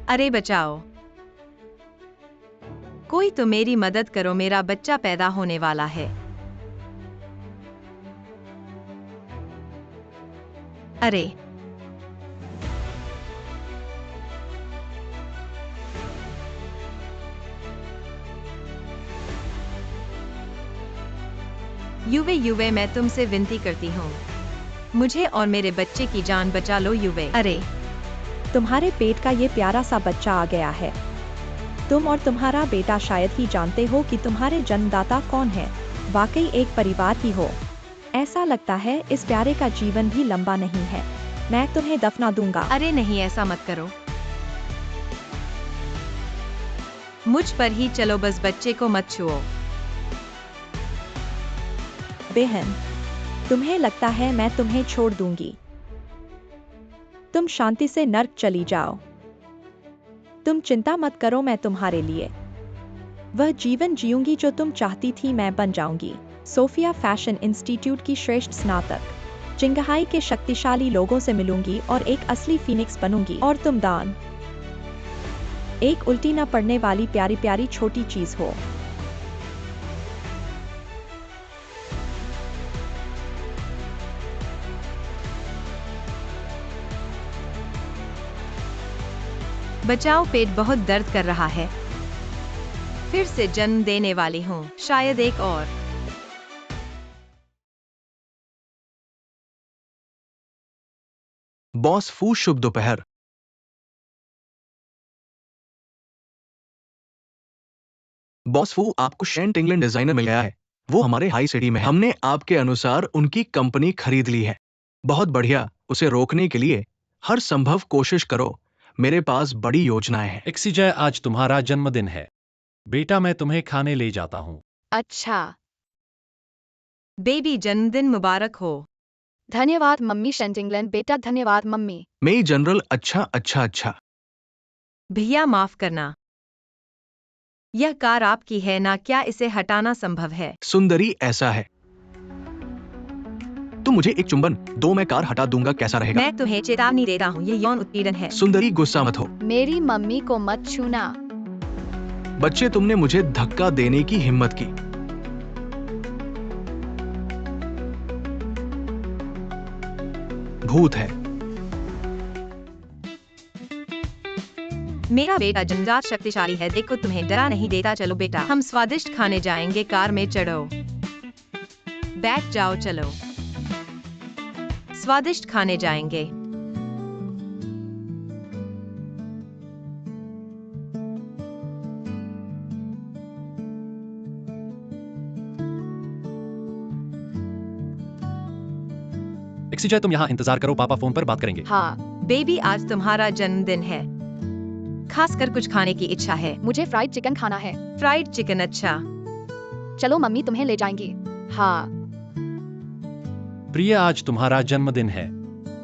अरे बचाओ, कोई तो मेरी मदद करो, मेरा बच्चा पैदा होने वाला है। अरे युवे युवे, मैं तुमसे विनती करती हूँ, मुझे और मेरे बच्चे की जान बचा लो युवे। अरे तुम्हारे पेट का ये प्यारा सा बच्चा आ गया है। तुम और तुम्हारा बेटा शायद ही जानते हो कि तुम्हारे जन्मदाता कौन है। वाकई एक परिवार ही हो। ऐसा लगता है इस प्यारे का जीवन भी लंबा नहीं है। मैं तुम्हें दफना दूंगा। अरे नहीं, ऐसा मत करो, मुझ पर ही चलो, बस बच्चे को मत छुओ। बहन, तुम्हें लगता है मैं तुम्हें छोड़ दूंगी? तुम शांति से नर्क चली जाओ। तुम चिंता मत करो, मैं तुम्हारे लिए वह जीवन जीऊंगी जो तुम चाहती थी। मैं बन जाऊंगी सोफिया फैशन इंस्टीट्यूट की श्रेष्ठ स्नातक। चिंगहाई के शक्तिशाली लोगों से मिलूंगी और एक असली फीनिक्स बनूंगी। और तुम दान, एक उल्टी न पड़ने वाली प्यारी प्यारी छोटी चीज हो। बचाओ, पेट बहुत दर्द कर रहा है। फिर से जन्म देने वाली हूँ, शायद एक और। बॉस फू, शुभ दोपहर। बॉस फू, आपको शेंट इंग्लैंड डिजाइनर मिल गया है। वो हमारे हाई सिटी में है। हमने आपके अनुसार उनकी कंपनी खरीद ली है। बहुत बढ़िया। उसे रोकने के लिए हर संभव कोशिश करो। मेरे पास बड़ी योजनाएं हैं। एक्सीजय, आज तुम्हारा जन्मदिन है। बेटा, मैं तुम्हें खाने ले जाता हूँ। अच्छा, बेबी जन्मदिन मुबारक हो। धन्यवाद मम्मी। शेंट इंग्लैंड बेटा, धन्यवाद मम्मी। मेरी जनरल, अच्छा अच्छा अच्छा। भैया माफ करना, यह कार आपकी है ना? क्या इसे हटाना संभव है? सुंदरी, ऐसा है। तुम मुझे एक चुंबन दो, मैं कार हटा दूंगा, कैसा रहेगा? मैं तुम्हें चेतावनी देता हूँ, ये यौन उत्पीड़न है। सुंदरी, गुस्सा मत हो। मेरी मम्मी को मत छूना। बच्चे, तुमने मुझे धक्का देने की हिम्मत की। भूत है। मेरा बेटा जन्मजात शक्तिशाली है, देखो तुम्हें डरा नहीं देता। चलो बेटा, हम स्वादिष्ट खाने जाएंगे, कार में चढ़ो, बैठ जाओ, चलो स्वादिष्ट खाने जाएंगे। एक्सीजय, तुम यहाँ इंतजार करो, पापा फोन पर बात करेंगे। हाँ, बेबी, आज तुम्हारा जन्मदिन है, खासकर कुछ खाने की इच्छा है। मुझे फ्राइड चिकन खाना है। फ्राइड चिकन, अच्छा। चलो मम्मी, तुम्हें ले जाएंगी। हाँ, प्रिय, आज तुम्हारा जन्मदिन है।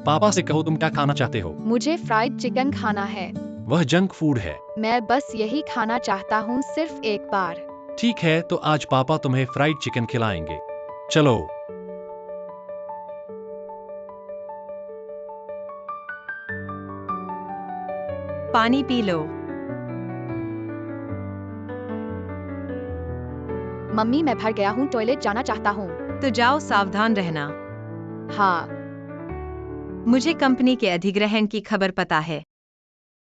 पापा से कहो तुम क्या खाना चाहते हो। मुझे फ्राइड चिकन खाना है। वह जंक फूड है। मैं बस यही खाना चाहता हूँ, सिर्फ एक बार। ठीक है, तो आज पापा तुम्हें फ्राइड चिकन खिलाएंगे। चलो। पानी पी लो। मम्मी, मैं भर गया हूँ, टॉयलेट जाना चाहता हूँ। तो जाओ, सावधान रहना। हाँ, मुझे कंपनी के अधिग्रहण की खबर पता है,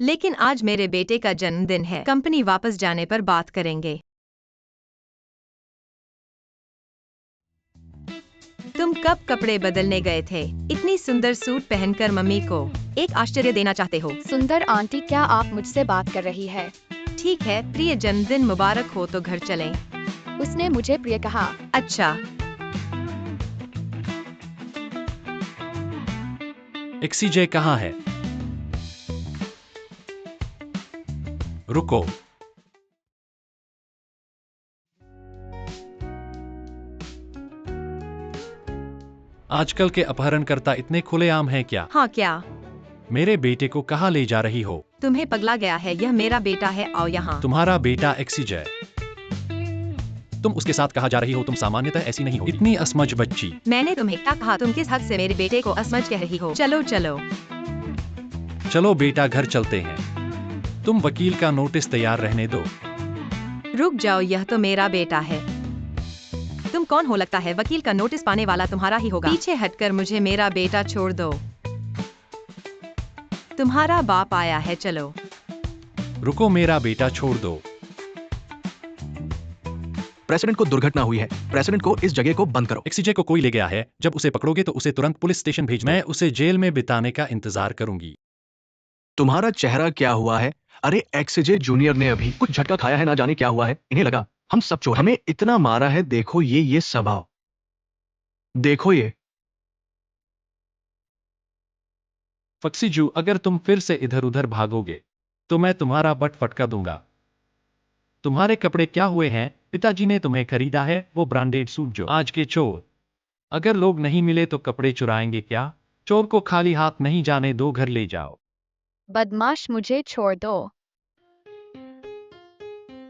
लेकिन आज मेरे बेटे का जन्मदिन है। कंपनी वापस जाने पर बात करेंगे। तुम कब कपड़े बदलने गए थे? इतनी सुंदर सूट पहनकर मम्मी को एक आश्चर्य देना चाहते हो? सुंदर आंटी, क्या आप मुझसे बात कर रही है? ठीक है, प्रिय जन्मदिन मुबारक हो, तो घर चलें। उसने मुझे प्रिय कहा। अच्छा, एक्सीजय कहाँ है? रुको। आजकल के अपहरणकर्ता इतने खुलेआम हैं क्या? हाँ क्या? मेरे बेटे को कहाँ ले जा रही हो? तुम्हें पगला गया है, यह मेरा बेटा है, आओ यहाँ। तुम्हारा बेटा एक्सीजय। तुम उसके साथ कहाँ जा रही हो? तुम सामान्यतः ऐसी नहीं हो। इतनी असमझ बच्ची। मैंने तुम्हें क्या कहा? तुम किस हक से मेरे बेटे को असमझ कह रही हो? चलो चलो। चलो बेटा, घर चलते हैं। तुम वकील का नोटिस तैयार रहने दो। रुक जाओ, यह तो मेरा बेटा है। तुम कौन हो? लगता है वकील का नोटिस पाने वाला तुम्हारा ही होगा। पीछे हटकर मुझे मेरा बेटा छोड़ दो। तुम्हारा बाप आया है, चलो। रुको, मेरा बेटा छोड़ दो। प्रेसिडेंट को दुर्घटना हुई है। प्रेसिडेंट को इस जगह को बंद करो। एक्सीजे को कोई ले गया है। जब उसे पकड़ोगे तो उसे तुरंत पुलिस स्टेशन भेज। मैं उसे जेल में बिताने का इंतजार करूंगी। तुम्हारा चेहरा क्या हुआ है? अरे एक्सजे जूनियर ने अभी कुछ झटका खाया है, ना जाने क्या हुआ है। इन्हें लगा हम सब चोर हैं। हमें इतना मारा है। देखो ये स्वभाव, देखो ये। फक्सीजू, अगर तुम फिर से इधर उधर भागोगे तो मैं तुम्हारा बट फटका दूंगा। तुम्हारे कपड़े क्या हुए हैं? पिताजी ने तुम्हें खरीदा है वो ब्रांडेड सूट जो आज के चोर। अगर लोग नहीं मिले तो कपड़े चुराएंगे क्या? चोर को खाली हाथ नहीं जाने दो, घर ले जाओ। बदमाश, मुझे छोड़ दो।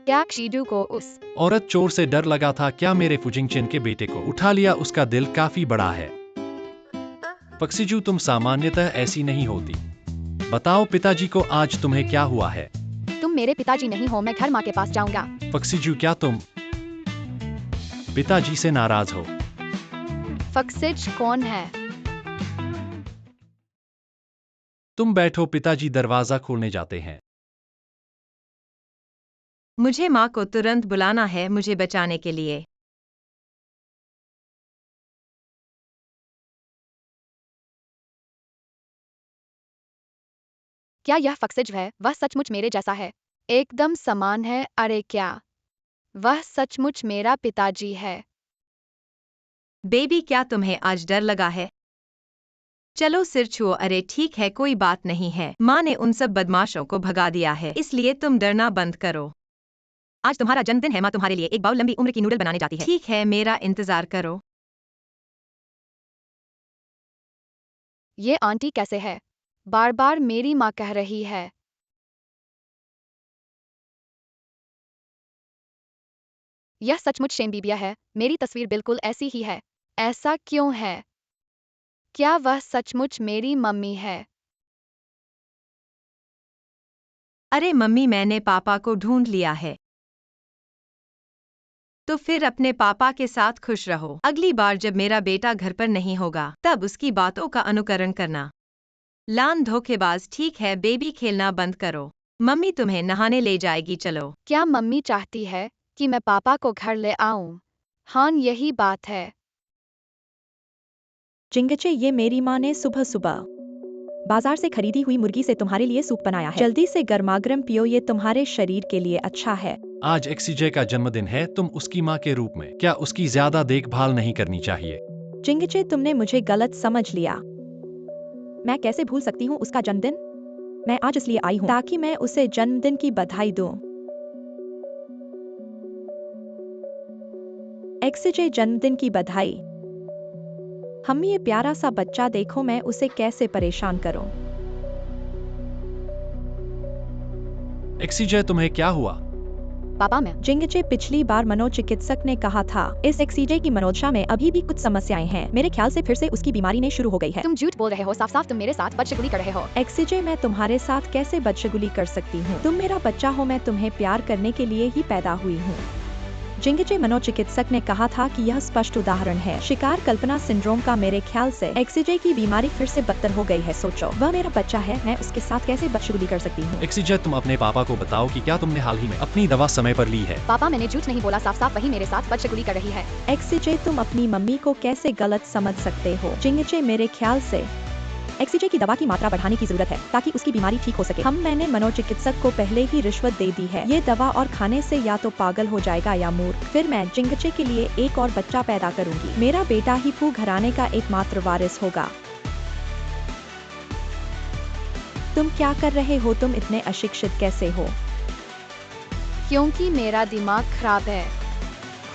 क्या शीडू को उस औरत चोर से डर लगा था। क्या मेरे फुजिंगचेन के बेटे को उठा लिया? उसका दिल काफी बड़ा है। फक्सीजू, तुम सामान्यतः ऐसी नहीं होती। बताओ पिताजी को आज तुम्हें क्या हुआ है? तुम मेरे पिताजी नहीं हो। मैं घर माँ के पास जाऊंगा। फक्सीजू, क्या तुम पिताजी से नाराज हो? फक्सिज कौन है? तुम बैठो, पिताजी दरवाजा खोलने जाते हैं। मुझे माँ को तुरंत बुलाना है, मुझे बचाने के लिए। क्या यह फक्सिज है? वह सचमुच मेरे जैसा है। एकदम समान है। अरे क्या वह सचमुच मेरा पिताजी है? बेबी, क्या तुम्हें आज डर लगा है? चलो सिर छुओ। अरे ठीक है, कोई बात नहीं है। माँ ने उन सब बदमाशों को भगा दिया है, इसलिए तुम डरना बंद करो। आज तुम्हारा जन्मदिन है। माँ तुम्हारे लिए एक बाउल लंबी उम्र की नूडल बनाने जाती है। ठीक है, मेरा इंतजार करो। ये आंटी कैसे है? बार बार मेरी माँ कह रही है। यह सचमुच शेमबीबिया है। मेरी तस्वीर बिल्कुल ऐसी ही है। ऐसा क्यों है? क्या वह सचमुच मेरी मम्मी है? अरे मम्मी, मैंने पापा को ढूंढ लिया है। तो फिर अपने पापा के साथ खुश रहो। अगली बार जब मेरा बेटा घर पर नहीं होगा तब उसकी बातों का अनुकरण करना। लान धोखेबाज। ठीक है बेबी, खेलना बंद करो। मम्मी तुम्हें नहाने ले जाएगी, चलो। क्या मम्मी चाहती है कि मैं पापा को घर ले आऊं? हाँ, यही बात है। चिंगचे, ये मेरी माँ ने सुबह सुबह बाजार से खरीदी हुई मुर्गी से तुम्हारे लिए सूप बनाया है। जल्दी से गर्मागर्म पियो, ये तुम्हारे शरीर के लिए अच्छा है। आज एक्सीजे का जन्मदिन है। तुम उसकी माँ के रूप में क्या उसकी ज्यादा देखभाल नहीं करनी चाहिए? चिंगचे, तुमने मुझे गलत समझ लिया। मैं कैसे भूल सकती हूँ उसका जन्मदिन? मैं आज इसलिए आई हूँ ताकि मैं उसे जन्मदिन की बधाई दूं। एक्सीजे, जन्मदिन की बधाई। हम ये प्यारा सा बच्चा देखो, मैं उसे कैसे परेशान करूं। एक्सीजे, तुम्हें क्या हुआ? पापा, मैं जिंगचे, पिछली बार मनोचिकित्सक ने कहा था इस एक्सीजे की मनोदशा में अभी भी कुछ समस्याएं हैं। मेरे ख्याल से फिर से उसकी बीमारी ने शुरू हो गई है। तुम झूठ बोल रहे हो। साफ साफ तुम मेरे साथ बदशगुली कर रहे हो। एक्सीजे, मैं तुम्हारे साथ कैसे बदशगुली कर सकती हूँ? तुम मेरा बच्चा हो, मैं तुम्हें प्यार करने के लिए ही पैदा हुई हूँ। जिंगचे, मनोचिकित्सक ने कहा था कि यह स्पष्ट उदाहरण है शिकार कल्पना सिंड्रोम का। मेरे ख्याल से एक्सीजे की बीमारी फिर से बदतर हो गई है। सोचो, वह मेरा बच्चा है, मैं उसके साथ कैसे बदशगुली कर सकती हूँ? एक्सीजे, तुम अपने पापा को बताओ कि क्या तुमने हाल ही में अपनी दवा समय पर ली है? पापा, मैंने झूठ नहीं बोला। साफ साफ वही मेरे साथ बदशगुली कर रही है। एक्सीजे, तुम अपनी मम्मी को कैसे गलत समझ सकते हो? जिंगचे, मेरे ख्याल से एक्सीजे की दवा की मात्रा बढ़ाने की जरूरत है ताकि उसकी बीमारी ठीक हो सके। मैंने मनोचिकित्सक को पहले ही रिश्वत दे दी है। ये दवा और खाने से या तो पागल हो जाएगा या मूर्ख। फिर मैं जिंगचे के लिए एक और बच्चा पैदा करूंगी। मेरा बेटा ही फू घराने का एकमात्र वारिस होगा। तुम क्या कर रहे हो? तुम इतने अशिक्षित कैसे हो? क्योंकि मेरा दिमाग खराब है।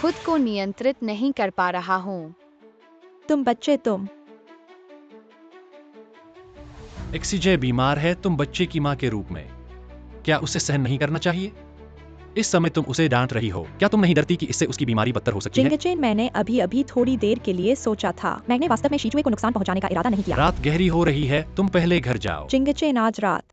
खुद को नियंत्रित नहीं कर पा रहा हूँ। तुम बच्चे, तुम एक्सीजे बीमार है। तुम बच्चे की माँ के रूप में क्या उसे सहन नहीं करना चाहिए? इस समय तुम उसे डांट रही हो। क्या तुम नहीं डरती कि इससे उसकी बीमारी बदतर हो सकती है? जिंगचे, मैंने अभी थोड़ी देर के लिए सोचा था। मैंने वास्तव में शीजुए को नुकसान पहुंचाने का इरादा नहीं किया। रात गहरी हो रही है, तुम पहले घर जाओ। जिंगचे, आज रात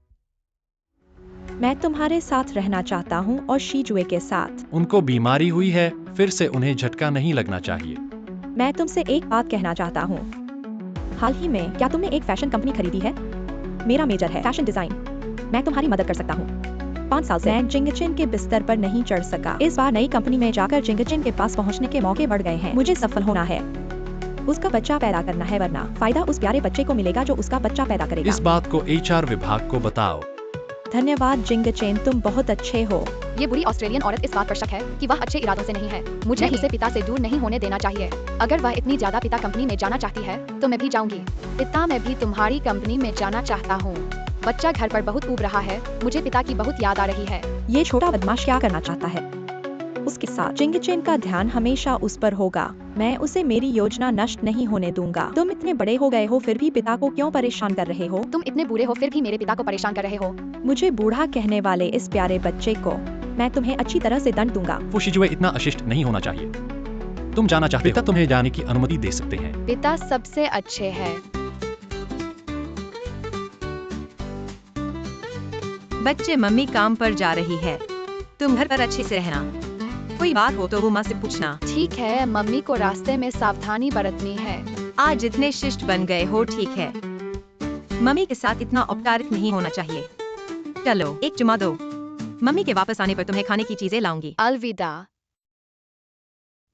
मैं तुम्हारे साथ रहना चाहता हूँ और शीजुए के साथ। उनको बीमारी हुई है, फिर से उन्हें झटका नहीं लगना चाहिए। मैं तुमसे एक बात कहना चाहता हूँ। हाल ही में क्या तुमने एक फैशन कंपनी खरीदी है? मेरा मेजर है फैशन डिजाइन। मैं तुम्हारी मदद कर सकता हूँ। 5 साल से मैं जिंगचिन के बिस्तर पर नहीं चढ़ सका। इस बार नई कंपनी में जाकर जिंगचिन के पास पहुंचने के मौके बढ़ गए हैं। मुझे सफल होना है। उसका बच्चा पैदा करना है, वरना फायदा उस प्यारे बच्चे को मिलेगा जो उसका बच्चा पैदा करेगा। इस बात को HR विभाग को बताओ। धन्यवाद जिंगचेन, तुम बहुत अच्छे हो। ये बुरी ऑस्ट्रेलियन औरत इस बात पर शक है कि वह अच्छे इरादों से नहीं है। मुझे उसे पिता से दूर नहीं होने देना चाहिए। अगर वह इतनी ज्यादा पिता कंपनी में जाना चाहती है तो मैं भी जाऊंगी। पिता, मैं भी तुम्हारी कंपनी में जाना चाहता हूँ। बच्चा घर पर बहुत ऊब रहा है, मुझे पिता की बहुत याद आ रही है। ये छोटा बदमाश क्या करना चाहता है? उसके साथ जिंगचेन का ध्यान हमेशा उस पर होगा। मैं उसे मेरी योजना नष्ट नहीं होने दूंगा। तुम इतने बड़े हो गए हो, फिर भी पिता को क्यों परेशान कर रहे हो? तुम इतने बुरे हो, फिर भी मेरे पिता को परेशान कर रहे हो। मुझे बूढ़ा कहने वाले इस प्यारे बच्चे को मैं तुम्हें अच्छी तरह से दंड दूंगा। वो शीजुए इतना अशिष्ट नहीं होना चाहिए। तुम जाना चाहते हो, पिता तुम्हें जाने की अनुमति दे सकते हैं। पिता सबसे अच्छे हैं। बच्चे, मम्मी काम पर जा रही है, तुम घर पर अच्छे से रहना। कोई बात हो तो वो माँ से पूछना। ठीक है, मम्मी को रास्ते में सावधानी बरतनी है। आज इतने शिष्ट बन गए हो, ठीक है। मम्मी के साथ इतना औपचारिक नहीं होना चाहिए। चलो एक चुम्मा दो। मम्मी के वापस आने पर तुम्हें खाने की चीजें लाऊंगी। अलविदा।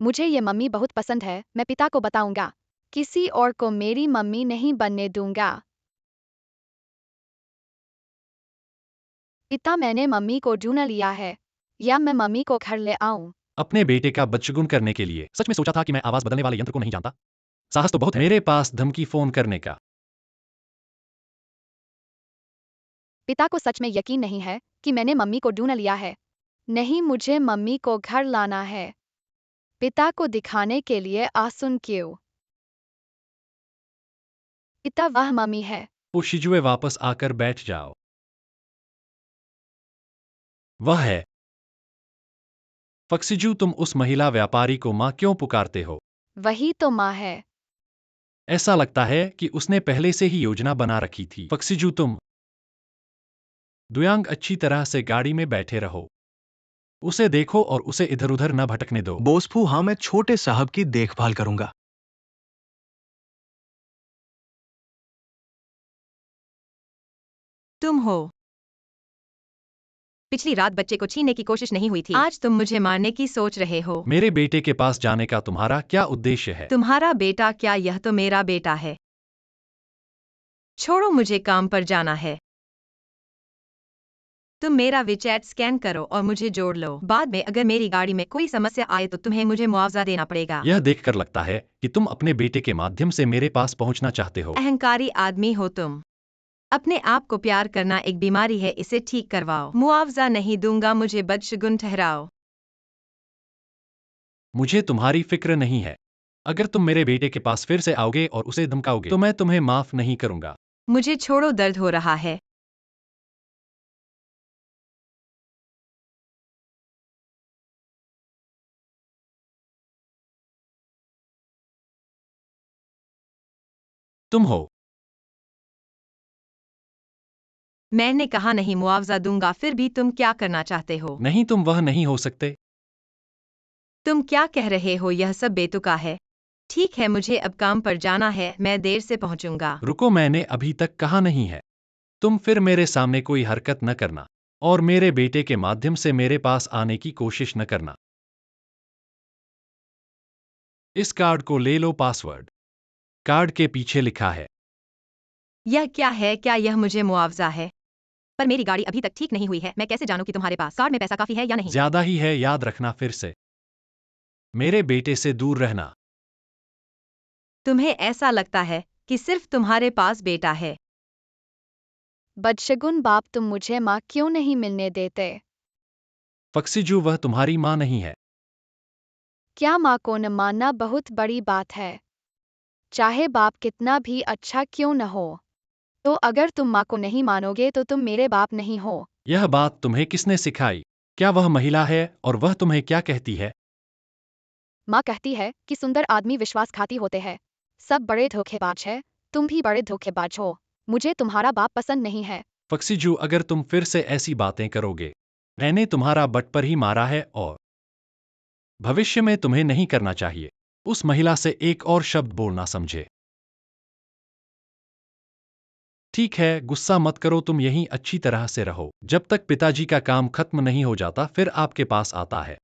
मुझे ये मम्मी बहुत पसंद है। मैं पिता को बताऊंगा। किसी और को मेरी मम्मी नहीं बनने दूंगा। पिता, मैंने मम्मी को ढूंढ लिया है। या मैं मम्मी को घर ले आऊं? अपने बेटे का बदशगुन करने के लिए सच में सोचा था कि मैं आवाज बदलने वाले यंत्र को नहीं जानता। साहस तो बहुत है। मेरे पास धमकी फोन करने का। पिता को सच में यकीन नहीं है कि मैंने मम्मी को ढूंढ लिया है। नहीं, मुझे मम्मी को घर लाना है। पिता को दिखाने के लिए आंसू क्यों? पिता, वह मम्मी है। वो शीजुए वापस आकर बैठ जाओ। वह है। फक्सिजू, तुम उस महिला व्यापारी को माँ क्यों पुकारते हो? वही तो माँ है। ऐसा लगता है कि उसने पहले से ही योजना बना रखी थी। फक्सिजू, तुम दुयांग अच्छी तरह से गाड़ी में बैठे रहो। उसे देखो और उसे इधर उधर न भटकने दो। बोसफू, हाँ, मैं छोटे साहब की देखभाल करूंगा। तुम हो। पिछली रात बच्चे को छीनने की कोशिश नहीं हुई थी, आज तुम मुझे मारने की सोच रहे हो। मेरे बेटे के पास जाने का तुम्हारा क्या उद्देश्य है? तुम्हारा बेटा क्या? यह तो मेरा बेटा है। छोड़ो, मुझे काम पर जाना है। तुम मेरा विचैट स्कैन करो और मुझे जोड़ लो। बाद में अगर मेरी गाड़ी में कोई समस्या आए तो तुम्हें मुझे मुआवजा देना पड़ेगा। यह देखकर लगता है कि तुम अपने बेटे के माध्यम से मेरे पास पहुंचना चाहते हो। अहंकारी आदमी हो तुम। अपने आप को प्यार करना एक बीमारी है, इसे ठीक करवाओ। मुआवजा नहीं दूंगा, मुझे बदशगुन ठहराओ। मुझे तुम्हारी फिक्र नहीं है। अगर तुम मेरे बेटे के पास फिर से आओगे और उसे धमकाओगे तो मैं तुम्हें माफ नहीं करूंगा। मुझे छोड़ो, दर्द हो रहा है। तुम हो। मैंने कहा नहीं मुआवजा दूंगा, फिर भी तुम क्या करना चाहते हो? नहीं, तुम वह नहीं हो सकते। तुम क्या कह रहे हो? यह सब बेतुका है। ठीक है, मुझे अब काम पर जाना है, मैं देर से पहुंचूंगा। रुको, मैंने अभी तक कहा नहीं है। तुम फिर मेरे सामने कोई हरकत न करना और मेरे बेटे के माध्यम से मेरे पास आने की कोशिश न करना। इस कार्ड को ले लो। पासवर्ड कार्ड के पीछे लिखा है। यह क्या है? क्या यह मुझे मुआवजा है? पर मेरी गाड़ी अभी तक ठीक नहीं हुई है, मैं कैसे जानूं कि तुम्हारे पास कार्ड में पैसा काफी है या नहीं? ज्यादा ही है, याद रखना। फिर से मेरे बेटे से दूर रहना। तुम्हें ऐसा लगता है कि सिर्फ तुम्हारे पास बेटा है? बदशगुन बाप, तुम मुझे माँ क्यों नहीं मिलने देते? फक्सिजू, वह तुम्हारी माँ नहीं है। क्या माँ को न मानना बहुत बड़ी बात है? चाहे बाप कितना भी अच्छा क्यों न हो। तो अगर तुम माँ को नहीं मानोगे तो तुम मेरे बाप नहीं हो। यह बात तुम्हें किसने सिखाई? क्या वह महिला है और वह तुम्हें क्या कहती है? माँ कहती है कि सुंदर आदमी विश्वासघाती होते हैं। सब बड़े धोखेबाज है। तुम भी बड़े धोखेबाज हो। मुझे तुम्हारा बाप पसंद नहीं है। फक्सीजू, अगर तुम फिर से ऐसी बातें करोगे, मैंने तुम्हारा बट पर ही मारा है और भविष्य में तुम्हें नहीं करना चाहिए। उस महिला से एक और शब्द बोलना समझे। ठीक है, गुस्सा मत करो, तुम यहीं अच्छी तरह से रहो जब तक पिताजी का काम खत्म नहीं हो जाता, फिर आपके पास आता है।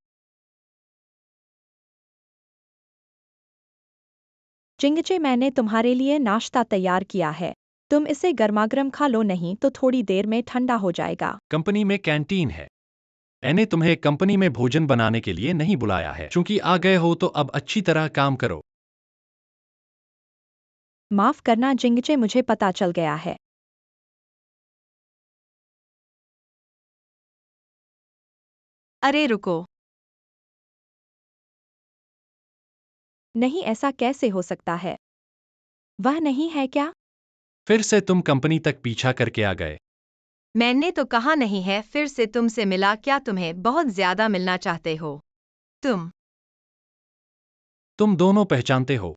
जिंगचे, मैंने तुम्हारे लिए नाश्ता तैयार किया है। तुम इसे गर्मागर्म खा लो, नहीं तो थोड़ी देर में ठंडा हो जाएगा। कंपनी में कैंटीन है। मैंने तुम्हें कंपनी में भोजन बनाने के लिए नहीं बुलाया है। चूंकि आ गए हो तो अब अच्छी तरह काम करो। माफ करना जिंगचे, मुझे पता चल गया है। अरे रुको, नहीं, ऐसा कैसे हो सकता है? वह नहीं है क्या? फिर से तुम कंपनी तक पीछा करके आ गए। मैंने तो कहा नहीं है फिर से तुमसे मिला। क्या तुम्हें बहुत ज्यादा मिलना चाहते हो? तुम दोनों पहचानते हो।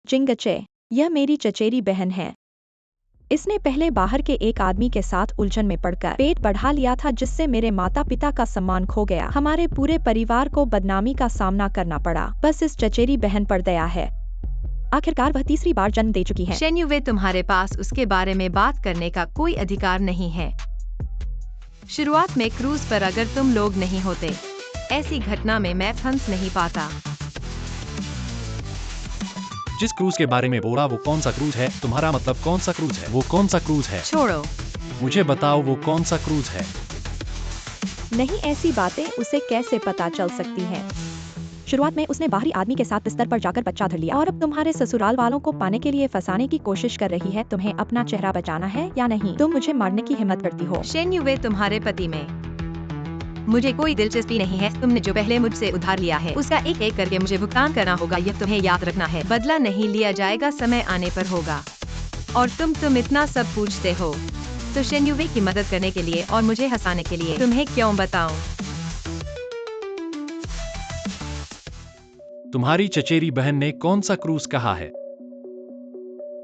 जिंगचे, यह मेरी चचेरी बहन है। इसने पहले बाहर के एक आदमी के साथ उलझन में पड़कर पेट बढ़ा लिया था, जिससे मेरे माता पिता का सम्मान खो गया। हमारे पूरे परिवार को बदनामी का सामना करना पड़ा। बस इस चचेरी बहन पर दया है। आखिरकार वह तीसरी बार जन्म दे चुकी है। शेन्युवे, तुम्हारे पास उसके बारे में बात करने का कोई अधिकार नहीं है। शुरुआत में क्रूज पर अगर तुम लोग नहीं होते, ऐसी घटना में मैं फंस नहीं पाता। जिस क्रूज के बारे में बोला वो कौन सा क्रूज है? तुम्हारा मतलब कौन सा क्रूज है? वो कौन सा क्रूज है? छोड़ो, मुझे बताओ वो कौन सा क्रूज है? नहीं, ऐसी बातें उसे कैसे पता चल सकती हैं? शुरुआत में उसने बाहरी आदमी के साथ बिस्तर पर जाकर बच्चा धर लिया और अब तुम्हारे ससुराल वालों को पाने के लिए फंसाने की कोशिश कर रही है। तुम्हें अपना चेहरा बचाना है या नहीं? तुम मुझे मारने की हिम्मत करती हो। शेन्युवे, तुम्हारे पति में मुझे कोई दिलचस्पी नहीं है। तुमने जो पहले मुझसे उधार लिया है उसका एक एक करके मुझे भुगतान करना होगा, यह तुम्हें याद रखना है। बदला नहीं लिया जाएगा, समय आने पर होगा। और तुम इतना सब पूछते हो तो शेन्युवे की मदद करने के लिए और मुझे हंसाने के लिए तुम्हें क्यों बताऊं? तुम्हारी चचेरी बहन ने कौन सा क्रूज कहा है?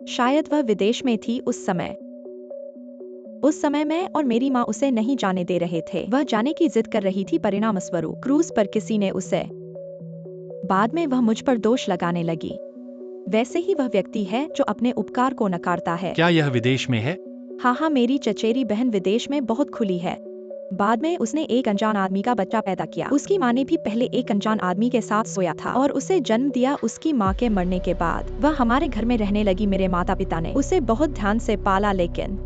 शायद वह विदेश में थी उस समय। उस समय मैं और मेरी माँ उसे नहीं जाने दे रहे थे। वह जाने की जिद कर रही थी। परिणामस्वरूप क्रूज पर किसी ने उसे, बाद में वह मुझ पर दोष लगाने लगी। वैसे ही वह व्यक्ति है जो अपने उपकार को नकारता है। क्या यह विदेश में है? हाँ, मेरी चचेरी बहन विदेश में बहुत खुली है। बाद में उसने एक अनजान आदमी का बच्चा पैदा किया। उसकी माँ ने भी पहले एक अनजान आदमी के साथ सोया था और उसे जन्म दिया। उसकी माँ के मरने के बाद वह हमारे घर में रहने लगी। मेरे माता पिता ने उसे बहुत ध्यान से पाला, लेकिन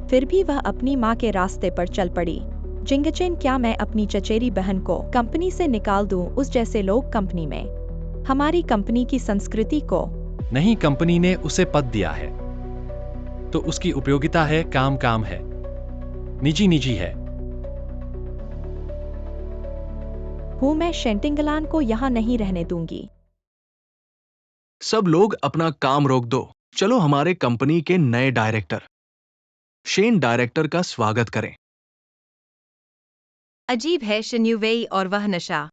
फिर भी वह अपनी माँ के रास्ते पर चल पड़ी। जिंगचेन, क्या मैं अपनी चचेरी बहन को कंपनी से निकाल दूं? उस जैसे लोग कंपनी में हमारी कंपनी की संस्कृति को नहीं, कंपनी ने उसे पद दिया है तो उसकी उपयोगिता है। काम काम है, निजी निजी है। हूँ। मैं शेंटिंगलान को यहाँ नहीं रहने दूंगी। सब लोग अपना काम रोक दो। चलो हमारे कंपनी के नए डायरेक्टर शेन डायरेक्टर का स्वागत करें। अजीब है शेन्युवे और वह नशा।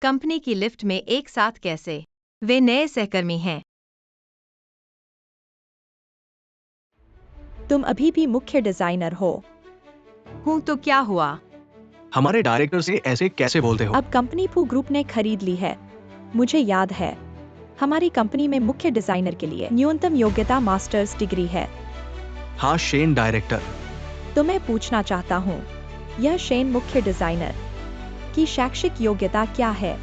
कंपनी की लिफ्ट में एक साथ कैसे? वे नए सहकर्मी हैं। तुम अभी भी मुख्य डिजाइनर हो। हूँ तो क्या हुआ? हमारे डायरेक्टर से ऐसे कैसे बोलते हो? अब कंपनी पू ग्रुप ने खरीद ली है। मुझे याद है, हमारी कंपनी में मुख्य डिजाइनर के लिए न्यूनतम योग्यता मास्टर्स डिग्री है। हाँ, शेन डायरेक्टर। तो मैं पूछना चाहता हूँ, यह शेन मुख्य डिजाइनर की शैक्षिक योग्यता क्या है?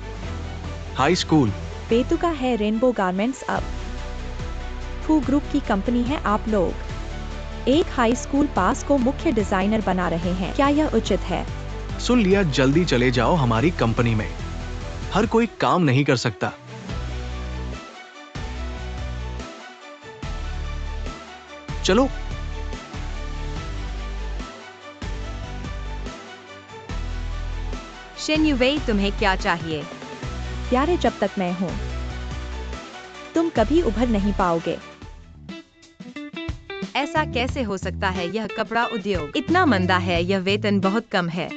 High school. बेतुका है रेनबो गारमेंट्स। अब फू ग्रुप की कंपनी है। आप लोग एक हाई स्कूल पास को मुख्य डिजाइनर बना रहे हैं। क्या यह उचित है? सुन लिया, जल्दी चले जाओ। हमारी कंपनी में हर कोई काम नहीं कर सकता। चलो। शेन्युवे, तुम्हें क्या चाहिए? प्यारे, जब तक मैं हूँ तुम कभी उभर नहीं पाओगे। ऐसा कैसे हो सकता है? यह कपड़ा उद्योग इतना मंदा है, यह वेतन बहुत कम है,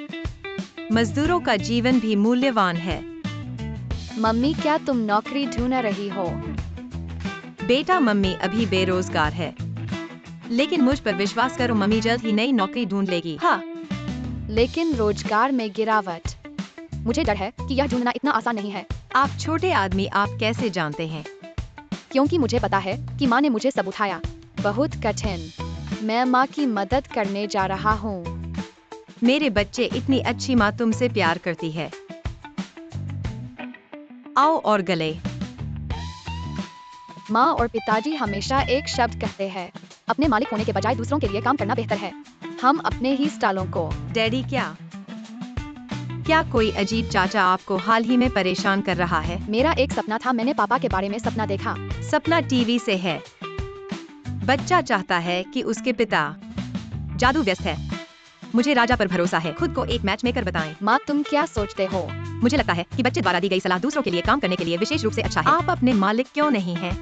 मजदूरों का जीवन भी मूल्यवान है। मम्मी, क्या तुम नौकरी ढूंढ रही हो? बेटा, मम्मी अभी बेरोजगार है। लेकिन मुझ पर विश्वास करो, मम्मी जल्द ही नई नौकरी ढूंढ लेगी। हाँ, लेकिन रोजगार में गिरावट। मुझे डर है कि यह ढूंढना इतना आसान नहीं है, आप छोटे आदमी, आप कैसे जानते हैं? क्योंकि मुझे पता है कि माँ ने मुझे सब उठाया। बहुत कठिन। मैं माँ की मदद करने जा रहा हूँ। मेरे बच्चे, इतनी अच्छी माँ तुमसे प्यार करती है। आओ और गले। माँ और पिताजी हमेशा एक शब्द कहते हैं, अपने मालिक होने के बजाय दूसरों के लिए काम करना बेहतर है। हम अपने ही स्टाइलों को। डैडी, क्या कोई अजीब चाचा आपको हाल ही में परेशान कर रहा है? मेरा एक सपना था, मैंने पापा के बारे में सपना देखा। सपना टीवी से है। बच्चा चाहता है कि उसके पिता जादू व्यस्त है। मुझे राजा पर भरोसा है, खुद को एक मैच मेकर बताएं। माँ, तुम क्या सोचते हो? मुझे लगता है कि बच्चे द्वारा दी गई सलाह दूसरों के लिए काम करने के लिए विशेष रूप से अच्छा है। आप अपने मालिक क्यों नहीं हैं?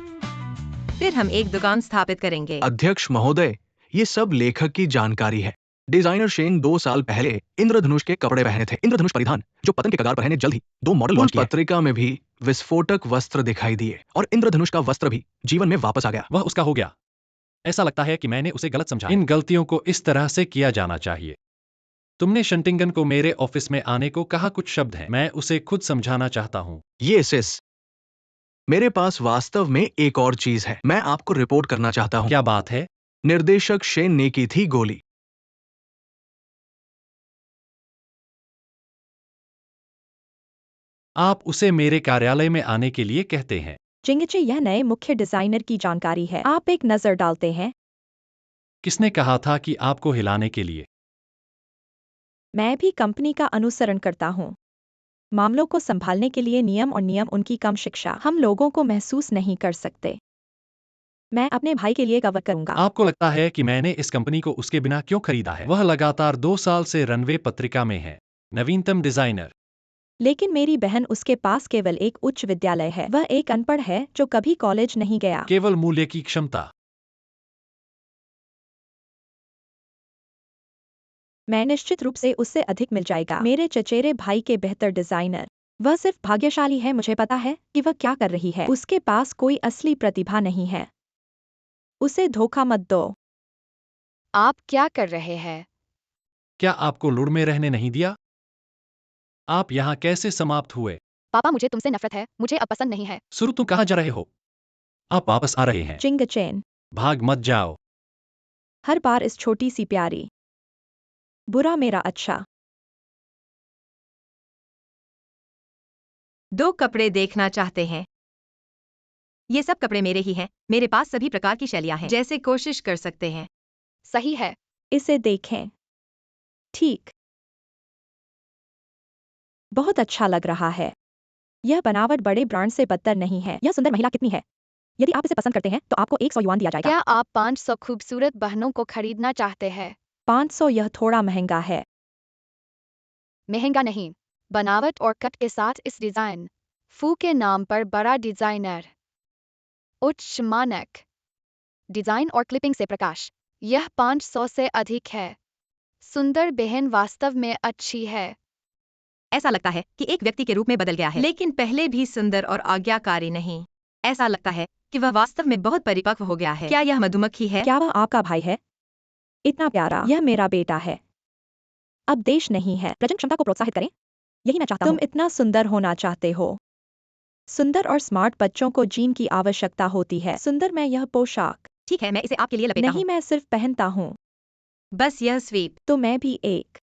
फिर हम एक दुकान स्थापित करेंगे। अध्यक्ष महोदय, ये सब लेखक की जानकारी है। डिजाइनर शेन 2 साल पहले इंद्रधनुष के कपड़े पहने थे। इंद्रधनुष परिधान जो पतन के कगार पर है ने जल्द ही 2 मॉडल लॉन्च किए। पत्रिका में भी विस्फोटक वस्त्र दिखाई दिए और इंद्रधनुष का वस्त्र भी जीवन में वापस आ गया। वह उसका हो गया। ऐसा लगता है कि मैंने उसे गलत समझा। इन गलतियों को इस तरह से किया जाना चाहिए। तुमने शंटिंगन को मेरे ऑफिस में आने को कहा, कुछ शब्द हैं, मैं उसे खुद समझाना चाहता हूँ। ये सिस, मेरे पास वास्तव में एक और चीज है, मैं आपको रिपोर्ट करना चाहता हूँ। क्या बात है? निर्देशक शेन ने की थी गोली। आप उसे मेरे कार्यालय में आने के लिए कहते हैं। चिंगचे, यह नए मुख्य डिजाइनर की जानकारी है, आप एक नजर डालते हैं। किसने कहा था कि आपको हिलाने के लिए? मैं भी कंपनी का अनुसरण करता हूँ। मामलों को संभालने के लिए नियम और नियम उनकी कम शिक्षा हम लोगों को महसूस नहीं कर सकते। मैं अपने भाई के लिए कवर करूंगा। आपको लगता है कि मैंने इस कंपनी को उसके बिना क्यों खरीदा है? वह लगातार 2 साल से रनवे पत्रिका में है, नवीनतम डिजाइनर। लेकिन मेरी बहन, उसके पास केवल एक उच्च विद्यालय है। वह एक अनपढ़ है जो कभी कॉलेज नहीं गया। केवल मूल्य की क्षमता। मैं निश्चित रूप से उससे अधिक मिल जाएगा। मेरे चचेरे भाई के बेहतर डिजाइनर। वह सिर्फ भाग्यशाली है, मुझे पता है कि वह क्या कर रही है। उसके पास कोई असली प्रतिभा नहीं है। उसे धोखा मत दो। आप क्या कर रहे हैं? क्या आपको लुड़ में रहने नहीं दिया? आप यहाँ कैसे समाप्त हुए? पापा, मुझे तुमसे नफरत है, मुझे अब पसंद नहीं है। सुरु, तुम कहाँ जा रहे हो? आप वापस आ रहे हैं। चिंगचेन, भाग मत जाओ। हर बार इस छोटी सी प्यारी बुरा मेरा अच्छा। 2 कपड़े देखना चाहते हैं? ये सब कपड़े मेरे ही हैं। मेरे पास सभी प्रकार की शैलियां हैं, जैसे कोशिश कर सकते हैं। सही है। इसे देखें। ठीक, बहुत अच्छा लग रहा है। यह बनावट बड़े ब्रांड से बदतर नहीं है। यह सुंदर महिला कितनी है? यदि आप इसे पसंद करते हैं तो आपको 100 युआन दिया जाएगा। क्या आप 500 खूबसूरत बहनों को खरीदना चाहते हैं? 500? यह थोड़ा महंगा है। महंगा नहीं, बनावट और कट के साथ इस डिजाइन। फू के नाम पर बड़ा डिजाइनर। उच्च मानक डिजाइन और क्लिपिंग से प्रकाश। यह 500 से अधिक है। सुंदर बहन वास्तव में अच्छी है। ऐसा लगता है कि एक व्यक्ति के रूप में बदल गया है, लेकिन पहले भी सुंदर और आज्ञाकारी नहीं। ऐसा लगता है कि वह वास्तव में बहुत परिपक्व हो गया है। क्या यह मधुमक्खी है? क्या वह आपका भाई है? इतना प्यारा। यह मेरा बेटा है। अब देश नहीं है। प्रजन क्षमता को प्रोत्साहित करें, यही मैं चाहता हूँ। तुम इतना सुंदर होना चाहते हो। सुंदर और स्मार्ट बच्चों को जीन की आवश्यकता होती है। सुंदर, मैं यह पोशाक ठीक है, मैं इसे आपके लिए लपेटा नहीं, मैं सिर्फ पहनता हूँ। बस यह स्वीप। तो मैं भी एक।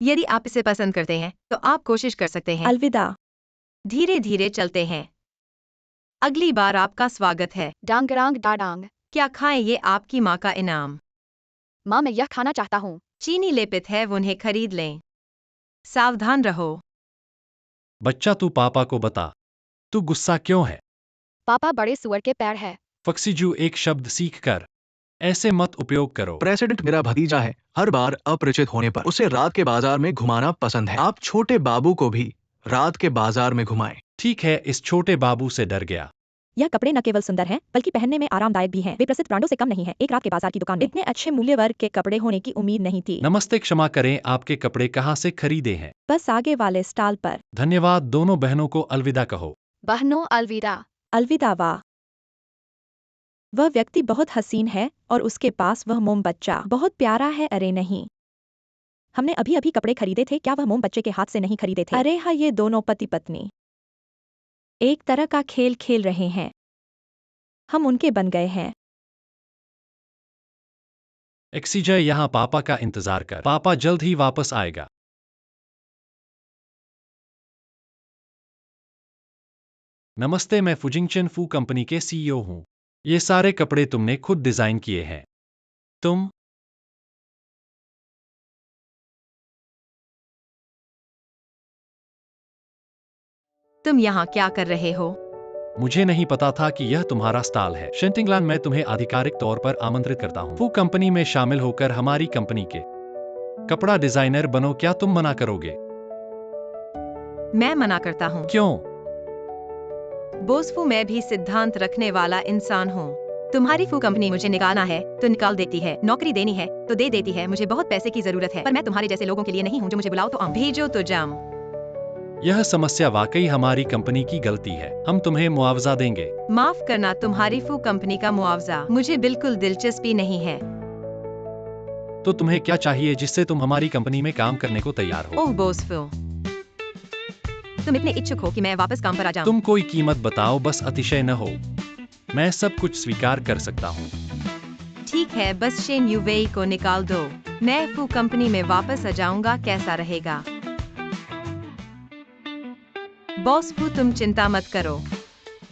यदि आप इसे पसंद करते हैं तो आप कोशिश कर सकते हैं। अलविदा। धीरे धीरे चलते हैं। अगली बार आपका स्वागत है। डांगरांग डाडांग। क्या खाएं, ये आपकी माँ का इनाम। माँ, मैं यह खाना चाहता हूँ। चीनी लेपित है, वो उन्हें खरीद लें। सावधान रहो। बच्चा, तू पापा को बता, तू गुस्सा क्यों है? पापा, बड़े सुअर के पैर है। फक्सीजू, एक शब्द सीख कर ऐसे मत उपयोग करो। प्रेसिडेंट मेरा भतीजा है, हर बार अपरिचित होने पर उसे रात के बाजार में घुमाना पसंद है। आप छोटे बाबू को भी रात के बाजार में घुमाएं। ठीक है, इस छोटे बाबू से डर गया। यह कपड़े न केवल सुंदर हैं बल्कि पहनने में आरामदायक भी हैं। वे प्रसिद्ध ब्रांडों से कम नहीं हैं। एक रात के बाजार की दुकान में इतने अच्छे मूल्य वर्ग के कपड़े होने की उम्मीद नहीं थी। नमस्ते, क्षमा करें, आपके कपड़े कहाँ से खरीदे हैं? बस आगे वाले स्टॉल पर। धन्यवाद। दोनों बहनों को अलविदा कहो। बहनों, अलविदा। अलविदा। वाह। वह व्यक्ति बहुत हसीन है और उसके पास वह मोम बच्चा बहुत प्यारा है। अरे नहीं, हमने अभी अभी कपड़े खरीदे थे। क्या वह मोम बच्चे के हाथ से नहीं खरीदे थे? अरे हाँ, ये दोनों पति पत्नी एक तरह का खेल खेल रहे हैं। हम उनके बन गए हैं। एक्सीजय यहाँ पापा का इंतजार कर, पापा जल्द ही वापस आएगा। नमस्ते, मैं फुजिंगचन फू कंपनी के सीईओ हूँ। ये सारे कपड़े तुमने खुद डिजाइन किए हैं। तुम यहाँ क्या कर रहे हो? मुझे नहीं पता था कि यह तुम्हारा स्टाइल है। शेंटिंगलान, मैं तुम्हें आधिकारिक तौर पर आमंत्रित करता हूँ। फू कंपनी में शामिल होकर हमारी कंपनी के कपड़ा डिजाइनर बनो। क्या तुम मना करोगे? मैं मना करता हूँ। क्यों? बॉस फू, मैं भी सिद्धांत रखने वाला इंसान हूँ। तुम्हारी फू कंपनी मुझे निकालना है तो निकाल देती है, नौकरी देनी है तो दे देती है। मुझे बहुत पैसे की जरूरत है, पर मैं तुम्हारे जैसे लोगों के लिए नहीं हूँ जो मुझे बुलाओ तो आऊं, भेजो तो जाऊं। यह समस्या वाकई हमारी कंपनी की गलती है। हम तुम्हें मुआवजा देंगे। माफ करना, तुम्हारी फू कंपनी का मुआवजा मुझे बिल्कुल दिलचस्पी नहीं है। तो तुम्हें क्या चाहिए जिससे तुम हमारी कंपनी में काम करने को तैयार हो? ओह बॉस फू, तुम इतने इच्छुक हो कि मैं वापस काम पर आ जाऊं? तुम कोई कीमत बताओ, बस अतिशय न हो। मैं सब कुछ स्वीकार कर सकता हूँ। ठीक है, बस शेन यूवेई को निकाल दो। मैं फू कंपनी में वापस आ जाऊंगा। कैसा रहेगा? बॉस फू, तुम चिंता मत करो,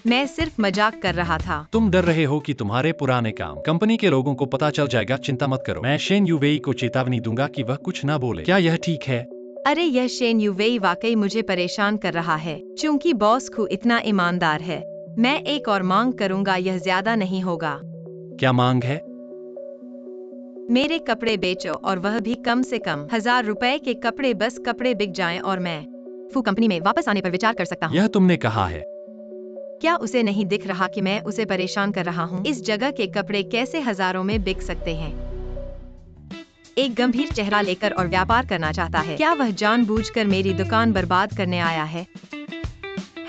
मैं सिर्फ मजाक कर रहा था। तुम डर रहे हो कि तुम्हारे पुराने काम कंपनी के लोगों को पता चल जाएगा। चिंता मत करो, मैं शेन यूवेई को चेतावनी दूंगा कि वह कुछ ना बोले। क्या यह ठीक है? अरे, यह शेन यूवेई वाकई मुझे परेशान कर रहा है। चूंकि बॉस खू इतना ईमानदार है, मैं एक और मांग करूंगा। यह ज्यादा नहीं होगा। क्या मांग है? मेरे कपड़े बेचो, और वह भी कम से कम 1000 रुपए के कपड़े। बस कपड़े बिक जाएं और मैं फू कंपनी में वापस आने पर विचार कर सकता हूँ। यह तुमने कहा है। क्या उसे नहीं दिख रहा कि मैं उसे परेशान कर रहा हूँ? इस जगह के कपड़े कैसे हजारों में बिक सकते हैं? एक गंभीर चेहरा लेकर और व्यापार करना चाहता है। क्या वह जानबूझकर मेरी दुकान बर्बाद करने आया है?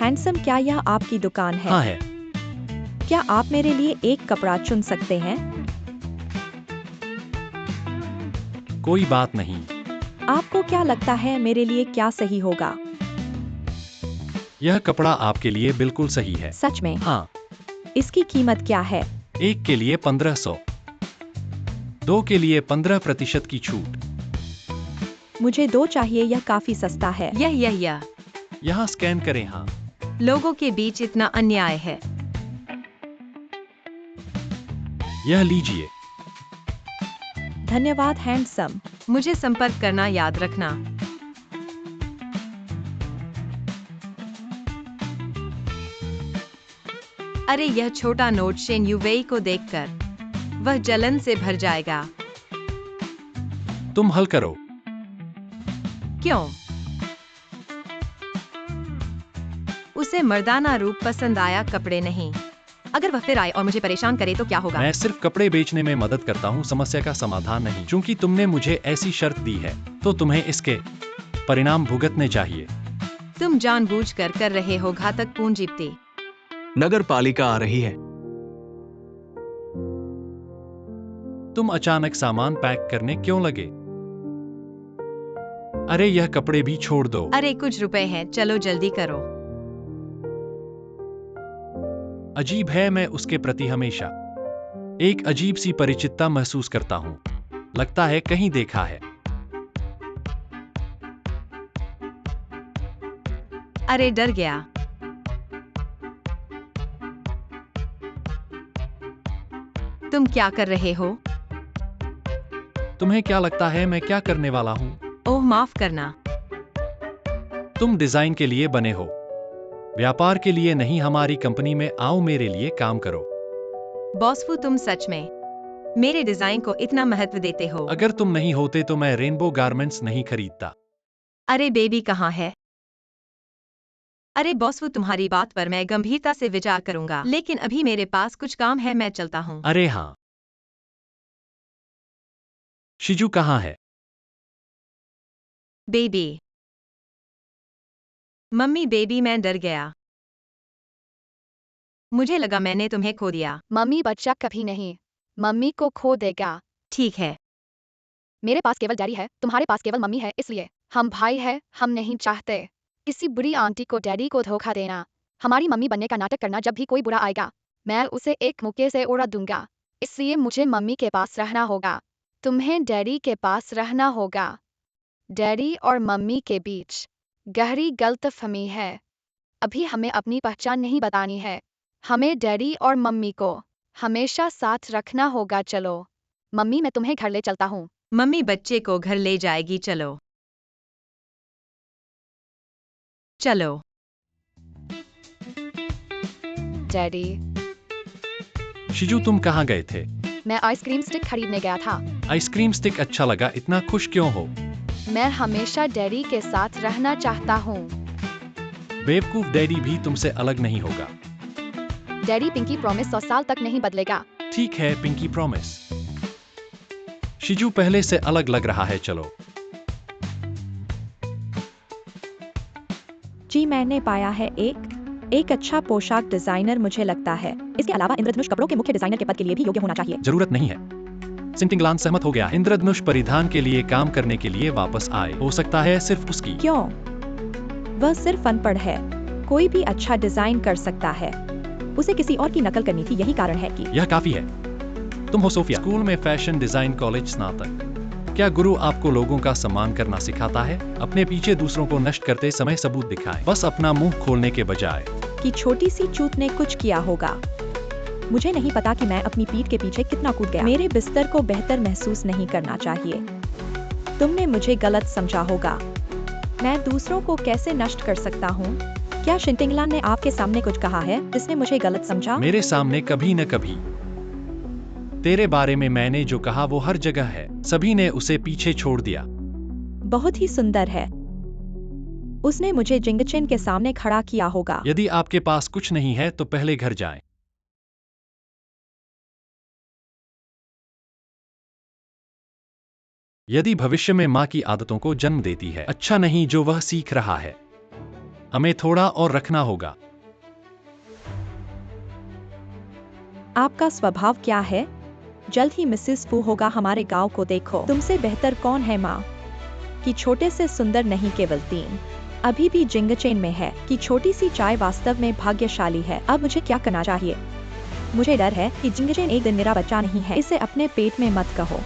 हैंडसम, क्या यह आपकी दुकान है? हाँ है। क्या आप मेरे लिए एक कपड़ा चुन सकते हैं? कोई बात नहीं। आपको क्या लगता है मेरे लिए क्या सही होगा? यह कपड़ा आपके लिए बिल्कुल सही है। सच में? हाँ। इसकी कीमत क्या है? एक के लिए 1500, दो के लिए 15% की छूट। मुझे दो चाहिए, यह काफी सस्ता है। यह यहाँ स्कैन करें। हाँ। लोगों के बीच इतना अन्याय है। यह लीजिए। धन्यवाद हैंडसम। मुझे संपर्क करना याद रखना। अरे, यह छोटा नोट शेन यूवेई को देखकर वह जलन से भर जाएगा। तुम हल करो। क्यों? उसे मर्दाना रूप पसंद आया, कपड़े नहीं। अगर वह फिर आए और मुझे परेशान करे तो क्या होगा? मैं सिर्फ कपड़े बेचने में मदद करता हूँ, समस्या का समाधान नहीं। चूंकि तुमने मुझे ऐसी शर्त दी है तो तुम्हें इसके परिणाम भुगतने चाहिए। तुम जानबूझकर कर रहे हो घातक पूंजीपति। नगर पालिका आ रही है। तुम अचानक सामान पैक करने क्यों लगे? अरे, यह कपड़े भी छोड़ दो। अरे, कुछ रुपए हैं, चलो जल्दी करो। अजीब है, मैं उसके प्रति हमेशा एक अजीब सी परिचितता महसूस करता हूँ। लगता है कहीं देखा है। अरे, डर गया। तुम क्या कर रहे हो? तुम्हें क्या लगता है मैं क्या करने वाला हूँ? ओह, माफ करना। तुम डिजाइन के लिए बने हो, व्यापार के लिए नहीं। हमारी कंपनी में आओ, मेरे लिए काम करो। बॉस फू, तुम सच में मेरे डिजाइन को इतना महत्व देते हो? अगर तुम नहीं होते तो मैं रेनबो गारमेंट्स नहीं खरीदता। अरे, बेबी कहाँ है? अरे बॉस फू, तुम्हारी बात पर मैं गंभीरता से विचार करूंगा, लेकिन अभी मेरे पास कुछ काम है, मैं चलता हूँ। अरे हाँ। शिजू कहाँ है? बेबी। मम्मी, बेबी मैं डर गया। मुझे लगा मैंने तुम्हें खो दिया। मम्मी, बच्चा कभी नहीं मम्मी को खो देगा। ठीक है। मेरे पास केवल डैडी है, तुम्हारे पास केवल मम्मी है, इसलिए हम भाई हैं। हम नहीं चाहते किसी बुरी आंटी को डैडी को धोखा देना। हमारी मम्मी बनने का नाटक करना, जब भी कोई बुरा आएगा मैं उसे एक मुक्के से उड़ा दूंगा। इसलिए मुझे मम्मी के पास रहना होगा, तुम्हें डैडी के पास रहना होगा। डैडी और मम्मी के बीच गहरी गलतफहमी है। अभी हमें अपनी पहचान नहीं बतानी है। हमें डैडी और मम्मी को हमेशा साथ रखना होगा। चलो मम्मी, मैं तुम्हें घर ले चलता हूँ। मम्मी बच्चे को घर ले जाएगी। चलो चलो। डैडी, शिजू, तुम कहाँ गए थे? मैं आइसक्रीम स्टिक खरीदने गया था। आइसक्रीम स्टिक अच्छा लगा, इतना खुश क्यों हो? मैं हमेशा डैडी के साथ रहना चाहता हूँ। बेवकूफ, डैडी भी तुमसे अलग नहीं होगा। डैडी, पिंकी प्रॉमिस 100 साल तक नहीं बदलेगा। ठीक है, पिंकी प्रॉमिस। शिजू पहले से अलग लग रहा है, चलो। जी मैंने पाया है एक अच्छा पोशाक डिजाइनर। मुझे लगता है इसके अलावा इंद्रधनुष कपड़ों के मुख्य डिजाइनर के पद के लिए भी योग्य होना चाहिए। जरूरत नहीं है। सिंटिंगलान सहमत हो गया। इंद्रधनुष परिधान के लिए काम करने के लिए वापस आए। हो सकता है सिर्फ उसकी। क्यों? वह सिर्फ अनपढ़ है, कोई भी अच्छा डिजाइन कर सकता है। उसे किसी और की नकल करनी थी, यही कारण है कि यह काफी है। तुम हो सोफिया, स्कूल में फैशन डिजाइन कॉलेज स्नातक। क्या गुरु आपको लोगों का सम्मान करना सिखाता है? अपने पीछे दूसरों को नष्ट करते समय सबूत दिखाएं, बस अपना मुंह खोलने के बजाय। कि छोटी सी चूत ने कुछ किया होगा। मुझे नहीं पता कि मैं अपनी पीठ के पीछे कितना कूद गया। मेरे बिस्तर को बेहतर महसूस नहीं करना चाहिए। तुमने मुझे गलत समझा होगा। मैं दूसरों को कैसे नष्ट कर सकता हूँ? क्या शिंटिंगलान ने आपके सामने कुछ कहा है जिसने मुझे गलत समझा? मेरे सामने कभी न कभी। तेरे बारे में मैंने जो कहा वो हर जगह है। सभी ने उसे पीछे छोड़ दिया। बहुत ही सुंदर है। उसने मुझे जिंगचेन के सामने खड़ा किया होगा। यदि आपके पास कुछ नहीं है तो पहले घर जाएं। यदि भविष्य में माँ की आदतों को जन्म देती है, अच्छा नहीं जो वह सीख रहा है। हमें थोड़ा और रखना होगा। आपका स्वभाव क्या है? जल्द ही मिसेस फू होगा हमारे गांव को देखो। तुमसे बेहतर कौन है माँ? कि छोटे से सुंदर नहीं केवल 3 अभी भी जिंगचेन में है। कि छोटी सी चाय वास्तव में भाग्यशाली है। अब मुझे क्या करना चाहिए? मुझे डर है कि जिंगचेन एक दिन मेरा बच्चा नहीं है। इसे अपने पेट में मत कहो।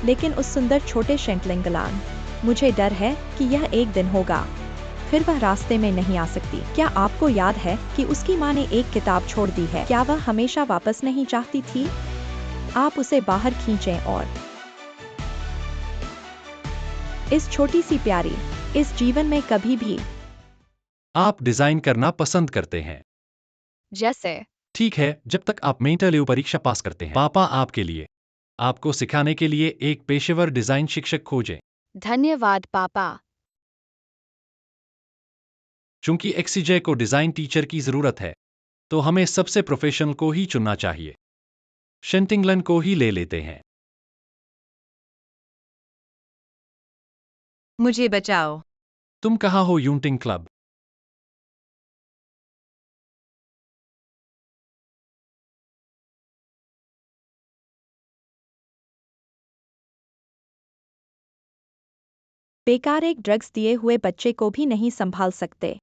लेकिन उस सुंदर छोटे शेंटलिंगलान, मुझे डर है कि यह एक दिन होगा, फिर वह रास्ते में नहीं आ सकती। क्या आपको याद है कि उसकी माँ ने एक किताब छोड़ दी है? क्या वह हमेशा वापस नहीं चाहती थी? आप उसे बाहर खींचें और इस छोटी सी प्यारी इस जीवन में कभी भी। आप डिजाइन करना पसंद करते हैं। जैसे ठीक है, जब तक आप मेंटल परीक्षा पास करते हैं। पापा आपके लिए, आपको सिखाने के लिए एक पेशेवर डिजाइन शिक्षक खोजें। धन्यवाद पापा। चूंकि एक्सीजे को डिजाइन टीचर की जरूरत है, तो हमें सबसे प्रोफेशनल को ही चुनना चाहिए। शेंटिंगलन को ही ले लेते हैं। मुझे बचाओ। तुम कहाँ हो यूंटिंग क्लब? बेकार एक ड्रग्स दिए हुए बच्चे को भी नहीं संभाल सकते।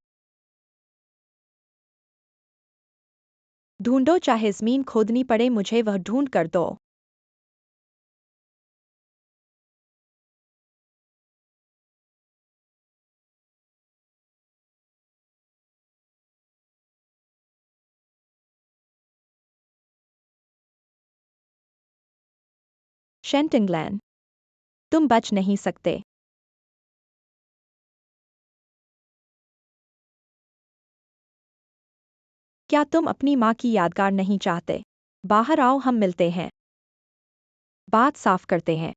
ढूंढो, चाहे जमीन खोदनी पड़े, मुझे वह ढूंढ कर दो। शेंटिंगलैन, तुम बच नहीं सकते। क्या तुम अपनी माँ की यादगार नहीं चाहते? बाहर आओ, हम मिलते हैं, बात साफ करते हैं।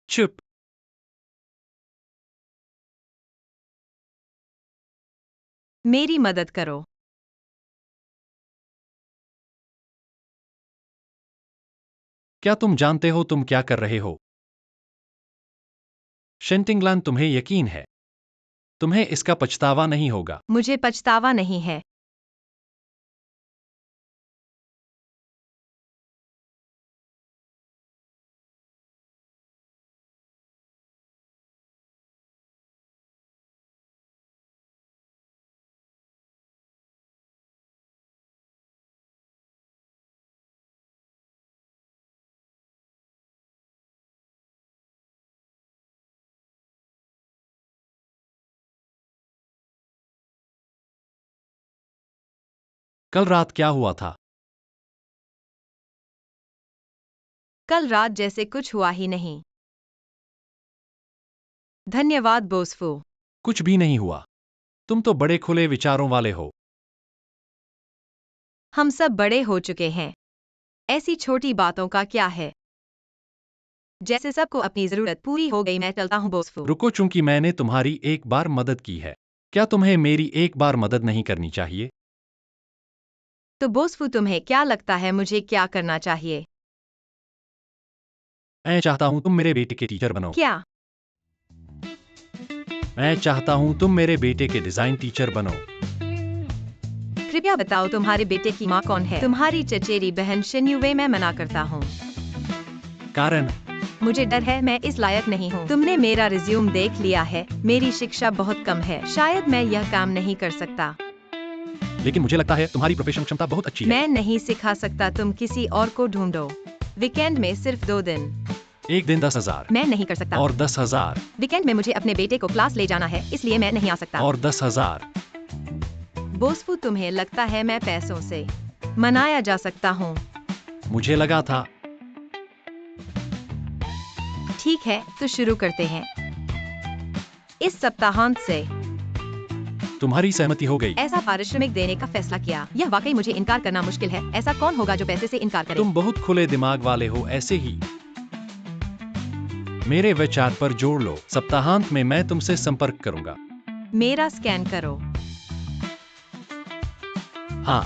चुप। मेरी मदद करो। क्या तुम जानते हो तुम क्या कर रहे हो? शेंटिंगलान, तुम्हें यकीन है तुम्हें इसका पछतावा नहीं होगा। मुझे पछतावा नहीं है। कल रात क्या हुआ था? कल रात जैसे कुछ हुआ ही नहीं। धन्यवाद बोसफू। कुछ भी नहीं हुआ। तुम तो बड़े खुले विचारों वाले हो। हम सब बड़े हो चुके हैं। ऐसी छोटी बातों का क्या है? जैसे सबको अपनी जरूरत पूरी हो गई, मैं चलता हूँ बोसफू। रुको, चूंकि मैंने तुम्हारी एक बार मदद की है, क्या तुम्हें मेरी एक बार मदद नहीं करनी चाहिए? तो बोसफू, तुम्हें क्या लगता है मुझे क्या करना चाहिए? मैं चाहता हूं तुम मेरे बेटे के टीचर बनो। क्या? मैं चाहता हूं तुम मेरे बेटे के डिजाइन टीचर बनो। कृपया बताओ तुम्हारे बेटे की माँ कौन है? तुम्हारी चचेरी बहन शिन्युवे। मैं मना करता हूँ। कारण? मुझे डर है, मैं इस लायक नहीं हूँ। तुमने मेरा रिज्यूम देख लिया है, मेरी शिक्षा बहुत कम है, शायद मैं यह काम नहीं कर सकता। लेकिन मुझे लगता है तुम्हारी प्रोफेशनल क्षमता बहुत अच्छी है। मैं नहीं सिखा सकता, तुम किसी और को ढूंढो। वीकेंड में सिर्फ 2 दिन। एक दिन 10,000 मैं नहीं कर सकता। और 10,000 वीकेंड में मुझे अपने बेटे को क्लास ले जाना है, इसलिए मैं नहीं आ सकता। और 10,000। बोसफू, तुम्हें लगता है मैं पैसों से मनाया जा सकता हूँ? मुझे लगा था। ठीक है, तो शुरू करते हैं। इस सप्ताहांत से तुम्हारी सहमति हो गई। ऐसा पारिश्रमिक देने का फैसला किया। यह वाकई मुझे इनकार करना मुश्किल है। ऐसा कौन होगा जो पैसे से इनकार करे? तुम बहुत खुले दिमाग वाले हो। ऐसे ही मेरे विचार पर जोड़ लो। सप्ताहांत में मैं तुमसे संपर्क करूंगा। मेरा स्कैन करो। हाँ।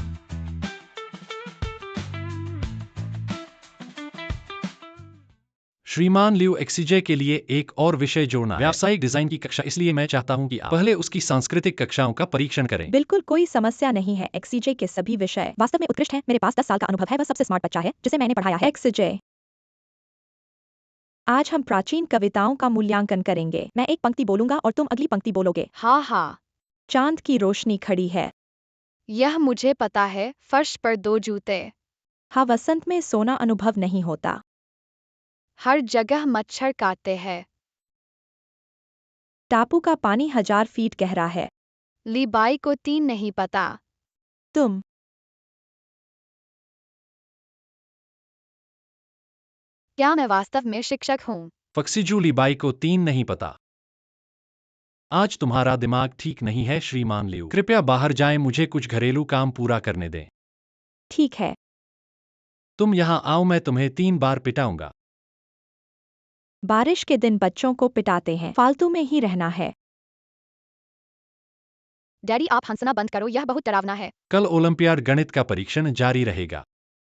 श्रीमान लियो एक्सीजे के लिए एक और विषय जोड़ना, व्यावसायिक डिजाइन की कक्षा। इसलिए मैं चाहता हूं कि आप पहले उसकी सांस्कृतिक कक्षाओं का परीक्षण करें। बिल्कुल कोई समस्या नहीं है। एक्सीजे के सभी विषय वास्तव में उत्कृष्ट हैं। मेरे पास 10 साल का अनुभव है। वह सबसे स्मार्ट बच्चा है जिसे मैंने पढ़ाया है। एक्सीजे। आज हम प्राचीन कविताओं का मूल्यांकन करेंगे। मैं एक पंक्ति बोलूंगा और तुम अगली पंक्ति बोलोगे। हाँ हाँ, चांद की रोशनी खड़ी है। यह मुझे पता है। फर्श पर 2 जूते। हाँ, वसंत में सोना अनुभव नहीं होता। हर जगह मच्छर काटते हैं। टापू का पानी 1000 फीट गहरा है। लीबाई को 3 नहीं पता। तुम क्या मैं वास्तव में शिक्षक हूँ? फक्सीजू लीबाई को 3 नहीं पता। आज तुम्हारा दिमाग ठीक नहीं है श्रीमान लियो। कृपया बाहर जाएं, मुझे कुछ घरेलू काम पूरा करने दें। ठीक है। तुम यहाँ आओ, मैं तुम्हें 3 बार पिटाऊंगा। बारिश के दिन बच्चों को पिटाते हैं। फालतू में ही रहना है। डैडी, आप हंसना बंद करो, यह बहुत डरावना है। कल ओलंपियाड गणित का परीक्षण जारी रहेगा।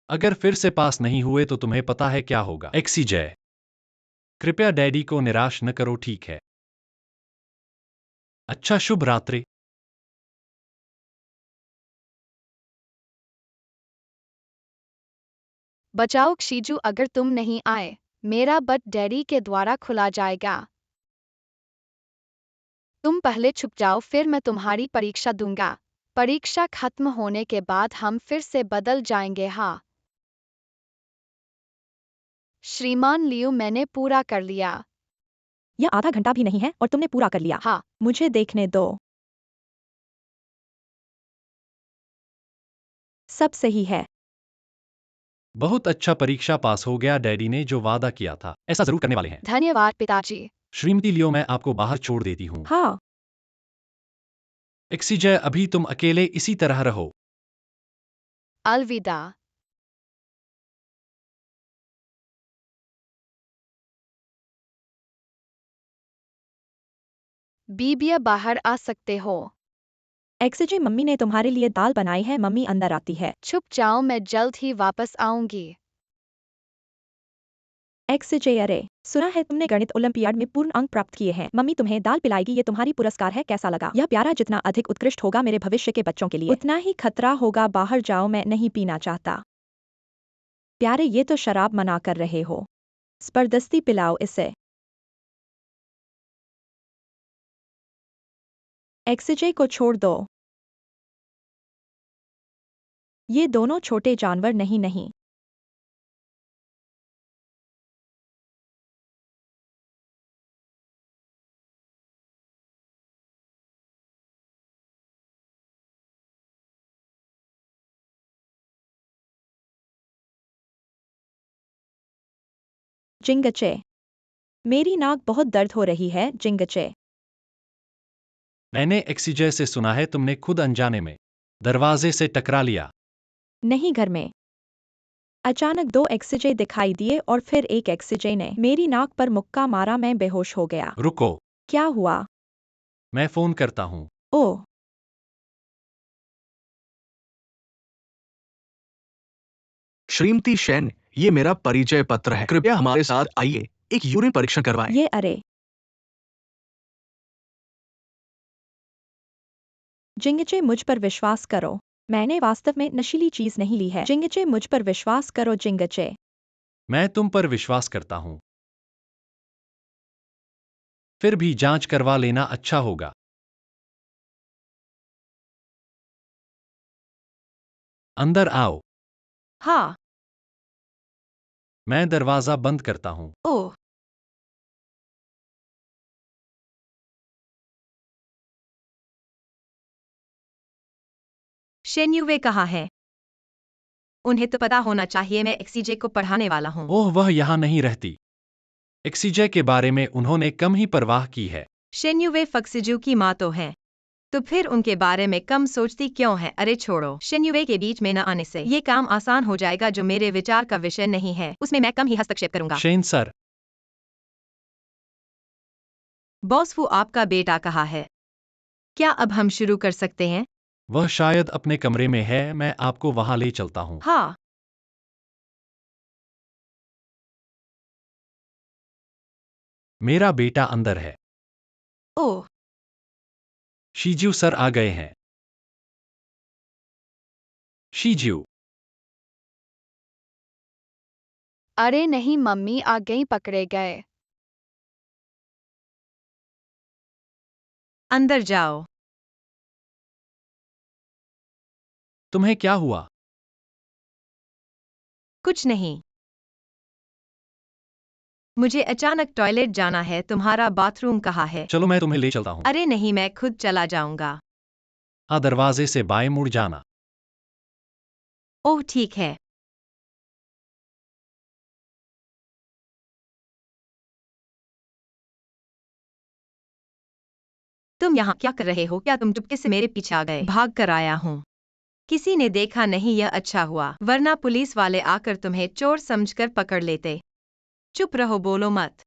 अगर फिर से पास नहीं हुए तो तुम्हें पता है क्या होगा। एक्सीजय, कृपया डैडी को निराश न करो, ठीक है? अच्छा, शुभ रात्रि। बचाओ क्षिजु, अगर तुम नहीं आए, मेरा बट डैडी के द्वारा खुला जाएगा। तुम पहले छुप जाओ, फिर मैं तुम्हारी परीक्षा दूंगा। परीक्षा खत्म होने के बाद हम फिर से बदल जाएंगे। हाँ श्रीमान लियो, मैंने पूरा कर लिया। यह आधा घंटा भी नहीं है और तुमने पूरा कर लिया। हाँ, मुझे देखने दो। सब सही है। बहुत अच्छा, परीक्षा पास हो गया। डैडी ने जो वादा किया था ऐसा जरूर करने वाले हैं। धन्यवाद पिताजी। श्रीमती लियो, मैं आपको बाहर छोड़ देती हूँ। हाँ। एक्सीजय, अभी तुम अकेले इसी तरह रहो। अलविदा। बीबिया, बाहर आ सकते हो। एक्सीजे, मम्मी ने तुम्हारे लिए दाल बनाई है। मम्मी अंदर आती है। छुप जाओ, मैं जल्द ही वापस आऊंगी। एक्सजे अरे सुना है तुमने गणित ओलंपियाड में पूर्ण अंक प्राप्त किए हैं। मम्मी तुम्हें दाल पिलाएगी, ये तुम्हारी पुरस्कार है, कैसा लगा? यह प्यारा जितना अधिक उत्कृष्ट होगा मेरे भविष्य के बच्चों के लिए उतना ही खतरा होगा। बाहर जाओ, मैं नहीं पीना चाहता। प्यारे ये तो शराब मना कर रहे हो, जबरदस्ती पिलाओ इसे। एक्सजे को छोड़ दो, ये दोनों छोटे जानवर नहीं। जिंगचे, मेरी नाक बहुत दर्द हो रही है। जिंगचे, मैंने एक्सीजय से सुना है तुमने खुद अनजाने में दरवाजे से टकरा लिया। नहीं, घर में अचानक दो एक्सजे दिखाई दिए और फिर एक एक्सजे ने मेरी नाक पर मुक्का मारा। मैं बेहोश हो गया। रुको, क्या हुआ? मैं फोन करता हूँ। ओह, श्रीमती शेन, ये मेरा परिचय पत्र है, कृपया हमारे साथ आइए, एक यूरिन परीक्षण करवाएं। ये अरे जिंगचे, मुझ पर विश्वास करो, मैंने वास्तव में नशीली चीज नहीं ली है। जिंगचे, मुझ पर विश्वास करो। जिंगचे, मैं तुम पर विश्वास करता हूँ, फिर भी जांच करवा लेना अच्छा होगा। अंदर आओ, हाँ। मैं दरवाजा बंद करता हूँ। ओह, शेन्युवे कहाँ है? उन्हें तो पता होना चाहिए मैं एक्सीजे को पढ़ाने वाला हूँ। ओह, वह यहाँ नहीं रहती। एक्सीजय के बारे में उन्होंने कम ही परवाह की है। शेन्युवे फक्सिजू की माँ तो है, तो फिर उनके बारे में कम सोचती क्यों है? अरे छोड़ो, शेन्युवे के बीच में न आने से ये काम आसान हो जाएगा। जो मेरे विचार का विषय नहीं है उसमें मैं कम ही हस्तक्षेप करूंगा। शेन सर, बॉस, वो आपका बेटा कहाँ है? क्या अब हम शुरू कर सकते हैं? वह शायद अपने कमरे में है, मैं आपको वहां ले चलता हूँ। हाँ। मेरा बेटा अंदर है। ओह, शीजू सर आ गए हैं। शीजू, अरे नहीं मम्मी, आ गई, पकड़े गए। अंदर जाओ। तुम्हें क्या हुआ? कुछ नहीं, मुझे अचानक टॉयलेट जाना है। तुम्हारा बाथरूम कहाँ है? चलो मैं तुम्हें ले चलता हूँ। अरे नहीं, मैं खुद चला जाऊंगा। दरवाजे से बाएं मुड़ जाना। ओह ठीक है। तुम यहाँ क्या कर रहे हो? क्या तुम चुपके से मेरे पीछे आ गए? भाग कर आया हूँ, किसी ने देखा नहीं। यह अच्छा हुआ, वरना पुलिस वाले आकर तुम्हें चोर समझकर पकड़ लेते। चुप रहो, बोलो मत।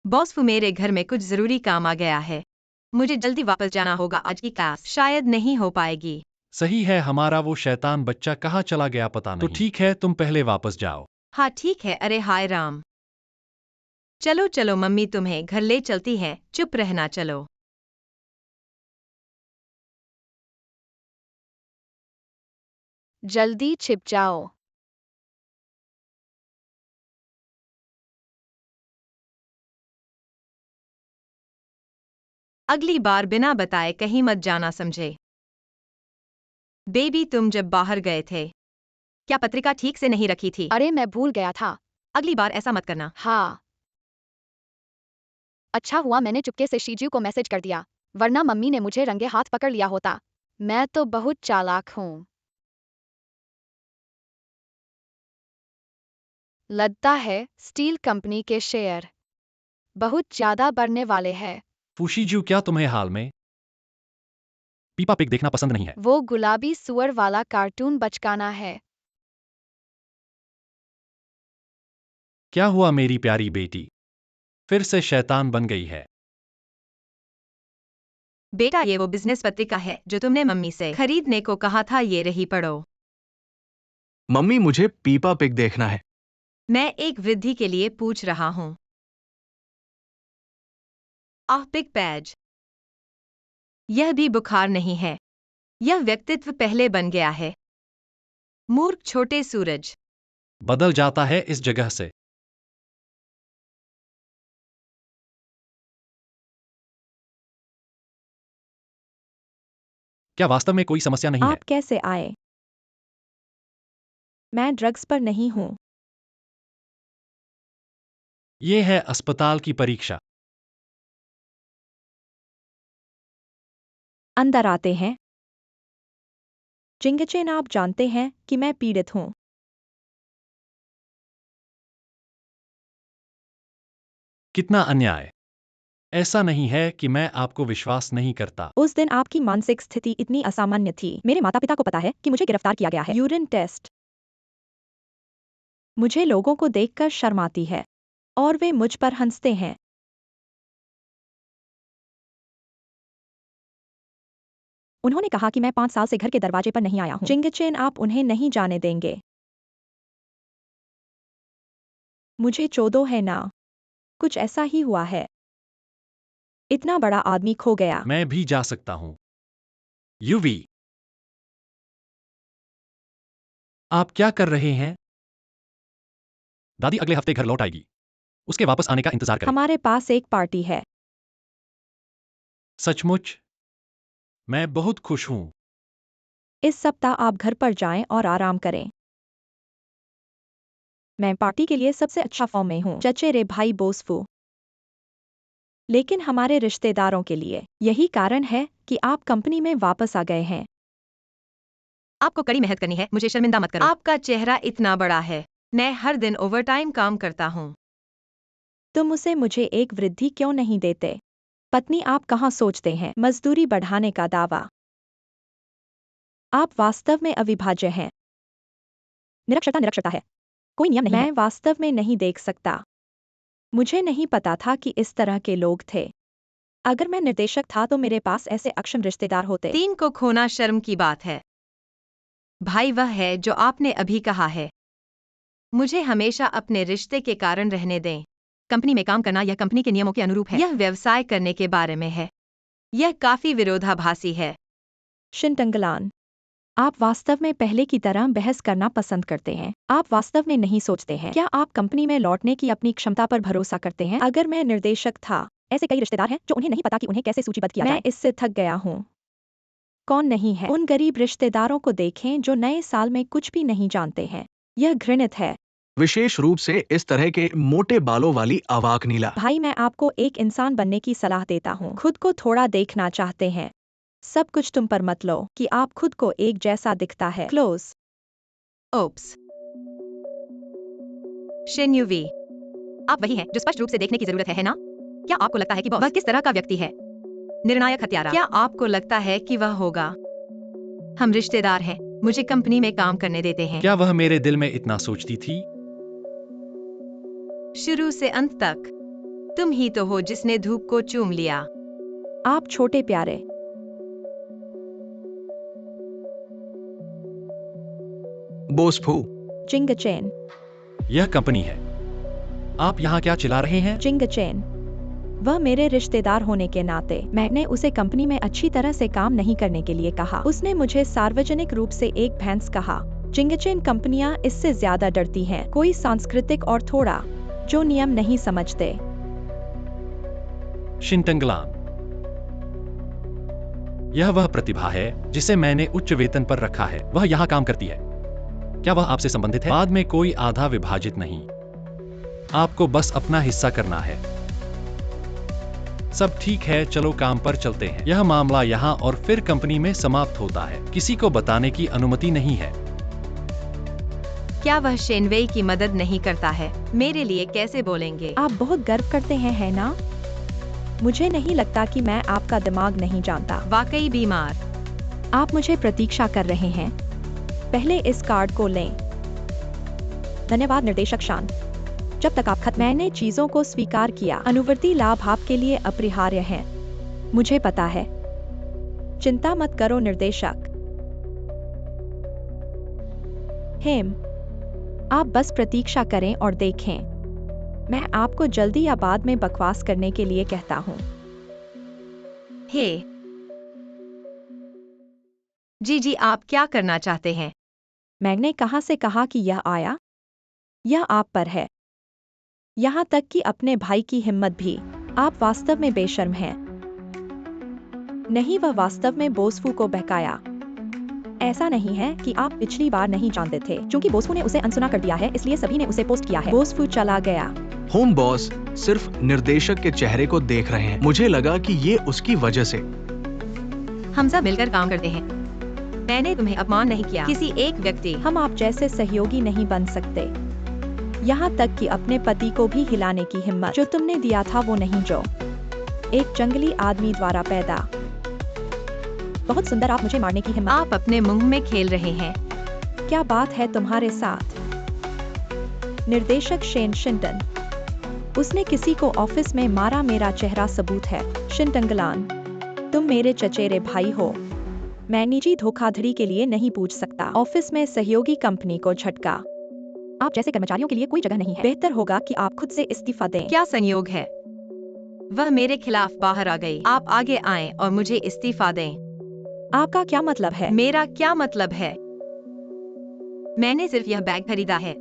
बॉस, वो मेरे घर में कुछ जरूरी काम आ गया है, मुझे जल्दी वापस जाना होगा। आज की क्लास शायद नहीं हो पाएगी। सही है, हमारा वो शैतान बच्चा कहाँ चला गया पता नहीं। तो ठीक है, तुम पहले वापस जाओ। हाँ ठीक है। अरे हाय राम, चलो चलो, मम्मी तुम्हें घर ले चलती है। चुप रहना, चलो। जल्दी छिप जाओ। अगली बार बिना बताए कहीं मत जाना, समझे? बेबी, तुम जब बाहर गए थे क्या पत्रिका ठीक से नहीं रखी थी? अरे मैं भूल गया था। अगली बार ऐसा मत करना। हाँ, अच्छा हुआ मैंने चुपके से शीजू को मैसेज कर दिया, वरना मम्मी ने मुझे रंगे हाथ पकड़ लिया होता। मैं तो बहुत चालाक हूँ। लगता है स्टील कंपनी के शेयर बहुत ज्यादा बढ़ने वाले हैं। फूशीजू, क्या तुम्हें हाल में पीपा पिग देखना पसंद नहीं है? वो गुलाबी सुअर वाला कार्टून बचकाना है। क्या हुआ मेरी प्यारी बेटी, फिर से शैतान बन गई है? बेटा, ये वो बिजनेस पत्रिका है जो तुमने मम्मी से खरीदने को कहा था, ये रही, पढ़ो। मम्मी, मुझे पीपा पिग देखना है। मैं एक वृद्धि के लिए पूछ रहा हूँ। आह, पिग पैज। यह भी बुखार नहीं है। यह व्यक्तित्व पहले बन गया है। मूर्ख छोटे सूरज। बदल जाता है इस जगह से। क्या वास्तव में कोई समस्या नहीं है? आप कैसे आए? मैं ड्रग्स पर नहीं हूँ। ये है अस्पताल की परीक्षा। अंदर आते हैं। चिंगचेन, आप जानते हैं कि मैं पीड़ित हूँ। कितना अन्याय! ऐसा नहीं है कि मैं आपको विश्वास नहीं करता। उस दिन आपकी मानसिक स्थिति इतनी असामान्य थी। मेरे माता पिता को पता है कि मुझे गिरफ्तार किया गया है। Urine test. मुझे लोगों को देखकर शर्म आती है और वे मुझ पर हंसते हैं। उन्होंने कहा कि मैं 5 साल से घर के दरवाजे पर नहीं आया हूँ। चिंगचेन, आप उन्हें नहीं जाने देंगे। मुझे चोदो है ना? कुछ ऐसा ही हुआ है। इतना बड़ा आदमी खो गया। मैं भी जा सकता हूँ। यूवी, आप क्या कर रहे हैं? दादी अगले हफ्ते घर लौट आएगी। उसके वापस आने का इंतजार करें। हमारे पास एक पार्टी है। सचमुच? मैं बहुत खुश हूँ। इस सप्ताह आप घर पर जाएं और आराम करें। मैं पार्टी के लिए सबसे अच्छा फॉर्म में हूँ, चचेरे भाई बोसफू। लेकिन हमारे रिश्तेदारों के लिए यही कारण है कि आप कंपनी में वापस आ गए हैं। आपको कड़ी मेहनत करनी है, मुझे शर्मिंदा मत करो। आपका चेहरा इतना बड़ा है। मैं हर दिन ओवरटाइम काम करता हूँ। तुम उसे मुझे एक वृद्धि क्यों नहीं देते? पत्नी, आप कहाँ सोचते हैं? मजदूरी बढ़ाने का दावा। आप वास्तव में अविभाज्य हैं। निरक्षरता निरक्षरता है। कोई नियम नहीं है। मैं वास्तव में नहीं देख सकता। मुझे नहीं पता था कि इस तरह के लोग थे। अगर मैं निर्देशक था तो मेरे पास ऐसे अक्षम रिश्तेदार होते। 3 को खोना शर्म की बात है। भाई वह है जो आपने अभी कहा है। मुझे हमेशा अपने रिश्ते के कारण रहने दें। कंपनी में काम करना यह कंपनी के नियमों के अनुरूप है। यह व्यवसाय करने के बारे में है। यह काफी विरोधाभासी है। शिनटंगलान, आप वास्तव में पहले की तरह बहस करना पसंद करते हैं। आप वास्तव में नहीं सोचते हैं। क्या आप कंपनी में लौटने की अपनी क्षमता पर भरोसा करते हैं? अगर मैं निर्देशक था, ऐसे कई रिश्तेदार हैं जो उन्हें नहीं पता कि उन्हें कैसे सूचीबद्ध किया जाए। मैं इससे थक गया हूँ। कौन नहीं है? उन गरीब रिश्तेदारों को देखें जो नए साल में कुछ भी नहीं जानते हैं। यह घृणित है। विशेष रूप से इस तरह के मोटे बालों वाली अवाक नीला। भाई, मैं आपको एक इंसान बनने की सलाह देता हूँ। खुद को थोड़ा देखना चाहते हैं। सब कुछ तुम पर मत लो कि आप खुद को एक जैसा दिखता है। क्लोज। ओप्स। शिन यूवी, आप वही हैं जो स्पष्ट रूप से देखने की जरूरत है ना? क्या आपको लगता है कि वह किस तरह का व्यक्ति है? निर्णायक हत्यारा। क्या आपको लगता है कि वह होगा? हम रिश्तेदार हैं। मुझे कंपनी में काम करने देते हैं। क्या वह मेरे दिल में इतना सोचती थी? शुरू से अंत तक तुम ही तो हो जिसने धूप को चूम लिया। आप छोटे प्यारे। बोसफू, चिंगचेन। यह कंपनी है। आप यहाँ क्या चिल्ला रहे हैं? चिंगचेन, वह मेरे रिश्तेदार होने के नाते मैंने उसे कंपनी में अच्छी तरह से काम नहीं करने के लिए कहा। उसने मुझे सार्वजनिक रूप से एक भैंस कहा। चिंगचेन, कंपनियां इससे ज्यादा डरती हैं। कोई सांस्कृतिक और थोड़ा जो नियम नहीं समझते। शिनटंगलान, यह वह प्रतिभा है जिसे मैंने उच्च वेतन पर रखा है। वह यहाँ काम करती है। क्या वह आपसे संबंधित है? बाद में कोई आधा विभाजित नहीं। आपको बस अपना हिस्सा करना है। सब ठीक है, चलो काम पर चलते हैं। यह मामला यहाँ और फिर कंपनी में समाप्त होता है। किसी को बताने की अनुमति नहीं है। क्या वह शेनवेई की मदद नहीं करता है? मेरे लिए कैसे बोलेंगे? आप बहुत गर्व करते हैं, है ना? मुझे नहीं लगता कि मैं आपका दिमाग नहीं जानता। वाकई बीमार। आप मुझे प्रतीक्षा कर रहे हैं। पहले इस कार्ड को लें। धन्यवाद निर्देशक शान। जब तक आप खत्म। मैंने चीजों को स्वीकार किया। अनुवर्ती लाभ आपके लिए अपरिहार्य हैं। मुझे पता है। चिंता मत करो निर्देशक। हेम, आप बस प्रतीक्षा करें और देखें। मैं आपको जल्दी या बाद में बकवास करने के लिए कहता हूँ। हे जी, आप क्या करना चाहते हैं? मैंने कहाँ से कहा कि यह आया? यह आप पर है। यहाँ तक कि अपने भाई की हिम्मत भी। आप वास्तव में बेशर्म हैं। नहीं, वह वास्तव में बोसफू को बहकाया। ऐसा नहीं है कि आप पिछली बार नहीं जानते थे, क्योंकि बोसफू ने उसे अनसुना कर दिया है, इसलिए सभी ने उसे पोस्ट किया है। बोसफू चला गया। होम बॉस सिर्फ निर्देशक के चेहरे को देख रहे हैं। मुझे लगा कि ये उसकी वजह से। हम सब मिलकर काम करते हैं। मैंने तुम्हें अपमान नहीं किया, किसी एक व्यक्ति। हम आप जैसे सहयोगी नहीं बन सकते। यहाँ तक कि अपने पति को भी हिलाने की हिम्मत जो तुमने दिया था वो नहीं, जो एक जंगली आदमी द्वारा पैदा। बहुत सुंदर, आप मुझे मारने की हिम्मत। आप अपने मुंह में खेल रहे हैं। क्या बात है तुम्हारे साथ? निर्देशक शेन शिंटन, उसने किसी को ऑफिस में मारा। मेरा चेहरा सबूत है। शिंटंगलान, तुम मेरे चचेरे भाई हो। मैं निजी धोखाधड़ी के लिए नहीं पूछ सकता। ऑफिस में सहयोगी कंपनी को झटका। आप जैसे कर्मचारियों के लिए कोई जगह नहीं है। बेहतर होगा कि आप खुद से इस्तीफा दें। क्या संयोग है? वह मेरे खिलाफ बाहर आ गई। आप आगे आएं और मुझे इस्तीफा दें। आपका क्या मतलब है? मेरा क्या मतलब है? मैंने सिर्फ यह बैग खरीदा है।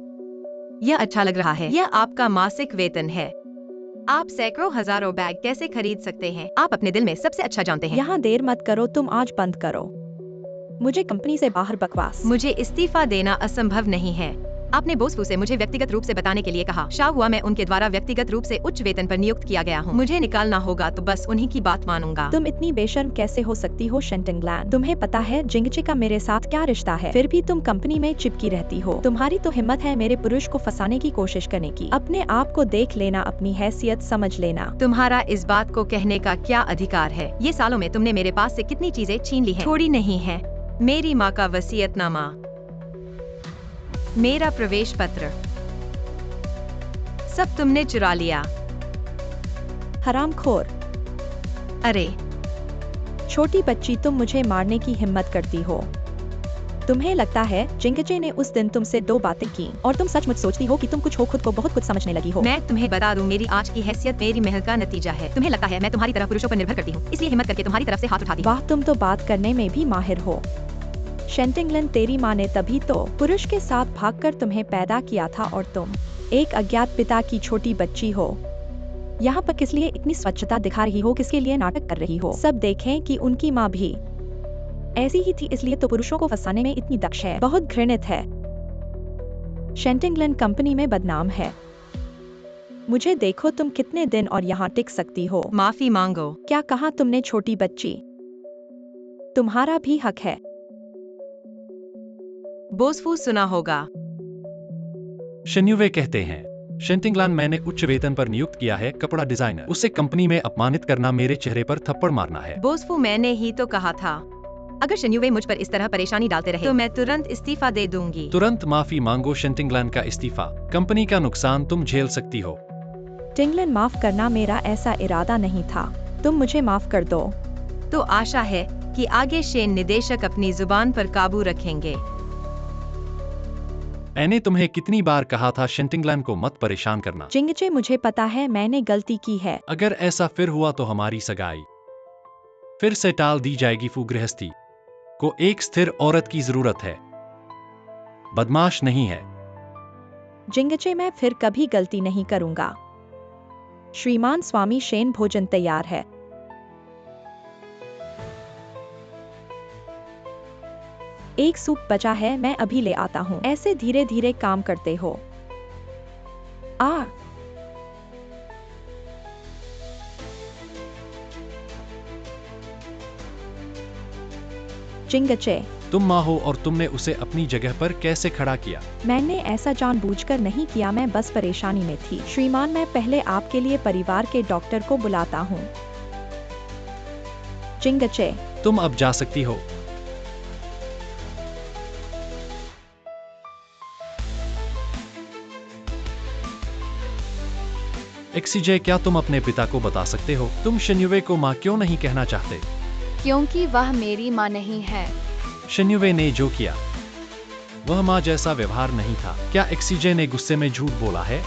यह अच्छा लग रहा है। यह आपका मासिक वेतन है। आप सैकड़ों हजारों बैग कैसे खरीद सकते हैं? आप अपने दिल में सबसे अच्छा जानते हैं। यहाँ देर मत करो, तुम आज बंद करो। मुझे कंपनी से बाहर बकवास। मुझे इस्तीफा देना असंभव नहीं है। आपने बोसफू से मुझे व्यक्तिगत रूप से बताने के लिए कहा। शाह हुआ मैं उनके द्वारा व्यक्तिगत रूप से उच्च वेतन पर नियुक्त किया गया हूँ। मुझे निकालना होगा तो बस उन्हीं की बात मानूंगा। तुम इतनी बेशर्म कैसे हो सकती हो शेंटिंगलैंड? तुम्हें पता है जिंगचे का मेरे साथ क्या रिश्ता है? फिर भी तुम कंपनी में चिपकी रहती हो। तुम्हारी तो हिम्मत है मेरे पुरुष को फंसाने की कोशिश करने की। अपने आप को देख लेना, अपनी हैसियत समझ लेना। तुम्हारा इस बात को कहने का क्या अधिकार है? ये सालों में तुमने मेरे पास से कितनी चीजें छीन ली हैं? थोड़ी नहीं है। मेरी माँ का वसीयतनामा, मेरा प्रवेश पत्र, सब तुमने चुरा लिया। हरामखोर। अरे छोटी बच्ची, तुम मुझे मारने की हिम्मत करती हो। तुम्हें लगता है जिंगचे ने उस दिन तुमसे 2 बातें की और तुम सचमुच सोचती हो कि तुम कुछ हो, खुद को बहुत कुछ समझने लगी हो। मैं तुम्हें बता दूं, मेरी आज की हैसियत मेरी मेहनत का नतीजा है। तुम्हें लगता है मैं तुम्हारी तरह पुरुषों पर निर्भर करती हूँ, इसलिए हिम्मत करके तुम्हारी तरफ से हाथ उठाती हूँ। वाह, तुम तो बात करने में भी माहिर हो। शेंटिंगलन, तेरी माँ ने तभी तो पुरुष के साथ भागकर तुम्हें पैदा किया था और तुम एक अज्ञात पिता की छोटी बच्ची हो। यहाँ पर किस लिए इतनी स्वच्छता दिखा रही हो? किसके लिए नाटक कर रही हो? सब देखें कि उनकी माँ भी ऐसी ही थी, इसलिए तो पुरुषों को फंसाने में इतनी दक्ष है। बहुत घृणित है। शेंटिंगलन कंपनी में बदनाम है। मुझे देखो, तुम कितने दिन और यहाँ टिक सकती हो? माफी मांगो। क्या कहा तुमने छोटी बच्ची? तुम्हारा भी हक है। बोसफू सुना होगा। शिन्युवे कहते हैं, शेंटिंगलान मैंने उच्च वेतन पर नियुक्त किया है कपड़ा डिजाइनर। उसे कंपनी में अपमानित करना मेरे चेहरे पर थप्पड़ मारना है। बोसफू, मैंने ही तो कहा था। अगर शिन्युवे मुझ पर इस तरह परेशानी डालते रहे तो मैं तुरंत इस्तीफा दे दूंगी। तुरंत माफी मांगो शेंटिंगलान का इस्तीफा। कंपनी का नुकसान तुम झेल सकती हो। टिंगलन, माफ करना, मेरा ऐसा इरादा नहीं था। तुम मुझे माफ कर दो। तो आशा है कि आगे शेन निदेशक अपनी जुबान पर काबू रखेंगे। मैंने तुम्हें कितनी बार कहा था शेंटिंगलान को मत परेशान करना। जिंगचे, मुझे पता है मैंने गलती की है। अगर ऐसा फिर हुआ तो हमारी सगाई फिर से टाल दी जाएगी। गृहस्थी को एक स्थिर औरत की जरूरत है, बदमाश नहीं है। जिंगचे, मैं फिर कभी गलती नहीं करूंगा। श्रीमान स्वामी शेन, भोजन तैयार है। एक सूप बचा है, मैं अभी ले आता हूँ। ऐसे धीरे धीरे काम करते हो। जिंगचे, तुम माँ हो और तुमने उसे अपनी जगह पर कैसे खड़ा किया? मैंने ऐसा जानबूझकर नहीं किया, मैं बस परेशानी में थी। श्रीमान, मैं पहले आपके लिए परिवार के डॉक्टर को बुलाता हूँ। जिंगचे, तुम अब जा सकती हो। एक्सीजे, क्या तुम अपने पिता को बता सकते हो तुम शिन्युवे को माँ क्यों नहीं कहना चाहते? क्योंकि वह मेरी माँ नहीं है। शिन्युवे ने जो किया वह माँ जैसा व्यवहार नहीं था। क्या एक्सीजे ने गुस्से में झूठ बोला है?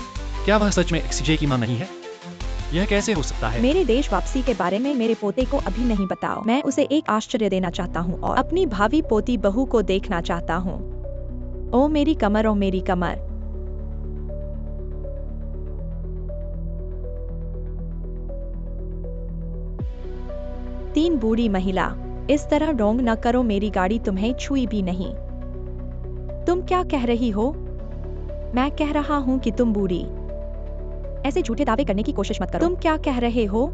क्या वह सच में एक्सीजे की माँ नहीं है? यह कैसे हो सकता है? मेरे देश वापसी के बारे में मेरे पोते को अभी नहीं बताओ। मैं उसे एक आश्चर्य देना चाहता हूँ और अपनी भावी पोती बहू को देखना चाहता हूँ। ओ मेरी कमर, ओ मेरी कमर। तीन बूढ़ी महिला। इस तरह डोंग न करो, मेरी गाड़ी तुम्हें छुई भी नहीं। तुम क्या कह रही हो? मैं कह रहा हूँ कि तुम बूढ़ी। ऐसे झूठे दावे करने की कोशिश मत करो। तुम क्या कह रहे हो?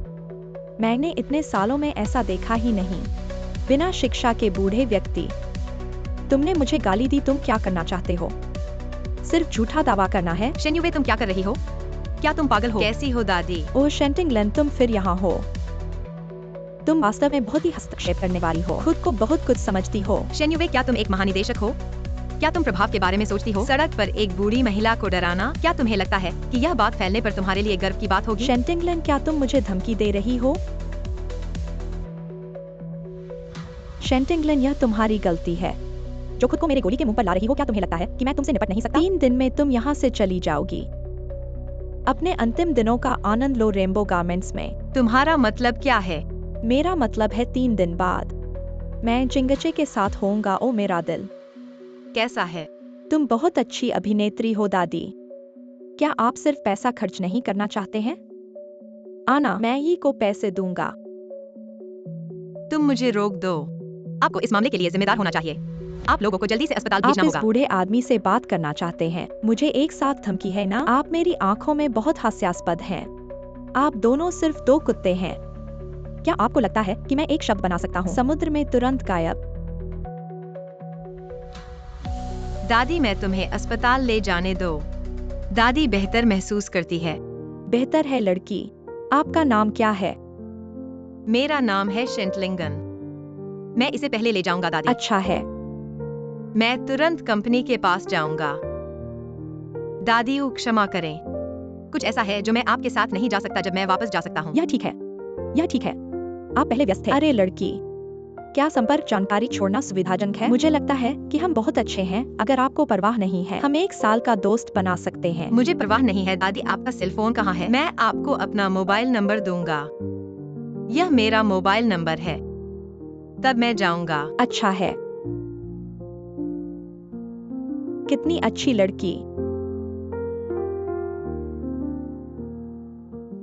मैंने इतने सालों में ऐसा देखा ही नहीं। बिना शिक्षा के बूढ़े व्यक्ति। तुमने मुझे गाली दी, तुम क्या करना चाहते हो? सिर्फ झूठा दावा करना है? शेन्युवे, तुम क्या कर रही हो? क्या तुम पागल हो? कैसी हो दादी? ओह शेंटिंगलन, तुम फिर यहाँ हो। तुम वास्तव में बहुत ही हस्तक्षेप करने वाली हो। खुद को बहुत कुछ समझती हो। शेन्युवे, क्या तुम एक महानिदेशक हो? क्या तुम प्रभाव के बारे में सोचती हो? सड़क पर एक बूढ़ी महिला को डराना, क्या तुम्हें लगता है कि यह बात फैलने पर तुम्हारे लिए गर्व की बात होगी? शेंटिंगलन, क्या तुम मुझे धमकी दे रही हो? शेंटिंगलन, यह तुम्हारी गलती है जो खुद को मेरे गोली के मुंह पर ला रही हो। क्या तुम्हें लगता है कि मैं तुमसे निपट नहीं सकता? 3 दिन में तुम यहाँ से चली जाओगी। अपने अंतिम दिनों का आनंद लो रेनबो गारमेंट्स में। तुम्हारा मतलब क्या है? मेरा मतलब है 3 दिन बाद मैं जिंगचे के साथ होऊंगा। ओ मेरा दिल। कैसा है? तुम बहुत अच्छी अभिनेत्री हो दादी। क्या आप सिर्फ पैसा खर्च नहीं करना चाहते हैं? आना, मैं ही को पैसे दूंगा। तुम मुझे रोक दो। आपको इस मामले के लिए जिम्मेदार होना चाहिए। आप लोगों को जल्दी से अस्पताल आप भेजना इस होगा। बूढ़े आदमी से बात करना चाहते हैं? मुझे एक साथ धमकी है ना? आप मेरी आंखों में बहुत हास्यास्पद हैं। आप दोनों सिर्फ 2 कुत्ते हैं। क्या आपको लगता है कि मैं एक शब्द बना सकता हूँ? समुद्र में तुरंत गायब। दादी, मैं तुम्हें अस्पताल ले जाने दो। दादी बेहतर महसूस करती है। बेहतर है लड़की। आपका नाम क्या है? मेरा नाम है शेंटलिंगन। मैं इसे पहले ले जाऊंगा दादी। अच्छा है। मैं तुरंत कंपनी के पास जाऊंगा। दादी, क्षमा करें। कुछ ऐसा है जो मैं आपके साथ नहीं जा सकता जब मैं वापस जा सकता हूँ। यह ठीक है। यह ठीक है। आप पहले व्यस्त थे। अरे लड़की, क्या संपर्क जानकारी छोड़ना सुविधाजनक है? मुझे लगता है कि हम बहुत अच्छे हैं। अगर आपको परवाह नहीं है, हम 1 साल का दोस्त बना सकते हैं। मुझे परवाह नहीं है दादी। आपका सेल फोन कहाँ है? मैं आपको अपना मोबाइल नंबर दूंगा। यह मेरा मोबाइल नंबर है। तब मैं जाऊंगा। अच्छा है। कितनी अच्छी लड़की।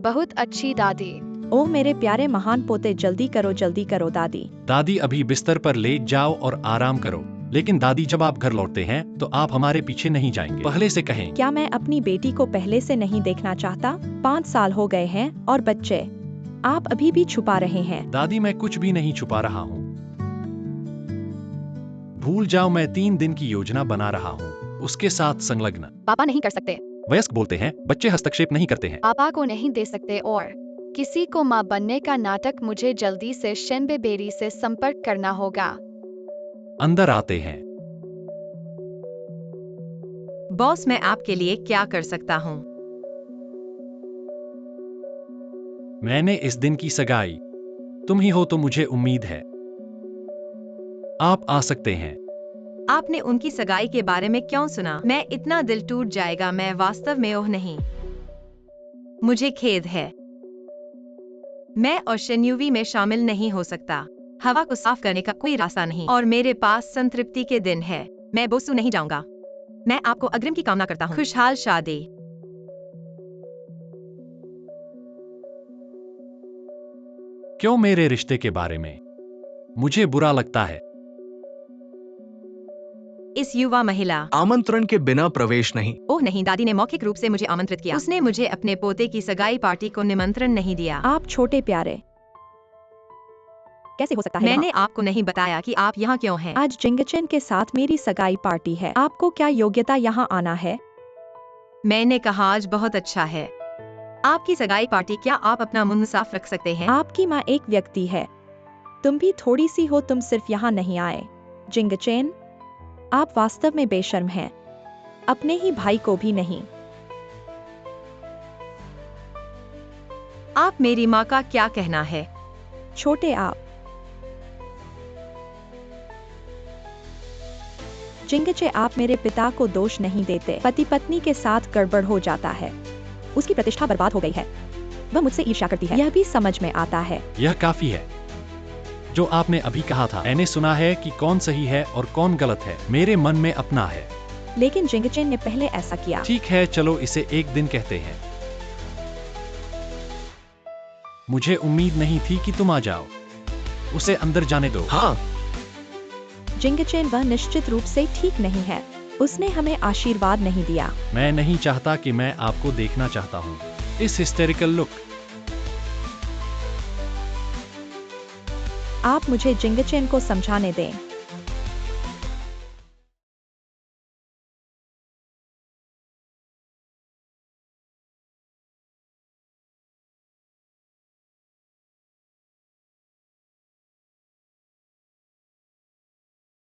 बहुत अच्छी दादी। ओह मेरे प्यारे महान पोते, जल्दी करो दादी। दादी, अभी बिस्तर पर लेट जाओ और आराम करो। लेकिन दादी, जब आप घर लौटते हैं तो आप हमारे पीछे नहीं जाएंगे। पहले से कहें। क्या मैं अपनी बेटी को पहले से नहीं देखना चाहता? 5 साल हो गए हैं और बच्चे। आप अभी भी छुपा रहे हैं। दादी, मैं कुछ भी नहीं छुपा रहा हूँ। भूल जाओ, मैं 3 दिन की योजना बना रहा हूँ, उसके साथ संलग्न। पापा नहीं कर सकते। वयस्क बोलते हैं, बच्चे हस्तक्षेप नहीं करते हैं। पापा को नहीं दे सकते और किसी को माँ बनने का नाटक। मुझे जल्दी से शेनबे बेरी से संपर्क करना होगा। अंदर आते हैं। बॉस, मैं आपके लिए क्या कर सकता हूँ? मैंने इस दिन की सगाई। तुम ही हो तो मुझे उम्मीद है आप आ सकते हैं। आपने उनकी सगाई के बारे में क्यों सुना? मैं इतना दिल टूट जाएगा। मैं वास्तव में ओह नहीं, मुझे खेद है। मैं और शेन्युवी में शामिल नहीं हो सकता। हवा को साफ करने का कोई रास्ता नहीं और मेरे पास संतृप्ति के दिन है। मैं बोसू नहीं जाऊंगा। मैं आपको अग्रिम की कामना करता हूँ। खुशहाल शादी। क्यों मेरे रिश्ते के बारे में मुझे बुरा लगता है? इस युवा महिला। आमंत्रण के बिना प्रवेश नहीं। ओह नहीं, दादी ने मौखिक रूप से मुझे आमंत्रित किया। उसने मुझे अपने पोते की सगाई पार्टी को निमंत्रण नहीं दिया। आप छोटे प्यारे, कैसे हो सकता है? मैंने आपको नहीं बताया कि आप यहाँ क्यों हैं। आज जिंगचेन के साथ मेरी सगाई पार्टी है। आपको क्या योग्यता यहाँ आना है? मैंने कहा आज बहुत अच्छा है। आपकी सगाई पार्टी, क्या आप अपना मुंह साफ रख सकते हैं? आपकी माँ एक व्यक्ति है। तुम भी थोड़ी सी हो। तुम सिर्फ यहाँ नहीं आए। जिंगचेन, आप वास्तव में बेशर्म हैं। अपने ही भाई को भी नहीं। आप मेरी माँ का क्या कहना है? छोटे आप। जिंगचे, आप मेरे पिता को दोष नहीं देते। पति पत्नी के साथ गड़बड़ हो जाता है, उसकी प्रतिष्ठा बर्बाद हो गई है, वह मुझसे ईर्ष्या करती है, यह भी समझ में आता है। यह काफी है जो आपने अभी कहा था। मैंने सुना है कि कौन सही है और कौन गलत है, मेरे मन में अपना है। लेकिन जिंगचेन ने पहले ऐसा किया। ठीक है, चलो इसे एक दिन कहते हैं। मुझे उम्मीद नहीं थी कि तुम आ जाओ। उसे अंदर जाने दो। हाँ, जिंगचेन, वह निश्चित रूप से ठीक नहीं है, उसने हमें आशीर्वाद नहीं दिया। मैं नहीं चाहता कि मैं आपको देखना चाहता हूँ इस हिस्टेरिकल लुक। आप मुझे जिंगचेन को समझाने दें।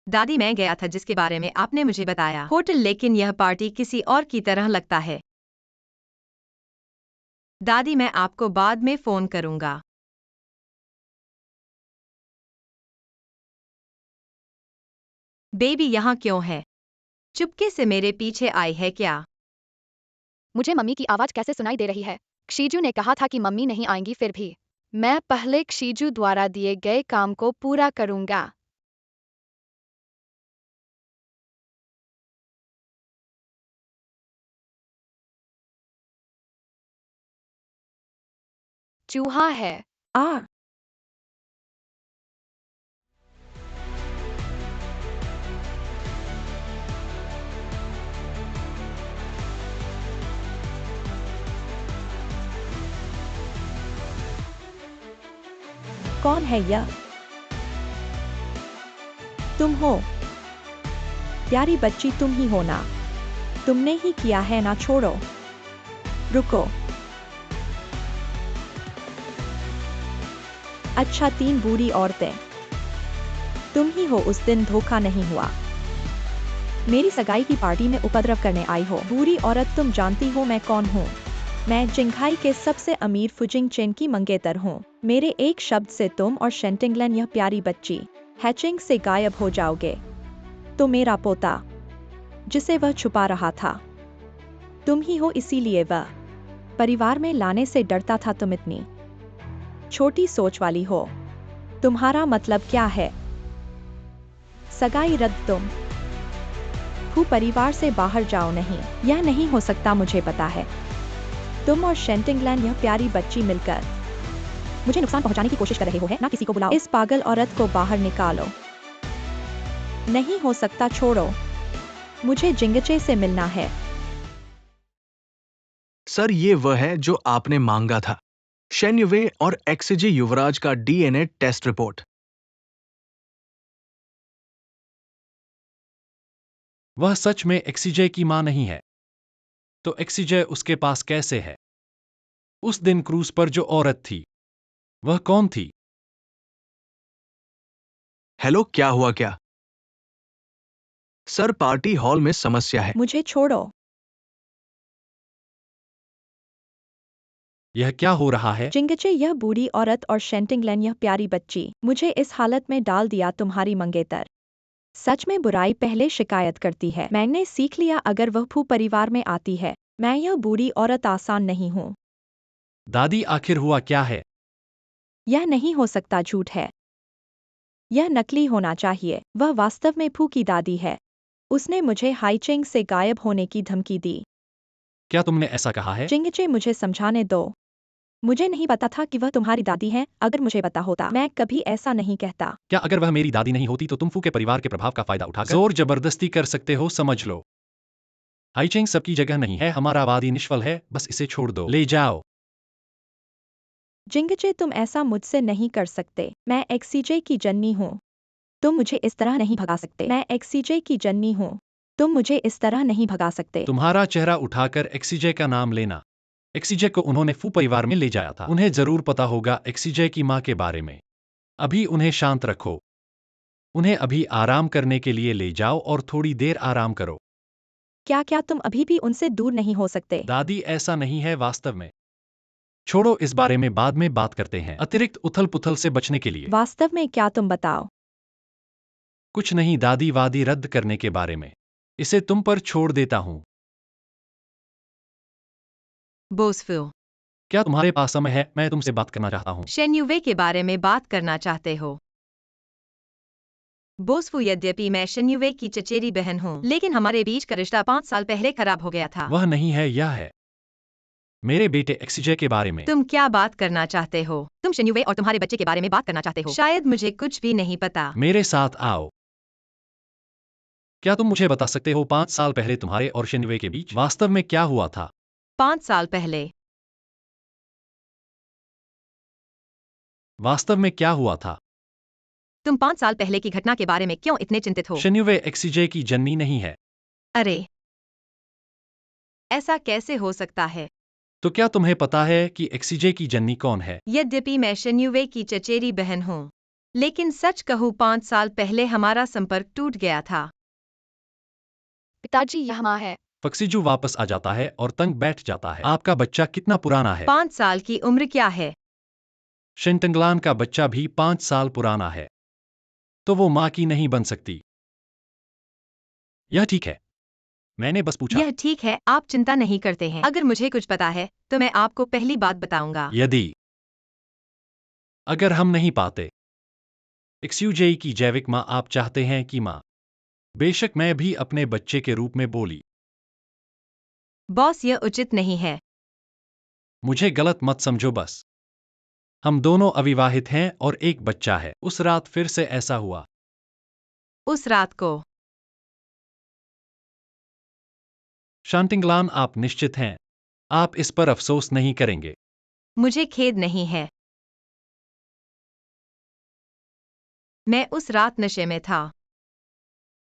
दादी, मैं गया था जिसके बारे में आपने मुझे बताया होटल, लेकिन यह पार्टी किसी और की तरह लगता है। दादी, मैं आपको बाद में फोन करूंगा। बेबी यहाँ क्यों है? चुपके से मेरे पीछे आई है क्या? मुझे मम्मी की आवाज कैसे सुनाई दे रही है? क्षिजु ने कहा था कि मम्मी नहीं आएंगी, फिर भी मैं पहले क्षिजु द्वारा दिए गए काम को पूरा करूंगा। चूहा है। आ कौन है यह? तुम हो प्यारी बच्ची, तुम ही हो ना? तुमने ही किया है ना? छोड़ो, रुको। अच्छा, 3 बुरी औरतें, तुम ही हो। उस दिन धोखा नहीं हुआ, मेरी सगाई की पार्टी में उपद्रव करने आई हो। बुरी औरत, तुम जानती हो मैं कौन हूँ? मैं जिंघाई के सबसे अमीर फुजिंग चेन की मंगेतर हूँ। मेरे एक शब्द से तुम और शेंटिंगलन, यह प्यारी बच्ची, हैचिंग से गायब हो जाओगे। तो मेरा पोता, जिसे वह छुपा रहा था, तुम ही हो, इसीलिए वह परिवार में लाने से डरता था। तुम इतनी छोटी सोच वाली हो। तुम्हारा मतलब क्या है? सगाई रद्द। तुम परिवार से बाहर जाओ। नहीं, यह नहीं हो सकता, मुझे पता है। तुम और शेंटिंगलन, यह प्यारी बच्ची मिलकर मुझे नुकसान पहुंचाने की कोशिश कर रहे हो, है ना? किसी को बुलाओ, इस पागल औरत को बाहर निकालो। नहीं हो सकता, छोड़ो, मुझे जिंगचे से मिलना है। सर, ये वह है जो आपने मांगा था। शेन युवे और एक्सजी युवराज का डीएनए टेस्ट रिपोर्ट। वह सच में एक्सीजे की मां नहीं है। तो एक्सीजे उसके पास कैसे है? उस दिन क्रूज पर जो औरत थी, वह कौन थी? हेलो, क्या हुआ क्या? सर, पार्टी हॉल में समस्या है। मुझे छोड़ो। यह क्या हो रहा है? जिंगचे, यह बूढ़ी औरत और शेंटिंगलन, यह प्यारी बच्ची, मुझे इस हालत में डाल दिया। तुम्हारी मंगेतर सच में बुराई पहले शिकायत करती है। मैंने सीख लिया, अगर वह परिवार में आती है, मैं यह बूढ़ी औरत आसान नहीं हूँ। दादी, आखिर हुआ क्या है? यह नहीं हो सकता, झूठ है। यह नकली होना चाहिए। वह वास्तव में की दादी है। उसने मुझे हाइचिंग से गायब होने की धमकी दी। क्या तुमने ऐसा कहा है? जिंगचे, मुझे समझाने दो। मुझे नहीं पता था कि वह तुम्हारी दादी है। अगर मुझे पता होता, मैं कभी ऐसा नहीं कहता। क्या अगर वह मेरी दादी नहीं होती तो तुम फू के परिवार के प्रभाव का फायदा उठाकर जोर जबरदस्ती कर सकते हो? समझ लो, हाइचिंग सबकी जगह नहीं है। हमारा वादी निष्फल है, बस इसे छोड़ दो, ले जाओ। जिंगचे, तुम ऐसा मुझसे नहीं कर सकते। मैं एक्सीजे की जननी हूँ। तुम मुझे इस तरह नहीं भगा सकते। मैं एक्सीजे की जननी हूँ। तुम मुझे इस तरह नहीं भगा सकते। तुम्हारा चेहरा उठाकर एक्सीजे का नाम लेना। एक्सीजे को उन्होंने फू परिवार में ले जाया था। उन्हें जरूर पता होगा एक्सीजे की मां के बारे में। अभी उन्हें शांत रखो। उन्हें अभी आराम करने के लिए ले जाओ और थोड़ी देर आराम करो। क्या क्या तुम अभी भी उनसे दूर नहीं हो सकते? दादी, ऐसा नहीं है वास्तव में। छोड़ो, इस बारे में बाद में बात करते हैं। अतिरिक्त उथल पुथल से बचने के लिए वास्तव में क्या? तुम बताओ। कुछ नहीं दादी, वादी रद्द करने के बारे में। इसे तुम पर छोड़ देता हूँ। बोसफू, क्या तुम्हारे पास समय है? मैं तुमसे बात करना चाहता हूँ। शेन्युवे के बारे में बात करना चाहते हो? बोसफू, यद्यपि मैं शेन्युवे की चचेरी बहन हूँ, लेकिन हमारे बीच का रिश्ता 5 साल पहले खराब हो गया था। वह नहीं है, यह है मेरे बेटे एक्सजे के बारे में। तुम क्या बात करना चाहते हो? तुम शेन्युवे और तुम्हारे बच्चे के बारे में बात करना चाहते हो? शायद मुझे कुछ भी नहीं पता। मेरे साथ आओ। क्या तुम मुझे बता सकते हो 5 साल पहले तुम्हारे और शेन्युवे के बीच वास्तव में क्या हुआ था? 5 साल पहले वास्तव में क्या हुआ था? तुम 5 साल पहले की घटना के बारे में क्यों इतने चिंतित हो? शेन्युवे एक्सजे की जन्मी नहीं है। अरे, ऐसा कैसे हो सकता है? तो क्या तुम्हें पता है कि एक्सजे की जन्मी कौन है? यद्यपि मैं शेन्युवे की चचेरी बहन हूँ, लेकिन सच कहूँ 5 साल पहले हमारा संपर्क टूट गया था। पिताजी, यह माँ है। फक्सीजू वापस आ जाता है और तंग बैठ जाता है। आपका बच्चा कितना पुराना है? 5 साल की उम्र क्या है? शिंटंगलान का बच्चा भी 5 साल पुराना है। तो वो माँ की नहीं बन सकती। यह ठीक है, मैंने बस पूछा। यह ठीक है, आप चिंता नहीं करते हैं। अगर मुझे कुछ पता है तो मैं आपको पहली बात बताऊंगा। यदि अगर हम नहीं पाते एक्सयूजे की जैविक माँ, आप चाहते हैं कि माँ। बेशक मैं भी अपने बच्चे के रूप में बोली। बॉस, यह उचित नहीं है। मुझे गलत मत समझो बस। हम दोनों अविवाहित हैं और एक बच्चा है। उस रात फिर से ऐसा हुआ। उस रात को शांतिंगलान, आप निश्चित हैं? आप इस पर अफसोस नहीं करेंगे? मुझे खेद नहीं है। मैं उस रात नशे में था।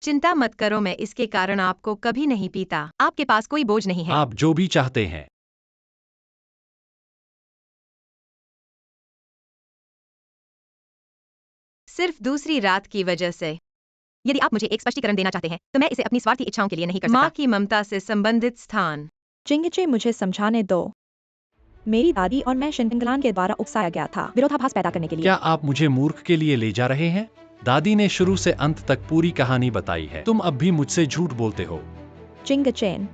चिंता मत करो, मैं इसके कारण आपको कभी नहीं पीता। आपके पास कोई बोझ नहीं है। आप जो भी चाहते हैं। सिर्फ दूसरी रात की वजह से। यदि आप मुझे एक स्पष्टीकरण देना चाहते हैं तो मैं इसे अपनी स्वार्थी इच्छाओं के लिए नहीं कर सकता। माँ की ममता से संबंधित स्थान। चिंगचे, मुझे समझाने दो। मेरी दादी और मैं शिंटंगलान के द्वारा उकसाया गया था विरोधाभास पैदा करने के लिए। क्या आप मुझे मूर्ख के लिए ले जा रहे हैं? दादी ने शुरू से अंत तक पूरी कहानी बताई है। तुम अब भी मुझसे झूठ बोलते हो। चिंगचेन,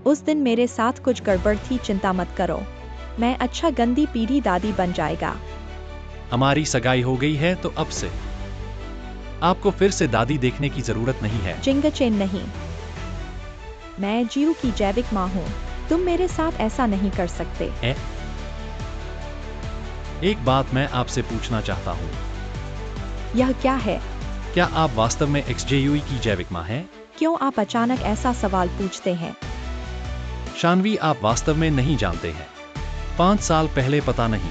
उस दिन मेरे साथ कुछ गड़बड़ थी, चिंता मत करो। मैं अच्छा गंदी पीढ़ी दादी बन जाएगा। हमारी सगाई हो गई है तो अब से आपको फिर से दादी देखने की जरूरत नहीं है। चिंगचेन, नहीं। मैं जीव की जैविक माँ हूँ। तुम मेरे साथ ऐसा नहीं कर सकते। एक बात मैं आपसे पूछना चाहता हूँ। यह क्या है? क्या आप वास्तव में एक्सजेयूई की जैविक माँ हैं? क्यों आप अचानक ऐसा सवाल पूछते हैं? शानवी, आप वास्तव में नहीं जानते हैं। 5 साल पहले पता नहीं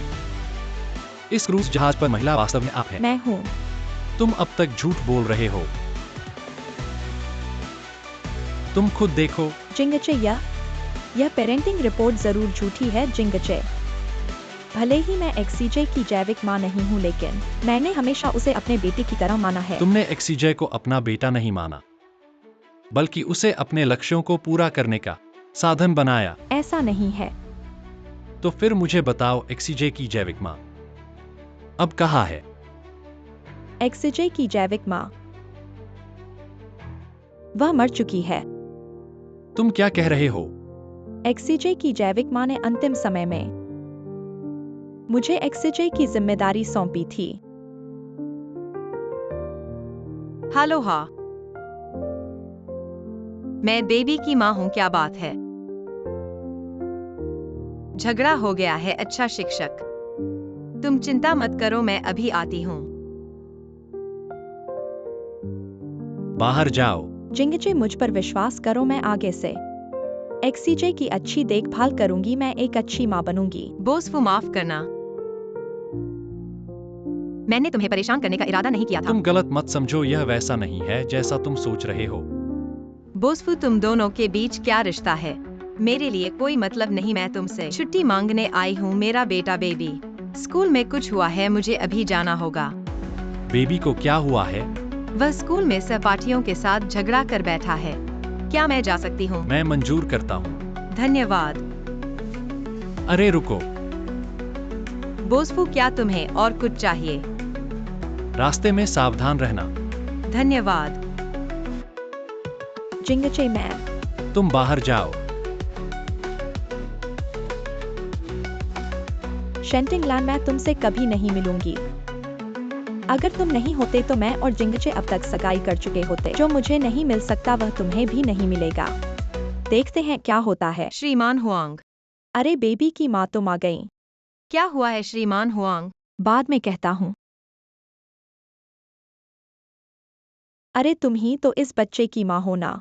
इस क्रूज जहाज पर महिला वास्तव में आप हैं। मैं हूँ। तुम अब तक झूठ बोल रहे हो। तुम खुद देखो। जिंगचे, यह पेरेंटिंग रिपोर्ट जरूर झूठी है। जिंगचे, भले ही मैं एक्सीजे की जैविक माँ नहीं हूँ, लेकिन मैंने हमेशा उसे अपने बेटे की तरह माना है। तुमने एक्सीजे को अपना बेटा नहीं माना, बल्कि उसे अपने लक्ष्यों को पूरा करने का साधन बनाया। ऐसा नहीं है। तो फिर मुझे बताओ, एक्सीजे की जैविक माँ अब कहाँ है? एक्सीजे की जैविक माँ, वह मर चुकी है। तुम क्या कह रहे हो? एक्सीजे की जैविक माँ ने अंतिम समय में मुझे एक्सीजे की जिम्मेदारी सौंपी थी। हेलो, हाँ, मैं बेबी की माँ हूँ। क्या बात है? झगड़ा हो गया है। अच्छा शिक्षक, तुम चिंता मत करो, मैं अभी आती हूँ। बाहर जाओ। जिंगचे, मुझ पर विश्वास करो, मैं आगे से एक्सीजे की अच्छी देखभाल करूंगी। मैं एक अच्छी माँ बनूंगी। बोसफू, माफ करना, मैंने तुम्हें परेशान करने का इरादा नहीं किया था। तुम गलत मत समझो, यह वैसा नहीं है जैसा तुम सोच रहे हो। बोसफू, तुम दोनों के बीच क्या रिश्ता है? मेरे लिए कोई मतलब नहीं। मैं तुमसे छुट्टी मांगने आई हूँ। मेरा बेटा बेबी स्कूल में कुछ हुआ है, मुझे अभी जाना होगा। बेबी को क्या हुआ है? वह स्कूल में सहपाठियों के साथ झगड़ा कर बैठा है। क्या मैं जा सकती हूँ? मैं मंजूर करता हूँ। धन्यवाद। अरे रुको। बोसफू, क्या तुम्हें और कुछ चाहिए? रास्ते में सावधान रहना। धन्यवाद। जिंगचे मैन। तुम बाहर जाओ। शेंटिंगलैंड, मैं तुमसे कभी नहीं मिलूंगी। अगर तुम नहीं होते तो मैं और जिंगचे अब तक सगाई कर चुके होते। जो मुझे नहीं मिल सकता वह तुम्हें भी नहीं मिलेगा। देखते हैं क्या होता है। श्रीमान हुआंग। अरे बेबी की माँ तुम आ गई। क्या हुआ है श्रीमान हुआंग? बाद में कहता हूँ। अरे तुम ही तो इस बच्चे की माँ हो ना।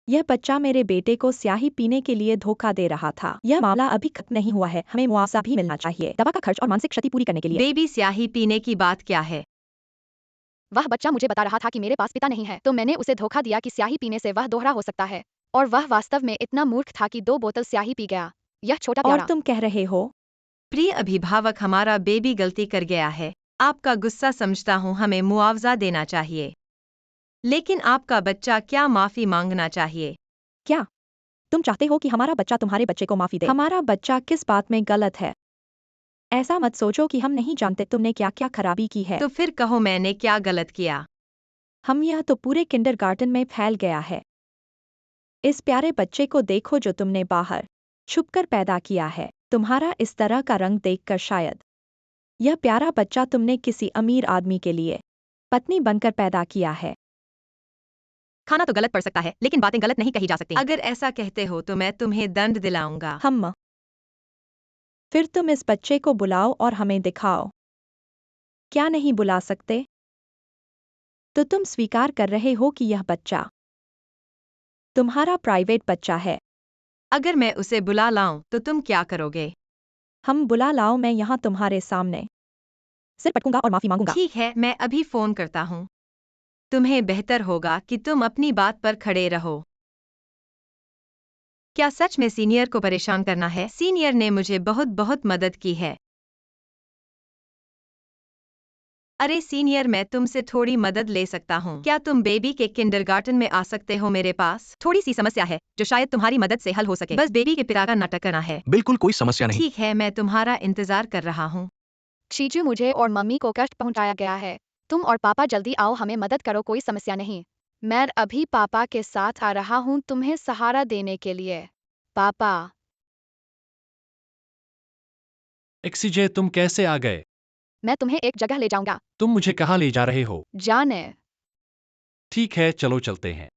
यह बच्चा मेरे बेटे को स्याही पीने के लिए धोखा दे रहा था। यह मामला अभी खत्म नहीं हुआ है, हमें मुआवजा भी मिलना चाहिए, दवा का खर्च और मानसिक क्षति पूरी करने के लिए। बेबी स्याही पीने की बात क्या है? वह बच्चा मुझे बता रहा था कि मेरे पास पिता नहीं है, तो मैंने उसे धोखा दिया कि स्याही पीने से वह दोहरा हो सकता है, और वह वास्तव में इतना मूर्ख था कि 2 बोतल स्याही पी गया। यह छोटा और प्यारा। तुम कह रहे हो? प्रिय अभिभावक, हमारा बेबी गलती कर गया है। आपका गुस्सा समझता हूँ, हमें मुआवजा देना चाहिए। लेकिन आपका बच्चा क्या माफी मांगना चाहिए? क्या तुम चाहते हो कि हमारा बच्चा तुम्हारे बच्चे को माफी दे? हमारा बच्चा किस बात में गलत है? ऐसा मत सोचो कि हम नहीं जानते तुमने क्या क्या खराबी की है। तो फिर कहो मैंने क्या गलत किया? हम यह तो पूरे किंडरगार्टन में फैल गया है। इस प्यारे बच्चे को देखो जो तुमने बाहर छुपकर पैदा किया है। तुम्हारा इस तरह का रंग देखकर शायद यह प्यारा बच्चा तुमने किसी अमीर आदमी के लिए पत्नी बनकर पैदा किया है। खाना तो गलत पड़ सकता है, लेकिन बातें गलत नहीं कही जा सकती। अगर ऐसा कहते हो तो मैं तुम्हें दंड दिलाऊंगा। हम फिर तुम इस बच्चे को बुलाओ और हमें दिखाओ। क्या नहीं बुला सकते? तो तुम स्वीकार कर रहे हो कि यह बच्चा तुम्हारा प्राइवेट बच्चा है। अगर मैं उसे बुला लाऊं तो तुम क्या करोगे? हम बुला लाओ, मैं यहाँ तुम्हारे सामने सिर पटकूंगा और माफी मांगूंगा। ठीक है, मैं अभी फोन करता हूँ। तुम्हें बेहतर होगा कि तुम अपनी बात पर खड़े रहो। क्या सच में सीनियर को परेशान करना है? सीनियर ने मुझे बहुत बहुत मदद की है। अरे सीनियर, मैं तुमसे थोड़ी मदद ले सकता हूँ। क्या तुम बेबी के किंडरगार्टन में आ सकते हो मेरे पास? थोड़ी सी समस्या है जो शायद तुम्हारी मदद से हल हो सके। बस बेबी के पिता का नाटक करना है। बिल्कुल कोई समस्या नहीं। ठीक है, मैं तुम्हारा इंतजार कर रहा हूँ। शीजू, मुझे और मम्मी को कष्ट पहुंचाया गया है। तुम और पापा जल्दी आओ, हमें मदद करो, कोई समस्या नहीं। मैं अभी पापा के साथ आ रहा हूँ तुम्हें सहारा देने के लिए। पापा। एक्सीजे, तुम कैसे आ गए? मैं तुम्हें एक जगह ले जाऊंगा। तुम मुझे कहाँ ले जा रहे हो? जाने। ठीक है, चलो चलते हैं।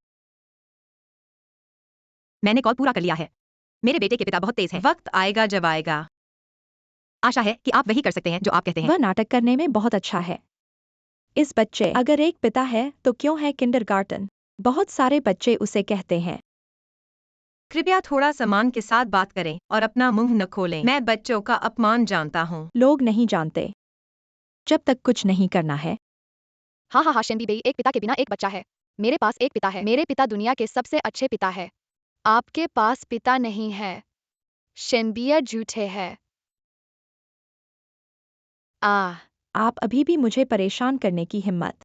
मैंने कॉल पूरा कर लिया है। मेरे बेटे के पिता बहुत तेज हैं। वक्त आएगा जब आएगा। आशा है कि आप वही कर सकते हैं जो आप कहते हैं। वह नाटक करने में बहुत अच्छा है। इस बच्चे अगर एक पिता है तो क्यों है किंडरगार्टन? बहुत सारे बच्चे उसे कहते हैं। कृपया थोड़ा सम्मान के साथ बात करें और अपना मुंह न खोलें। मैं बच्चों का अपमान जानता हूँ। लोग नहीं जानते जब तक कुछ नहीं करना है। हाँ हाँ हाँ, शेंबी बेई एक पिता के बिना एक बच्चा है। मेरे पास एक पिता है। मेरे पिता दुनिया के सबसे अच्छे पिता है। आपके पास पिता नहीं है। शेंबिया झूठे है। आप अभी भी मुझे परेशान करने की हिम्मत।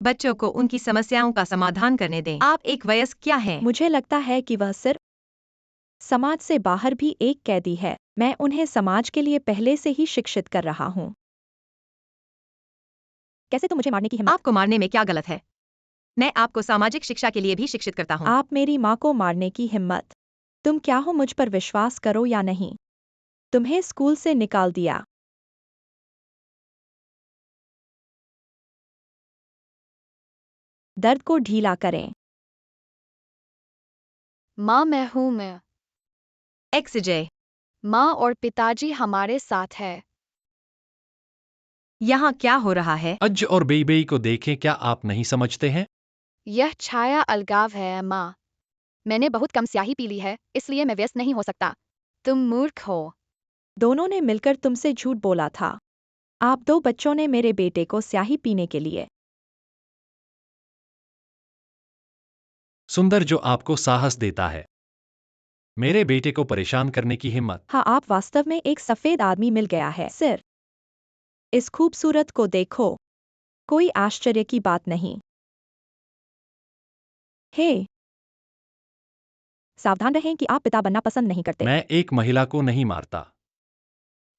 बच्चों को उनकी समस्याओं का समाधान करने दें। आप एक वयस्क क्या हैं? मुझे लगता है कि वह सिर्फ समाज से बाहर भी एक कैदी है। मैं उन्हें समाज के लिए पहले से ही शिक्षित कर रहा हूँ। कैसे तुम मुझे मारने की हिम्मत? आपको मारने में क्या गलत है? मैं आपको सामाजिक शिक्षा के लिए भी शिक्षित करता हूँ। आप मेरी माँ को मारने की हिम्मत? तुम क्या हो, मुझ पर विश्वास करो या नहीं? तुम्हें स्कूल से निकाल दिया। दर्द को ढीला करें। माँ, मैं हूँ मैं। एक्सजे, माँ और पिताजी हमारे साथ है। यहाँ क्या हो रहा है? अज और बेई को देखें, क्या आप नहीं समझते हैं? यह छाया अलगाव है माँ। मैंने बहुत कम स्याही पी ली है, इसलिए मैं व्यस्त नहीं हो सकता। तुम मूर्ख हो। दोनों ने मिलकर तुमसे झूठ बोला था। आप दो बच्चों ने मेरे बेटे को स्याही पीने के लिए। सुंदर, जो आपको साहस देता है। मेरे बेटे को परेशान करने की हिम्मत। हाँ, आप वास्तव में एक सफेद आदमी मिल गया है। सिर इस खूबसूरत को देखो। कोई आश्चर्य की बात नहीं। हे, सावधान रहें कि आप पिता बनना पसंद नहीं करते। मैं एक महिला को नहीं मारता।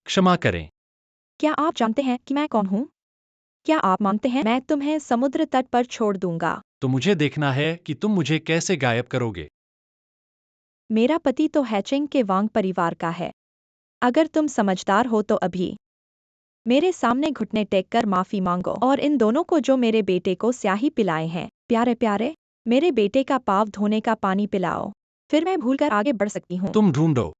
क्षमा करें। क्या आप जानते हैं कि मैं कौन हूँ? क्या आप मानते हैं मैं तुम्हें समुद्र तट पर छोड़ दूंगा? तो मुझे देखना है कि तुम मुझे कैसे गायब करोगे। मेरा पति तो हैचिंग के वांग परिवार का है। अगर तुम समझदार हो तो अभी मेरे सामने घुटने टेक कर माफी मांगो और इन दोनों को जो मेरे बेटे को स्याही पिलाए हैं, प्यारे प्यारे, मेरे बेटे का पाव धोने का पानी पिलाओ, फिर मैं भूलकर आगे बढ़ सकती हूँ। तुम ढूंढो।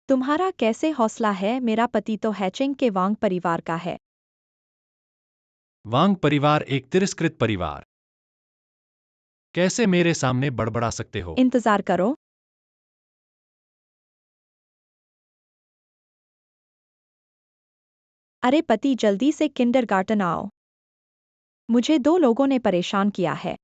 तुम्हारा कैसे हौसला है? मेरा पति तो हैचिंग के वांग परिवार का है। वांग परिवार एक तिरस्कृत परिवार। कैसे मेरे सामने बड़बड़ा सकते हो? इंतजार करो। अरे पति, जल्दी से किंडरगार्टन आओ। मुझे 2 लोगों ने परेशान किया है।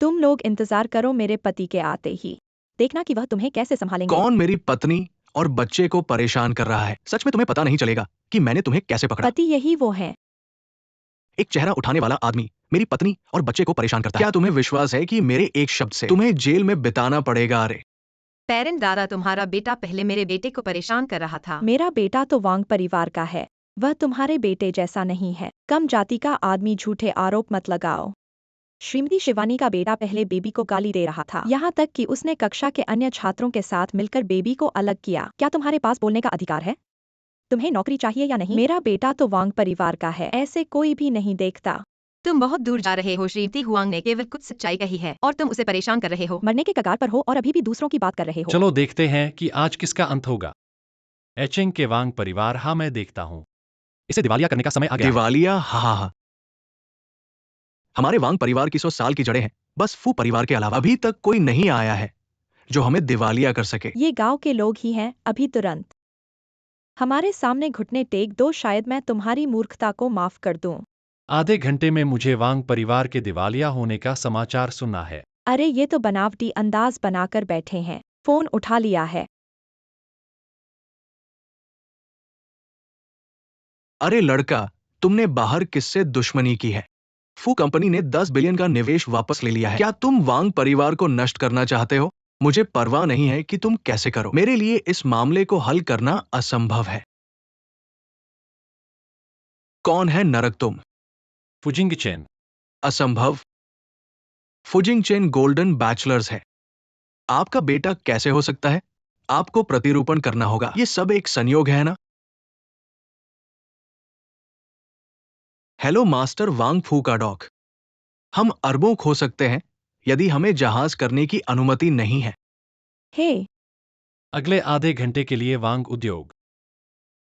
तुम लोग इंतजार करो मेरे पति के आते ही। देखना कि वह तुम्हें कैसे संभालेंगे। कौन मेरी पत्नी और बच्चे को परेशान कर रहा है? सच में तुम्हें पता नहीं चलेगा कि मैंने तुम्हें कैसे पकड़ा। पति यही वो हैं। एक चेहरा उठाने वाला आदमी मेरी पत्नी और बच्चे को परेशान करता है। क्या तुम्हें विश्वास है कि मेरे एक शब्द से तुम्हें जेल में बिताना पड़ेगा? अरे पेरेंट दादा, तुम्हारा बेटा पहले मेरे बेटे को परेशान कर रहा था। मेरा बेटा तो वांग परिवार का है। वह तुम्हारे बेटे जैसा नहीं है। कम जाति का आदमी, झूठे आरोप मत लगाओ। श्रीमती शिवानी का बेटा पहले बेबी को गाली दे रहा था, यहाँ तक कि उसने कक्षा के अन्य छात्रों के साथ मिलकर बेबी को अलग किया। क्या तुम्हारे पास बोलने का अधिकार है? तुम्हें नौकरी चाहिए या नहीं? मेरा बेटा तो वांग परिवार का है, ऐसे कोई भी नहीं देखता। तुम बहुत दूर जा रहे हो। श्रीमती हुआंग ने केवल कुछ सच्चाई कही है और तुम उसे परेशान कर रहे हो। मरने के कगार पर हो और अभी भी दूसरों की बात कर रहे हो। चलो देखते हैं कि आज किसका अंत होगा। एचिंग के वांग परिवार। हाँ, मैं देखता हूँ। इसे दिवालिया करने का समय आ गया है। दिवालिया? हा हा हा। हमारे वांग परिवार की 100 साल की जड़ें हैं। बस फू परिवार के अलावा अभी तक कोई नहीं आया है जो हमें दिवालिया कर सके। ये गांव के लोग ही हैं। अभी तुरंत हमारे सामने घुटने टेक दो, शायद मैं तुम्हारी मूर्खता को माफ कर दूं। आधे घंटे में मुझे वांग परिवार के दिवालिया होने का समाचार सुनना है। अरे ये तो बनावटी अंदाज बनाकर बैठे हैं। फोन उठा लिया है। अरे लड़का, तुमने बाहर किससे दुश्मनी की है? फू कंपनी ने 10 बिलियन का निवेश वापस ले लिया है। क्या तुम वांग परिवार को नष्ट करना चाहते हो? मुझे परवाह नहीं है कि तुम कैसे करो। मेरे लिए इस मामले को हल करना असंभव है। कौन है नरक तुम? फुजिंग चेन। असंभव। फुजिंग चेन गोल्डन बैचलर्स है। आपका बेटा कैसे हो सकता है? आपको प्रतिरूपण करना होगा। ये सब एक संयोग है ना? हेलो मास्टर वांग फू का डॉग। हम अरबों खो सकते हैं यदि हमें जहाज करने की अनुमति नहीं है। हे, अगले आधे घंटे के लिए वांग उद्योग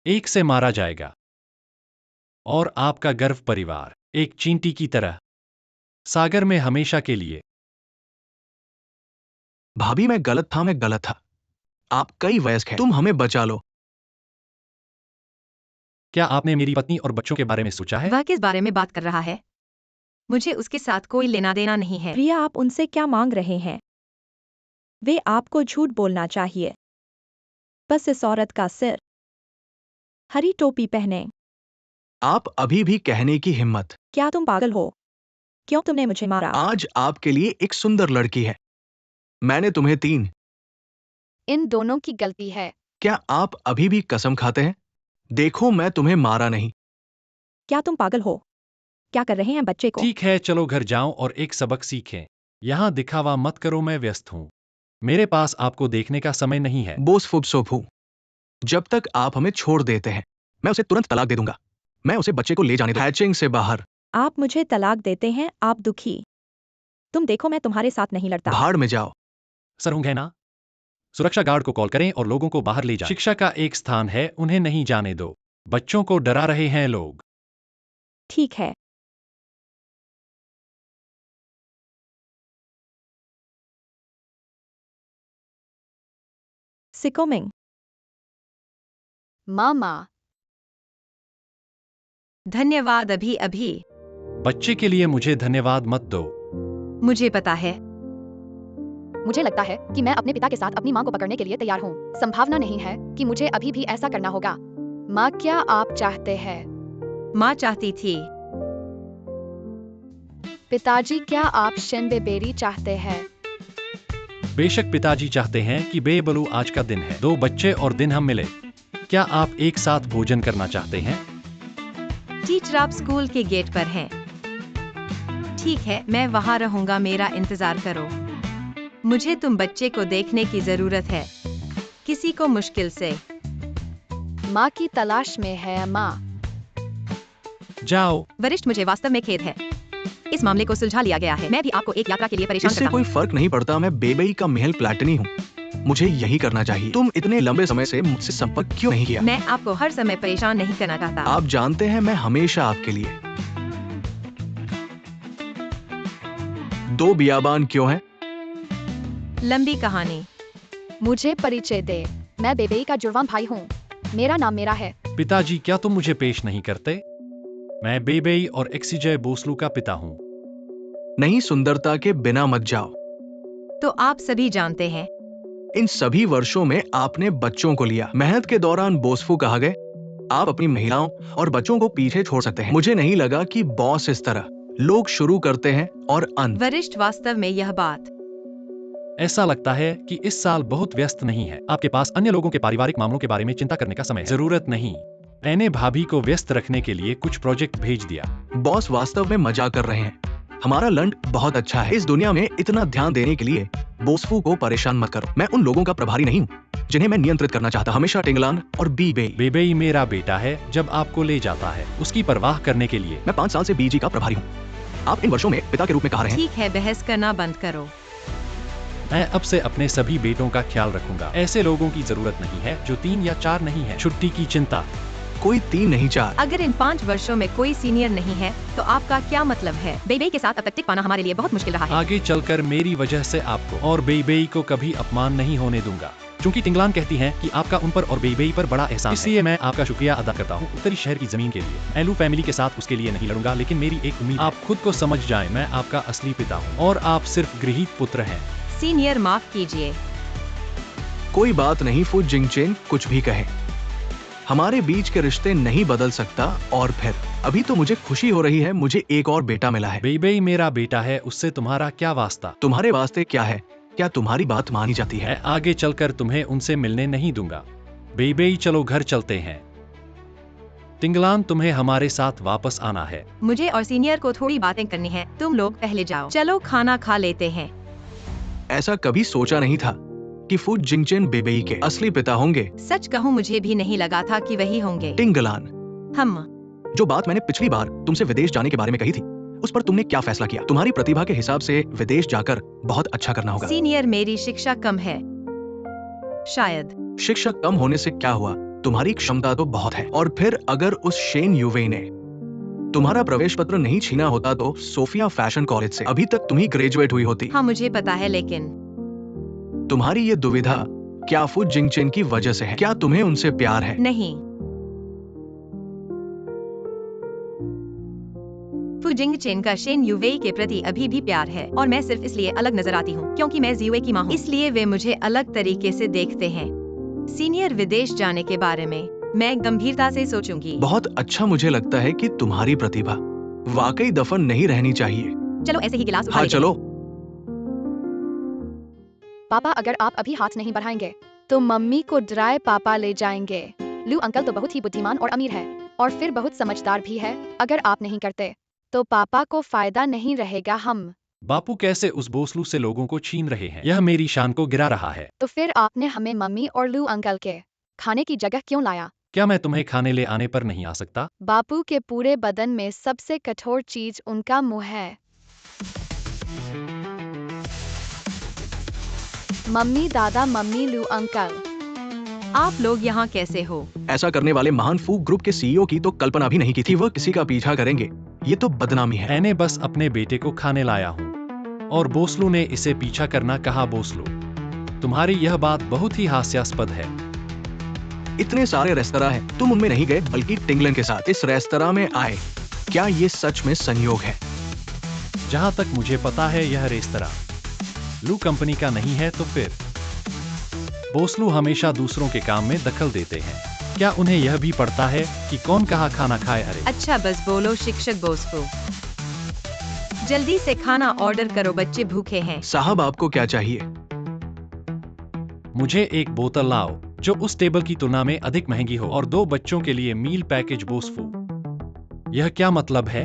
एक से मारा जाएगा और आपका गर्व परिवार एक चींटी की तरह सागर में हमेशा के लिए। भाभी मैं गलत था। आप कई वयस्क हैं। तुम हमें बचा लो। क्या आपने मेरी पत्नी और बच्चों के बारे में सोचा है? वह किस बारे में बात कर रहा है? मुझे उसके साथ कोई लेना देना नहीं है। प्रिया, आप उनसे क्या मांग रहे हैं? वे आपको झूठ बोलना चाहिए। बस इस औरत का सिर हरी टोपी पहने। आप अभी भी कहने की हिम्मत? क्या तुम पागल हो? क्यों तुमने मुझे मारा? आज आपके लिए एक सुंदर लड़की है। मैंने तुम्हें 3। इन दोनों की गलती है। क्या आप अभी भी कसम खाते हैं? देखो, मैं तुम्हें मारा नहीं। क्या तुम पागल हो? क्या कर रहे हैं बच्चे को? ठीक है, चलो घर जाओ और एक सबक सीखें। यहां दिखावा मत करो, मैं व्यस्त हूं। मेरे पास आपको देखने का समय नहीं है। बोस फुब सोफू, जब तक आप हमें छोड़ देते हैं मैं उसे तुरंत तलाक दे दूंगा। मैं उसे बच्चे को ले जाने दो। हैचिंग से बाहर। आप मुझे तलाक देते हैं, आप दुखी। तुम देखो, मैं तुम्हारे साथ नहीं लड़ता। भाड़ में जाओ। सरहुंग है ना? सुरक्षा गार्ड को कॉल करें और लोगों को बाहर ले जाएं। शिक्षा का एक स्थान है, उन्हें नहीं जाने दो। बच्चों को डरा रहे हैं लोग। ठीक है। सिकोमिंग। मामा, धन्यवाद। अभी अभी बच्चे के लिए मुझे धन्यवाद मत दो। मुझे पता है। मुझे लगता है कि मैं अपने पिता के साथ अपनी माँ को पकड़ने के लिए तैयार हूँ। संभावना नहीं है कि मुझे अभी भी ऐसा करना होगा। माँ, क्या आप चाहते हैं? माँ चाहती थी। पिताजी, क्या आप शिनबेबेरी चाहते हैं? बेशक पिताजी चाहते हैं कि बेबलू आज का दिन है। 2 बच्चे और दिन हम मिले। क्या आप एक साथ भोजन करना चाहते हैं? टीचर आप स्कूल के गेट पर हैं। ठीक है, मैं वहाँ रहूंगा, मेरा इंतजार करो। मुझे तुम बच्चे को देखने की जरूरत है, किसी को मुश्किल से। माँ की तलाश में है माँ। जाओ। वरिष्ठ, मुझे वास्तव में खेद है, इस मामले को सुलझा लिया गया है। मैं भी आपको एक यात्रा के लिए परेशान इससे करता कोई हूँ। फर्क नहीं पड़ता, मैं बेबई का महल प्लेटनी हूँ, मुझे यही करना चाहिए। तुम इतने लंबे समय से मुझसे संपर्क क्यों नहीं किया? मैं आपको हर समय परेशान नहीं करना चाहता। आप जानते हैं मैं हमेशा आपके लिए। 2 बियाबान क्यों हैं? लंबी कहानी। मुझे परिचय दे, मैं बेबेई का जुड़वा भाई हूँ। मेरा नाम मेरा है। पिताजी, क्या तुम मुझे पेश नहीं करते? मैं बेबेई और एक्सीजय बोसलू का पिता हूँ। नहीं, सुंदरता के बिना मत जाओ। तो आप सभी जानते हैं, इन सभी वर्षों में आपने बच्चों को लिया। मेहनत के दौरान बोसफू कहा गए। आप अपनी महिलाओं और बच्चों को पीछे छोड़ सकते हैं। मुझे नहीं लगा कि बॉस इस तरह लोग शुरू करते हैं और अंत। वरिष्ठ, वास्तव में यह बात। ऐसा लगता है कि इस साल बहुत व्यस्त नहीं है। आपके पास अन्य लोगों के पारिवारिक मामलों के बारे में चिंता करने का समय है। जरूरत नहीं। मैंने भाभी को व्यस्त रखने के लिए कुछ प्रोजेक्ट भेज दिया। बॉस वास्तव में मजाक कर रहे हैं। हमारा लंच बहुत अच्छा है। इस दुनिया में इतना ध्यान देने के लिए बोसफू को परेशान मत करो। मैं उन लोगों का प्रभारी नहीं हूँ जिन्हें मैं नियंत्रित करना चाहता। हमेशा टिंगलान और बीबेई। बेबेई मेरा बेटा है। जब आपको ले जाता है उसकी परवाह करने के लिए। मैं 5 साल से बीजी का प्रभारी हूँ। आप इन वर्षों में पिता के रूप में कहा रहे हैं। ठीक है, बहस करना बंद करो। मैं अब से अपने सभी बेटों का ख्याल रखूंगा। ऐसे लोगों की जरूरत नहीं है जो 3 या 4 नहीं है। छुट्टी की चिंता। कोई 3 नहीं 4। अगर इन 5 वर्षों में कोई सीनियर नहीं है तो आपका क्या मतलब है? बेबेई के साथ अब तक टिक पाना हमारे लिए बहुत मुश्किल रहा है। आगे चलकर मेरी वजह से आपको और बेबेई को कभी अपमान नहीं होने दूंगा। क्योंकि टिंगलान कहती हैं कि आपका उन पर और बेबेई पर बड़ा एहसान है। इसलिए मैं आपका शुक्रिया अदा करता हूँ उत्तरी शहर की जमीन के लिए। एलू फैमिली के साथ उसके लिए नहीं लड़ूंगा, लेकिन मेरी एक उम्मीद, आप खुद को समझ जाएं, मैं आपका असली पिता हूँ और आप सिर्फ गृहीत पुत्र हैं। सीनियर, माफ कीजिए। कोई बात नहीं, फू जिंगचेन कुछ भी कहे, हमारे बीच के रिश्ते नहीं बदल सकता। और फिर अभी तो मुझे खुशी हो रही है, मुझे एक और बेटा मिला है। बेबेई मेरा बेटा है, उससे तुम्हारा क्या वास्ता? तुम्हारे वास्ते क्या है? क्या तुम्हारी बात मानी जाती है? मैं आगे चलकर तुम्हें उनसे मिलने नहीं दूंगा। बेबेई चलो घर चलते हैं। टिंगलान, तुम्हें हमारे साथ वापस आना है। मुझे और सीनियर को थोड़ी बातें करनी है, तुम लोग पहले जाओ। चलो खाना खा लेते हैं। ऐसा कभी सोचा नहीं था कि फू जिंगचेन बेबेई के असली पिता होंगे। सच कहूँ, मुझे भी नहीं लगा था कि वही होंगे। टिंगलान, हम जो बात मैंने पिछली बार तुमसे विदेश जाने के बारे में कही थी, उस पर तुमने क्या फैसला किया? तुम्हारी प्रतिभा के हिसाब से विदेश जाकर बहुत अच्छा करना होगा। सीनियर, मेरी शिक्षा कम है शायद। शिक्षा कम होने से क्या हुआ? तुम्हारी क्षमता तो बहुत है। और फिर अगर उस शेन युवे ने तुम्हारा प्रवेश पत्र नहीं छीना होता तो सोफिया फैशन कॉलेज से अभी तक तुम ही ग्रेजुएट हुई होती। हाँ, मुझे पता है, लेकिन तुम्हारी ये दुविधा क्या फू जिंगचेन की वजह से है? क्या तुम्हें उनसे प्यार है? नहीं। फू जिंगचेन का शेन युवेई के प्रति अभी भी प्यार है, और मैं सिर्फ इसलिए अलग नजर आती हूँ क्योंकि मैं जियुए की माँ हूँ, इसलिए वे मुझे अलग तरीके से देखते हैं। सीनियर, विदेश जाने के बारे में मैं गंभीरता से सोचूंगी। बहुत अच्छा, मुझे लगता है कि तुम्हारी प्रतिभा वाकई दफन नहीं रहनी चाहिए। चलो ऐसे ही गिलास उठा हाँ लेते हैं। चलो। पापा, अगर आप अभी हाथ नहीं बढ़ाएंगे तो मम्मी को ड्राई पापा ले जाएंगे। लू अंकल तो बहुत ही बुद्धिमान और अमीर है, और फिर बहुत समझदार भी है। अगर आप नहीं करते तो पापा को फायदा नहीं रहेगा। हम बापू कैसे उस बोसलू से लोगों को छीन रहे हैं? यह मेरी शान को गिरा रहा है। तो फिर आपने हमें मम्मी और लू अंकल के खाने की जगह क्यों लाया? क्या मैं तुम्हें खाने ले आने पर नहीं आ सकता? बापू के पूरे बदन में सबसे कठोर चीज उनका मुंह है। मम्मी, दादा, मम्मी, लू अंकल। आप लोग यहाँ कैसे हो? ऐसा करने वाले महान फू ग्रुप के सीईओ की तो कल्पना भी नहीं की थी। वह किसी का पीछा करेंगे, ये तो बदनामी है। मैंने बस अपने बेटे को खाने लाया हूँ और बोसलू ने इसे पीछा करना कहा। बोसलू, तुम्हारी यह बात बहुत ही हास्यास्पद है। इतने सारे रेस्तरां हैं, तुम उनमें नहीं गए बल्कि टिंगलन के साथ इस रेस्तरां में आए। क्या ये सच में संयोग है? जहाँ तक मुझे पता है यह रेस्तरां लू कंपनी का नहीं है। तो फिर बोसलू हमेशा दूसरों के काम में दखल देते हैं। क्या उन्हें यह भी पड़ता है कि कौन कहाँ खाना खाए? अरे अच्छा, बस बोलो शिक्षक बोसफू, जल्दी से खाना ऑर्डर करो, बच्चे भूखे हैं। साहब, आपको क्या चाहिए? मुझे एक बोतल लाओ। जो उस टेबल की तुलना में अधिक महंगी हो और 2 बच्चों के लिए मील पैकेज बोसफू। यह क्या मतलब है?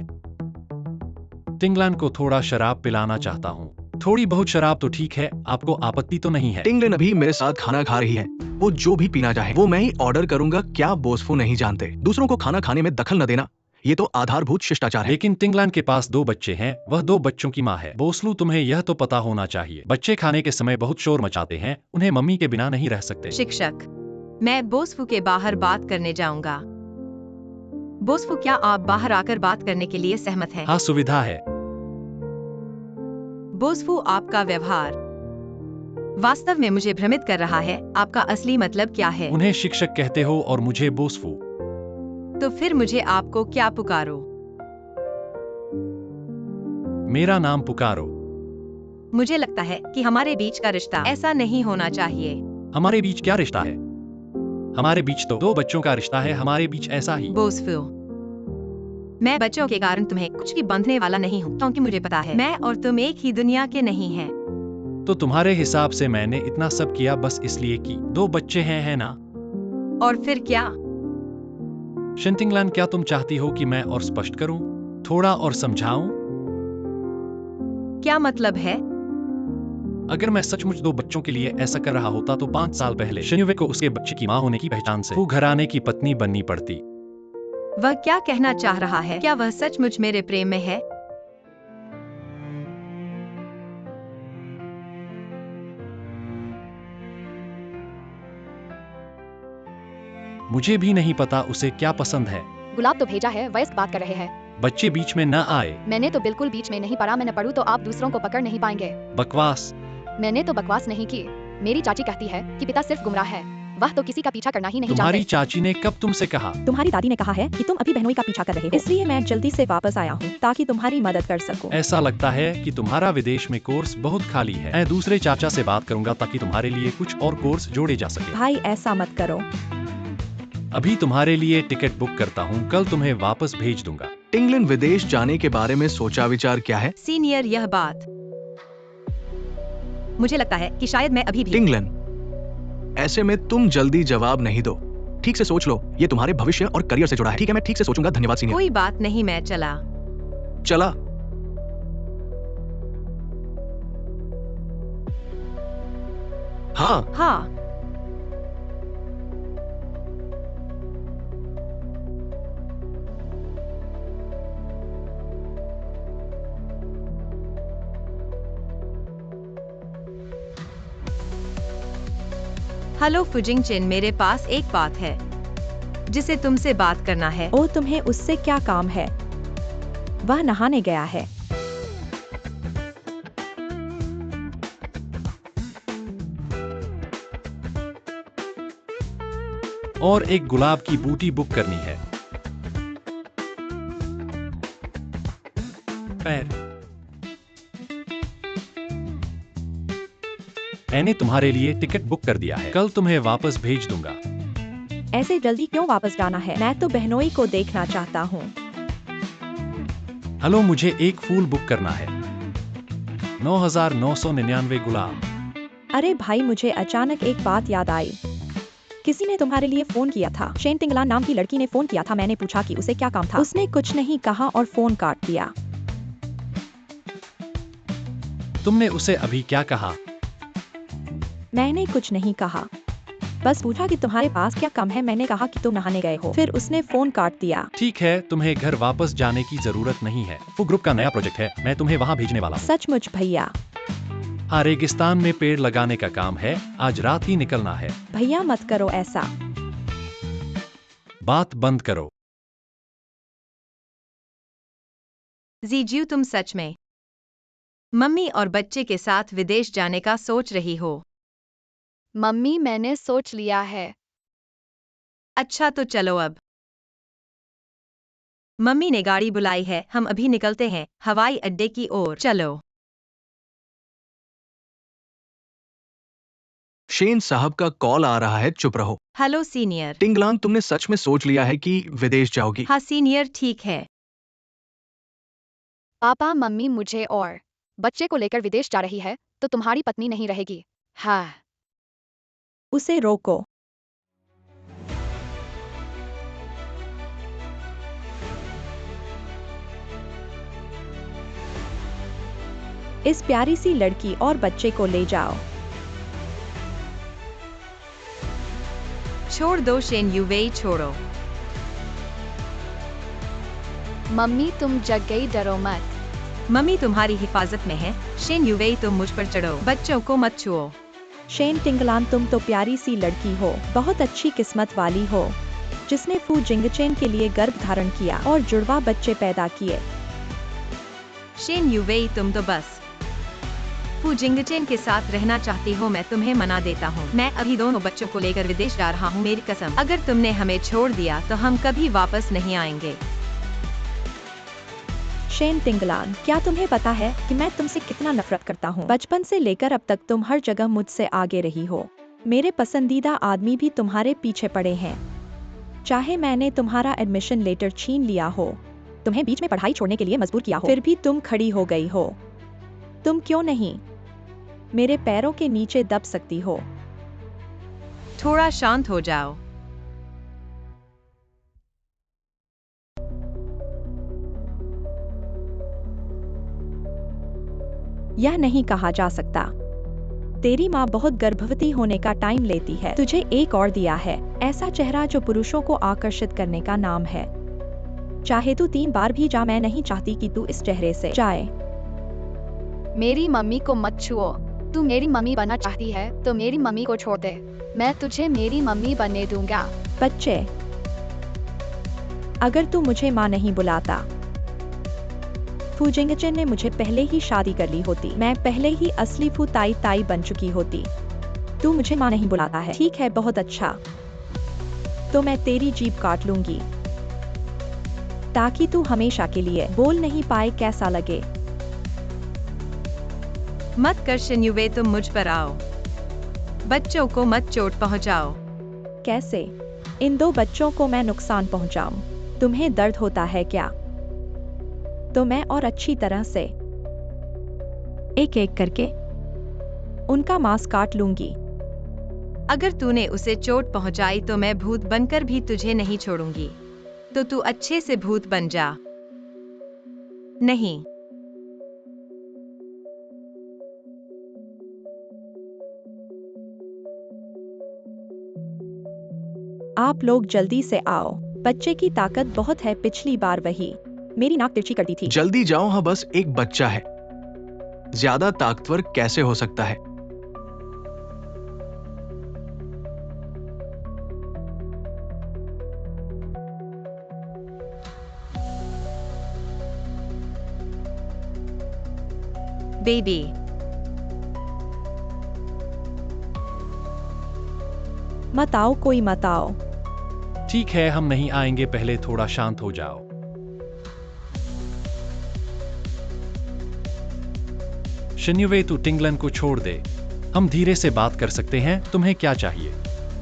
टिंगलान को थोड़ा शराब पिलाना चाहता हूँ। थोड़ी बहुत शराब तो ठीक है, आपको आपत्ति तो नहीं है? टिंगलिन अभी मेरे साथ खाना खा रही है। वो जो भी पीना चाहे वो मैं ही ऑर्डर करूंगा। क्या बोसफू नहीं जानते दूसरों को खाना खाने में दखल न देना? ये तो आधारभूत शिष्टाचार है। लेकिन टिंगलान के पास 2 बच्चे हैं, वह 2 बच्चों की माँ है। बोसलू, तुम्हें यह तो पता होना चाहिए, बच्चे खाने के समय बहुत शोर मचाते हैं, उन्हें मम्मी के बिना नहीं रह सकते। शिक्षक, मैं बोसफू के बाहर बात करने जाऊंगा। बोसफू, क्या आप बाहर आकर बात करने के लिए सहमत हैं? हाँ, सुविधा है। बोसफू, आपका व्यवहार वास्तव में मुझे भ्रमित कर रहा है। आपका असली मतलब क्या है? उन्हें शिक्षक कहते हो और मुझे बोसफू। तो फिर मुझे आपको क्या पुकारो? मेरा नाम पुकारो। मुझे लगता है कि हमारे बीच का रिश्ता ऐसा नहीं होना चाहिए। हमारे बीच क्या रिश्ता है? हमारे बीच तो 2 बच्चों का रिश्ता है, हमारे बीच ऐसा ही। बोसफू, मैं बच्चों के कारण तुम्हें कुछ भी बंधने वाला नहीं हूँ, क्योंकि मुझे पता है मैं और तुम एक ही दुनिया के नहीं हैं। तो तुम्हारे हिसाब से मैंने इतना सब किया बस इसलिए कि 2 बच्चे हैं, है ना? और फिर क्या? शिंटिंगलान, क्या तुम चाहती हो कि मैं और स्पष्ट करूं? थोड़ा और समझाऊं? क्या मतलब है? अगर मैं सचमुच 2 बच्चों के लिए ऐसा कर रहा होता तो 5 साल पहले शिन्युवे को उसके बच्चे की मां होने की पहचान से वो घराने की पत्नी बननी पड़ती। वह क्या कहना चाह रहा है? क्या वह सचमुच मेरे प्रेम में है? मुझे भी नहीं पता उसे क्या पसंद है। गुलाब तो भेजा है, वयस्क बात कर रहे हैं। बच्चे बीच में न आए। मैंने तो बिल्कुल बीच में नहीं पड़ा, मैं न पढ़ूं तो आप दूसरों को पकड़ नहीं पाएंगे। बकवास। मैंने तो बकवास नहीं की। मेरी चाची कहती है कि पिता सिर्फ गुमराह है, वह तो किसी का पीछा करना ही नहीं तुम्हारी जानते। चाची ने कब तुमसे कहा? तुम्हारी दादी ने कहा है कि तुम अभी बहनोई का पीछा कर रहे हो, इसलिए मैं जल्दी से वापस आया हूँ ताकि तुम्हारी मदद कर सकूं। ऐसा लगता है कि तुम्हारा विदेश में कोर्स बहुत खाली है। मैं दूसरे चाचा से बात करूंगा ताकि तुम्हारे लिए कुछ और कोर्स जोड़े जा सके। भाई, ऐसा मत करो। अभी तुम्हारे लिए टिकट बुक करता हूँ, कल तुम्हें वापस भेज दूंगा। टिंगलिन विदेश जाने के बारे में सोचा विचार क्या है? सीनियर, यह बात मुझे लगता है कि शायद मैं अभी भी टिंगलिन, ऐसे में तुम जल्दी जवाब नहीं दो। ठीक से सोच लो, ये तुम्हारे भविष्य और करियर से जुड़ा है। ठीक है, मैं ठीक से सोचूंगा। धन्यवाद सीनियर। कोई बात नहीं, मैं चला। हाँ, हाँ, हेलो फुजिंग चिन, मेरे पास एक बात है जिसे तुमसे बात करना है। ओ, तुम्हें उससे क्या काम है? वह नहाने गया है। और एक गुलाब की बूटी बुक करनी है। पैर। मैंने तुम्हारे लिए टिकट बुक कर दिया है, कल तुम्हें वापस भेज दूंगा। ऐसे जल्दी क्यों वापस जाना है? मैं तो बहनोई को देखना चाहता हूँ। हेलो, मुझे एक फूल बुक करना है। 9,999 गुलाब। अरे भाई, मुझे अचानक एक बात याद आई। किसी ने तुम्हारे लिए फोन किया था। शेन टिंगलान नाम की लड़की ने फोन किया था। मैंने पूछा कि उसे क्या काम था। उसने कुछ नहीं कहा और फोन काट दिया। तुमने उसे अभी क्या कहा? मैंने कुछ नहीं कहा, बस पूछा कि तुम्हारे पास क्या काम है। मैंने कहा कि तुम नहाने गए हो, फिर उसने फोन काट दिया। ठीक है, तुम्हें घर वापस जाने की जरूरत नहीं है। वो ग्रुप का नया प्रोजेक्ट है, मैं तुम्हें वहाँ भेजने वाला हूँ। सचमुच भैया? हाँ, रेगिस्तान में पेड़ लगाने का काम है, आज रात ही निकलना है। भैया, मत करो ऐसा। बात बंद करो। जीजू, तुम सच में मम्मी और बच्चे के साथ विदेश जाने का सोच रही हो? मम्मी, मैंने सोच लिया है। अच्छा, तो चलो अब। मम्मी ने गाड़ी बुलाई है, हम अभी निकलते हैं हवाई अड्डे की ओर। चलो। शेन साहब का कॉल आ रहा है, चुप रहो। Hello senior. टिंगलान, तुमने सच में सोच लिया है कि विदेश जाओगी? हाँ सीनियर, ठीक है। पापा, मम्मी मुझे और बच्चे को लेकर विदेश जा रही है, तो तुम्हारी पत्नी नहीं रहेगी। हाँ। उसे रोको। इस प्यारी सी लड़की और बच्चे को ले जाओ। छोड़ दो शेन युवेई, छोड़ो। मम्मी तुम जग गई, डरो मत। मम्मी तुम्हारी हिफाजत में है। शेन युवेई तुम मुझ पर चढ़ो, बच्चों को मत छुओ। शेन टिंगलान तुम तो प्यारी सी लड़की हो, बहुत अच्छी किस्मत वाली हो, जिसने फू जिंगचेन के लिए गर्भ धारण किया और जुड़वा बच्चे पैदा किए। शेन युवेई तुम तो बस फू जिंगचेन के साथ रहना चाहती हो, मैं तुम्हें मना देता हूँ। मैं अभी दोनों बच्चों को लेकर विदेश जा रहा हूँ, मेरी कसम। अगर तुमने हमें छोड़ दिया तो हम कभी वापस नहीं आएंगे। शेन टिंगलान, क्या तुम्हें पता है कि मैं तुमसे कितना नफरत करता हूँ? बचपन से लेकर अब तक तुम हर जगह मुझसे आगे रही हो। मेरे पसंदीदा आदमी भी तुम्हारे पीछे पड़े हैं। चाहे मैंने तुम्हारा एडमिशन लेटर छीन लिया हो, तुम्हें बीच में पढ़ाई छोड़ने के लिए मजबूर किया हो, फिर भी तुम खड़ी हो गई हो। तुम क्यों नहीं मेरे पैरों के नीचे दब सकती हो? थोड़ा शांत हो जाओ। यह नहीं कहा जा सकता। तेरी माँ बहुत गर्भवती होने का टाइम लेती है। तुझे एक और दिया है, ऐसा चेहरा जो पुरुषों को आकर्षित करने का नाम है। चाहे तू 3 बार भी जा, मैं नहीं चाहती कि तू इस चेहरे से जाए। मेरी मम्मी को मत छुओ। तू मेरी मम्मी बनना चाहती है तो मेरी मम्मी को छोड़ दे, मैं तुझे मेरी मम्मी बनने दूंगा। बच्चे, अगर तू मुझे माँ नहीं बुलाता, फू जिंगचेन ने मुझे पहले ही शादी कर ली होती। मैं पहले ही असली फू ताई ताई बन चुकी होती। तू मुझे माँ नहीं बुलाता है, ठीक है, बहुत अच्छा। तो मैं तेरी जीभ काट लूंगी ताकि तू हमेशा के लिए बोल नहीं पाए। कैसा लगे? मत कर शेन युवेई, तुम मुझ पर आओ। बच्चों को मत चोट पहुंचाओ। कैसे? इन 2 बच्चों को मैं नुकसान पहुंचाऊं? तुम्हें दर्द होता है क्या? तो मैं और अच्छी तरह से एक एक करके उनका मांस काट लूंगी। अगर तूने उसे चोट पहुंचाई तो मैं भूत बनकर भी तुझे नहीं छोड़ूंगी। तो तू अच्छे से भूत बन जा। नहीं। आप लोग जल्दी से आओ, बच्चे की ताकत बहुत है। पिछली बार वही मेरी नाक तिरछी करती थी। जल्दी जाओ, हाँ बस एक बच्चा है, ज्यादा ताकतवर कैसे हो सकता है? बेबी, मत आओ, कोई मत आओ। ठीक है, हम नहीं आएंगे, पहले थोड़ा शांत हो जाओ। शेन युवेई, तू टिंगलन को छोड़ दे, हम धीरे से बात कर सकते हैं। तुम्हें क्या चाहिए?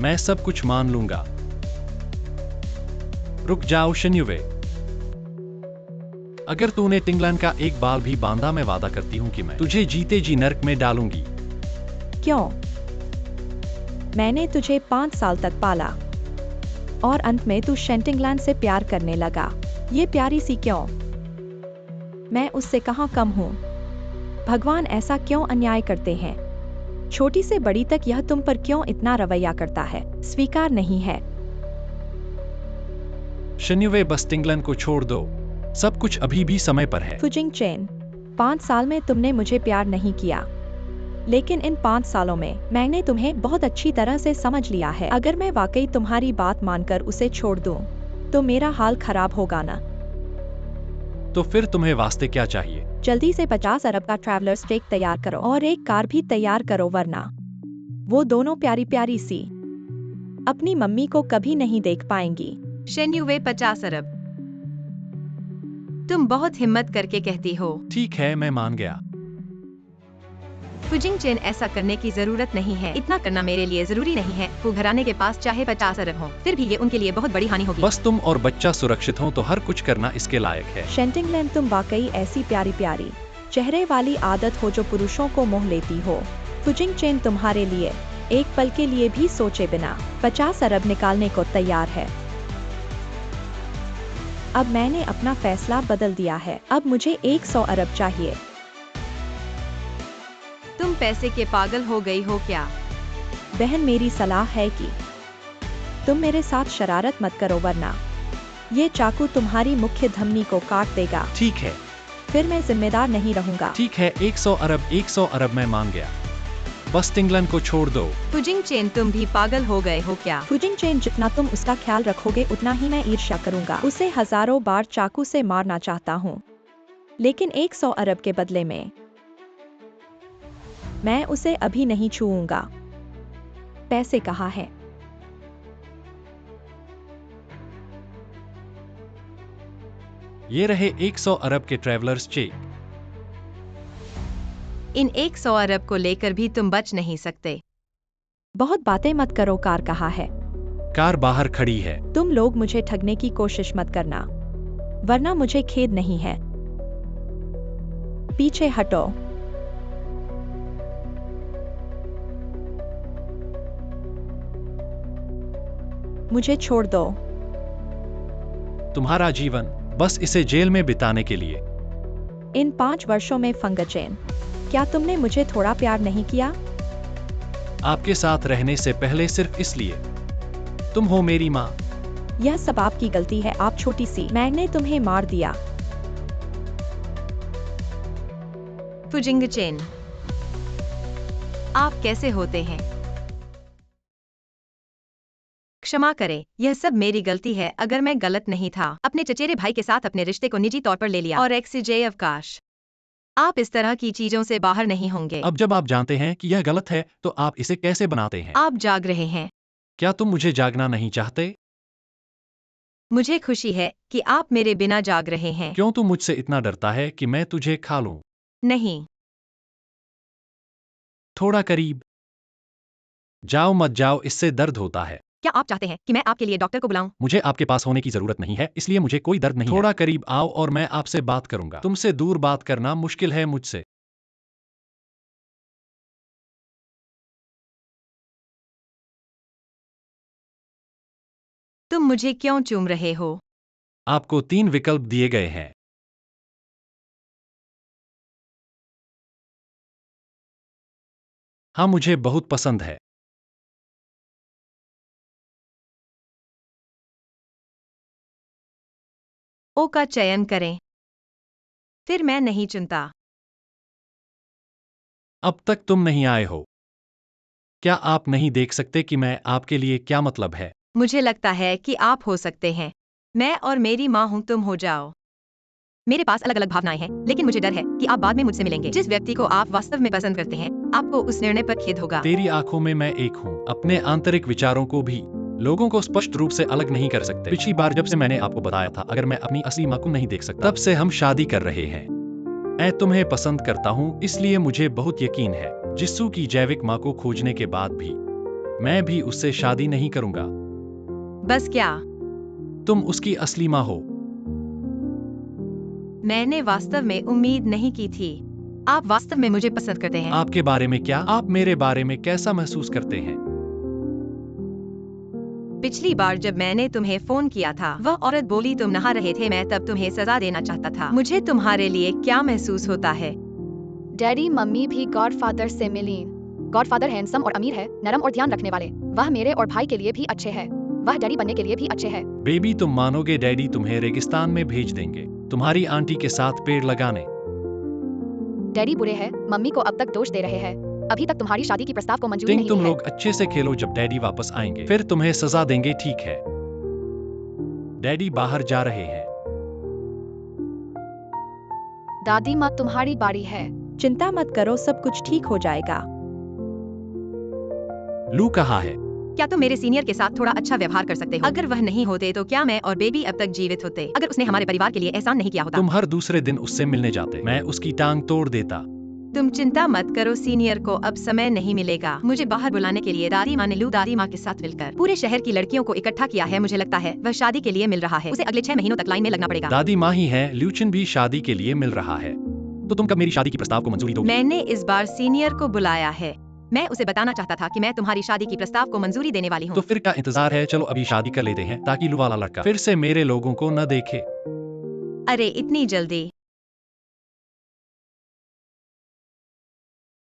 मैं सब कुछ मान लूंगा। रुक जाओ शेन युवेई, अगर तूने टिंगलन का एक बाल भी बांधा, मैं वादा करती हूँ कि मैं तुझे जीते जी नर्क में डालूंगी। क्यों? मैंने तुझे 5 साल तक पाला और अंत में तू शेन टिंगलन से प्यार करने लगा। ये प्यारी सी क्यों? मैं उससे कहाँ कम हूँ? भगवान ऐसा क्यों अन्याय करते हैं? छोटी से बड़ी तक यह तुम पर क्यों इतना रवैया करता है? स्वीकार नहीं है। शेन युवेई, बस टिंगलन को छोड़ दो, सब कुछ अभी भी समय पर है। फू जिंगचेन, 5 साल में तुमने मुझे प्यार नहीं किया, लेकिन इन 5 सालों में मैंने तुम्हें बहुत अच्छी तरह से समझ लिया है। अगर मैं वाकई तुम्हारी बात मानकर उसे छोड़ दूं, तो मेरा हाल खराब होगा ना? तो फिर तुम्हें वास्ते क्या चाहिए? जल्दी से 50 अरब का ट्रैवलर्स टेक तैयार करो और एक कार भी तैयार करो, वरना वो दोनों प्यारी प्यारी सी अपनी मम्मी को कभी नहीं देख पाएंगी। शेन युवेई, 50 अरब। तुम बहुत हिम्मत करके कहती हो। ठीक है, मैं मान गया। फू जिंगचेन, ऐसा करने की जरूरत नहीं है। इतना करना मेरे लिए जरूरी नहीं है। फू घराने के पास चाहे 50 अरब हो, फिर भी ये उनके लिए बहुत बड़ी हानि होगी। बस तुम और बच्चा सुरक्षित हो तो हर कुछ करना इसके लायक है। शेन टिंगलन, तुम वाकई ऐसी प्यारी प्यारी चेहरे वाली आदत हो जो पुरुषों को मोह लेती हो। फू जिंगचेन तुम्हारे लिए एक पल के लिए भी सोचे बिना 50 अरब निकालने को तैयार है। अब मैंने अपना फैसला बदल दिया है। अब मुझे 100 अरब चाहिए। तुम पैसे के पागल हो गई हो क्या? बहन, मेरी सलाह है कि तुम मेरे साथ शरारत मत करो, वरना ये चाकू तुम्हारी मुख्य धमनी को काट देगा। ठीक है, फिर मैं जिम्मेदार नहीं रहूंगा। ठीक है, 100 अरब मैं मान गया। बस इंग्लैंड को छोड़ दो। फुजिंग चेन, तुम भी पागल हो गए हो क्या? फुजिंग चेन, जितना तुम उसका ख्याल रखोगे उतना ही मैं ईर्ष्या करूंगा। उसे हजारों बार चाकू से मारना चाहता हूँ, लेकिन 100 अरब के बदले में मैं उसे अभी नहीं छूऊंगा। पैसे कहाँ है? ये रहे 100 अरब के ट्रैवलर्स चेक। इन 100 अरब को लेकर भी तुम बच नहीं सकते। बहुत बातें मत करो। कार कहाँ है? कार बाहर खड़ी है। तुम लोग मुझे ठगने की कोशिश मत करना, वरना मुझे खेद नहीं है। पीछे हटो। मुझे छोड़ दो। तुम्हारा जीवन बस इसे जेल में बिताने के लिए। इन 5 वर्षों में फंगचेन, क्या तुमने मुझे थोड़ा प्यार नहीं किया? आपके साथ रहने से पहले सिर्फ इसलिए। तुम हो मेरी माँ। यह सब आपकी गलती है। आप छोटी सी, मैंने तुम्हें मार दिया। फुजिंग चेन, आप कैसे होते हैं? क्षमा करें, यह सब मेरी गलती है। अगर मैं गलत नहीं था, अपने चचेरे भाई के साथ अपने रिश्ते को निजी तौर पर ले लिया और एक्सजे अवकाश। आप इस तरह की चीजों से बाहर नहीं होंगे। अब जब आप जानते हैं कि यह गलत है, तो आप इसे कैसे बनाते हैं? आप जाग रहे हैं। क्या तुम मुझे जागना नहीं चाहते? मुझे खुशी है कि आप मेरे बिना जाग रहे हैं। क्यों तू मुझसे इतना डरता है कि मैं तुझे खा लूं? नहीं। थोड़ा करीब जाओ, मत जाओ, इससे दर्द होता है। क्या आप चाहते हैं कि मैं आपके लिए डॉक्टर को बुलाऊं? मुझे आपके पास होने की जरूरत नहीं है, इसलिए मुझे कोई दर्द नहीं है। थोड़ा करीब आओ और मैं आपसे बात करूंगा। तुमसे दूर बात करना मुश्किल है मुझसे। तुम मुझे क्यों चूम रहे हो? आपको 3 विकल्प दिए गए हैं। हाँ, मुझे बहुत पसंद है। ओ का चयन करें। फिर मैं नहीं चुनता। अब तक तुम नहीं आए हो। क्या आप नहीं देख सकते कि मैं आपके लिए क्या मतलब है? मुझे लगता है कि आप हो सकते हैं। मैं और मेरी माँ हूँ, तुम हो जाओ। मेरे पास अलग अलग भावनाएं हैं, लेकिन मुझे डर है कि आप बाद में मुझसे मिलेंगे। जिस व्यक्ति को आप वास्तव में पसंद करते हैं, आपको उस निर्णय पर खेद होगा। तेरी आंखों में मैं एक हूँ। अपने आंतरिक विचारों को भी लोगों को स्पष्ट रूप से अलग नहीं कर सकते। पिछली बार जब से मैंने आपको बताया था, अगर मैं अपनी असली माँ को नहीं देख सकता, तब से हम शादी कर रहे हैं। मैं तुम्हें पसंद करता हूँ, इसलिए मुझे बहुत यकीन है जिस्सू की जैविक माँ को खोजने के बाद भी मैं भी उससे शादी नहीं करूंगा। बस क्या? तुम उसकी असली माँ हो। मैंने वास्तव में उम्मीद नहीं की थी। आप वास्तव में मुझे पसंद करते हैं। आपके बारे में क्या? आप मेरे बारे में कैसा महसूस करते हैं? पिछली बार जब मैंने तुम्हें फोन किया था, वह औरत बोली तुम नहा रहे थे। मैं तब तुम्हें सजा देना चाहता था। मुझे तुम्हारे लिए क्या महसूस होता है? डैडी मम्मी भी गॉडफादर से मिली। गॉडफादर हैंडसम और अमीर है, नरम और ध्यान रखने वाले। वह मेरे और भाई के लिए भी अच्छे हैं। वह डैडी बनने के लिए भी अच्छे हैं। बेबी, तुम मानोगे डैडी तुम्हें रेगिस्तान में भेज देंगे, तुम्हारी आंटी के साथ पेड़ लगाने। डैडी बुरे हैं, मम्मी को अब तक दोष दे रहे हैं। अभी तक तुम्हारी शादी की प्रस्ताव को मंजूरी टिंग, नहीं तुम दी है। लोग अच्छे से खेलो, जब डैडी वापस आएंगे फिर तुम्हें सजा देंगे, ठीक है? डैडी बाहर जा रहे हैं। दादी माँ, तुम्हारी बारी है। चिंता मत करो, सब कुछ ठीक हो जाएगा। लू कहाँ है? क्या तुम मेरे सीनियर के साथ थोड़ा अच्छा व्यवहार कर सकते हो? अगर वह नहीं होते तो क्या मैं और बेबी अब तक जीवित होते? अगर उसने हमारे परिवार के लिए एहसान नहीं किया होता? तुम हर दूसरे दिन उससे मिलने जाते, मैं उसकी टांग तोड़ देता। तुम चिंता मत करो, सीनियर को अब समय नहीं मिलेगा। मुझे बाहर बुलाने के लिए दादी माँ ने लू दादी माँ के साथ मिलकर पूरे शहर की लड़कियों को इकट्ठा किया है। मुझे लगता है वह शादी के लिए मिल रहा है। उसे अगले 6 महीनों तक लाइन में लगना पड़ेगा। दादी माँ ही है, ल्यूचिन भी शादी के लिए मिल रहा है। तो तुम कब मेरी शादी की प्रस्ताव को मंजूरी दोगी? मैंने इस बार सीनियर को बुलाया है। मैं उसे बताना चाहता था कि मैं तुम्हारी शादी की प्रस्ताव को मंजूरी देने वाली हूँ। तो फिर क्या इंतजार है? चलो अभी शादी कर लेते हैं, ताकि लू वाला लड़का फिर से मेरे लोगों को न देखे। अरे इतनी जल्दी?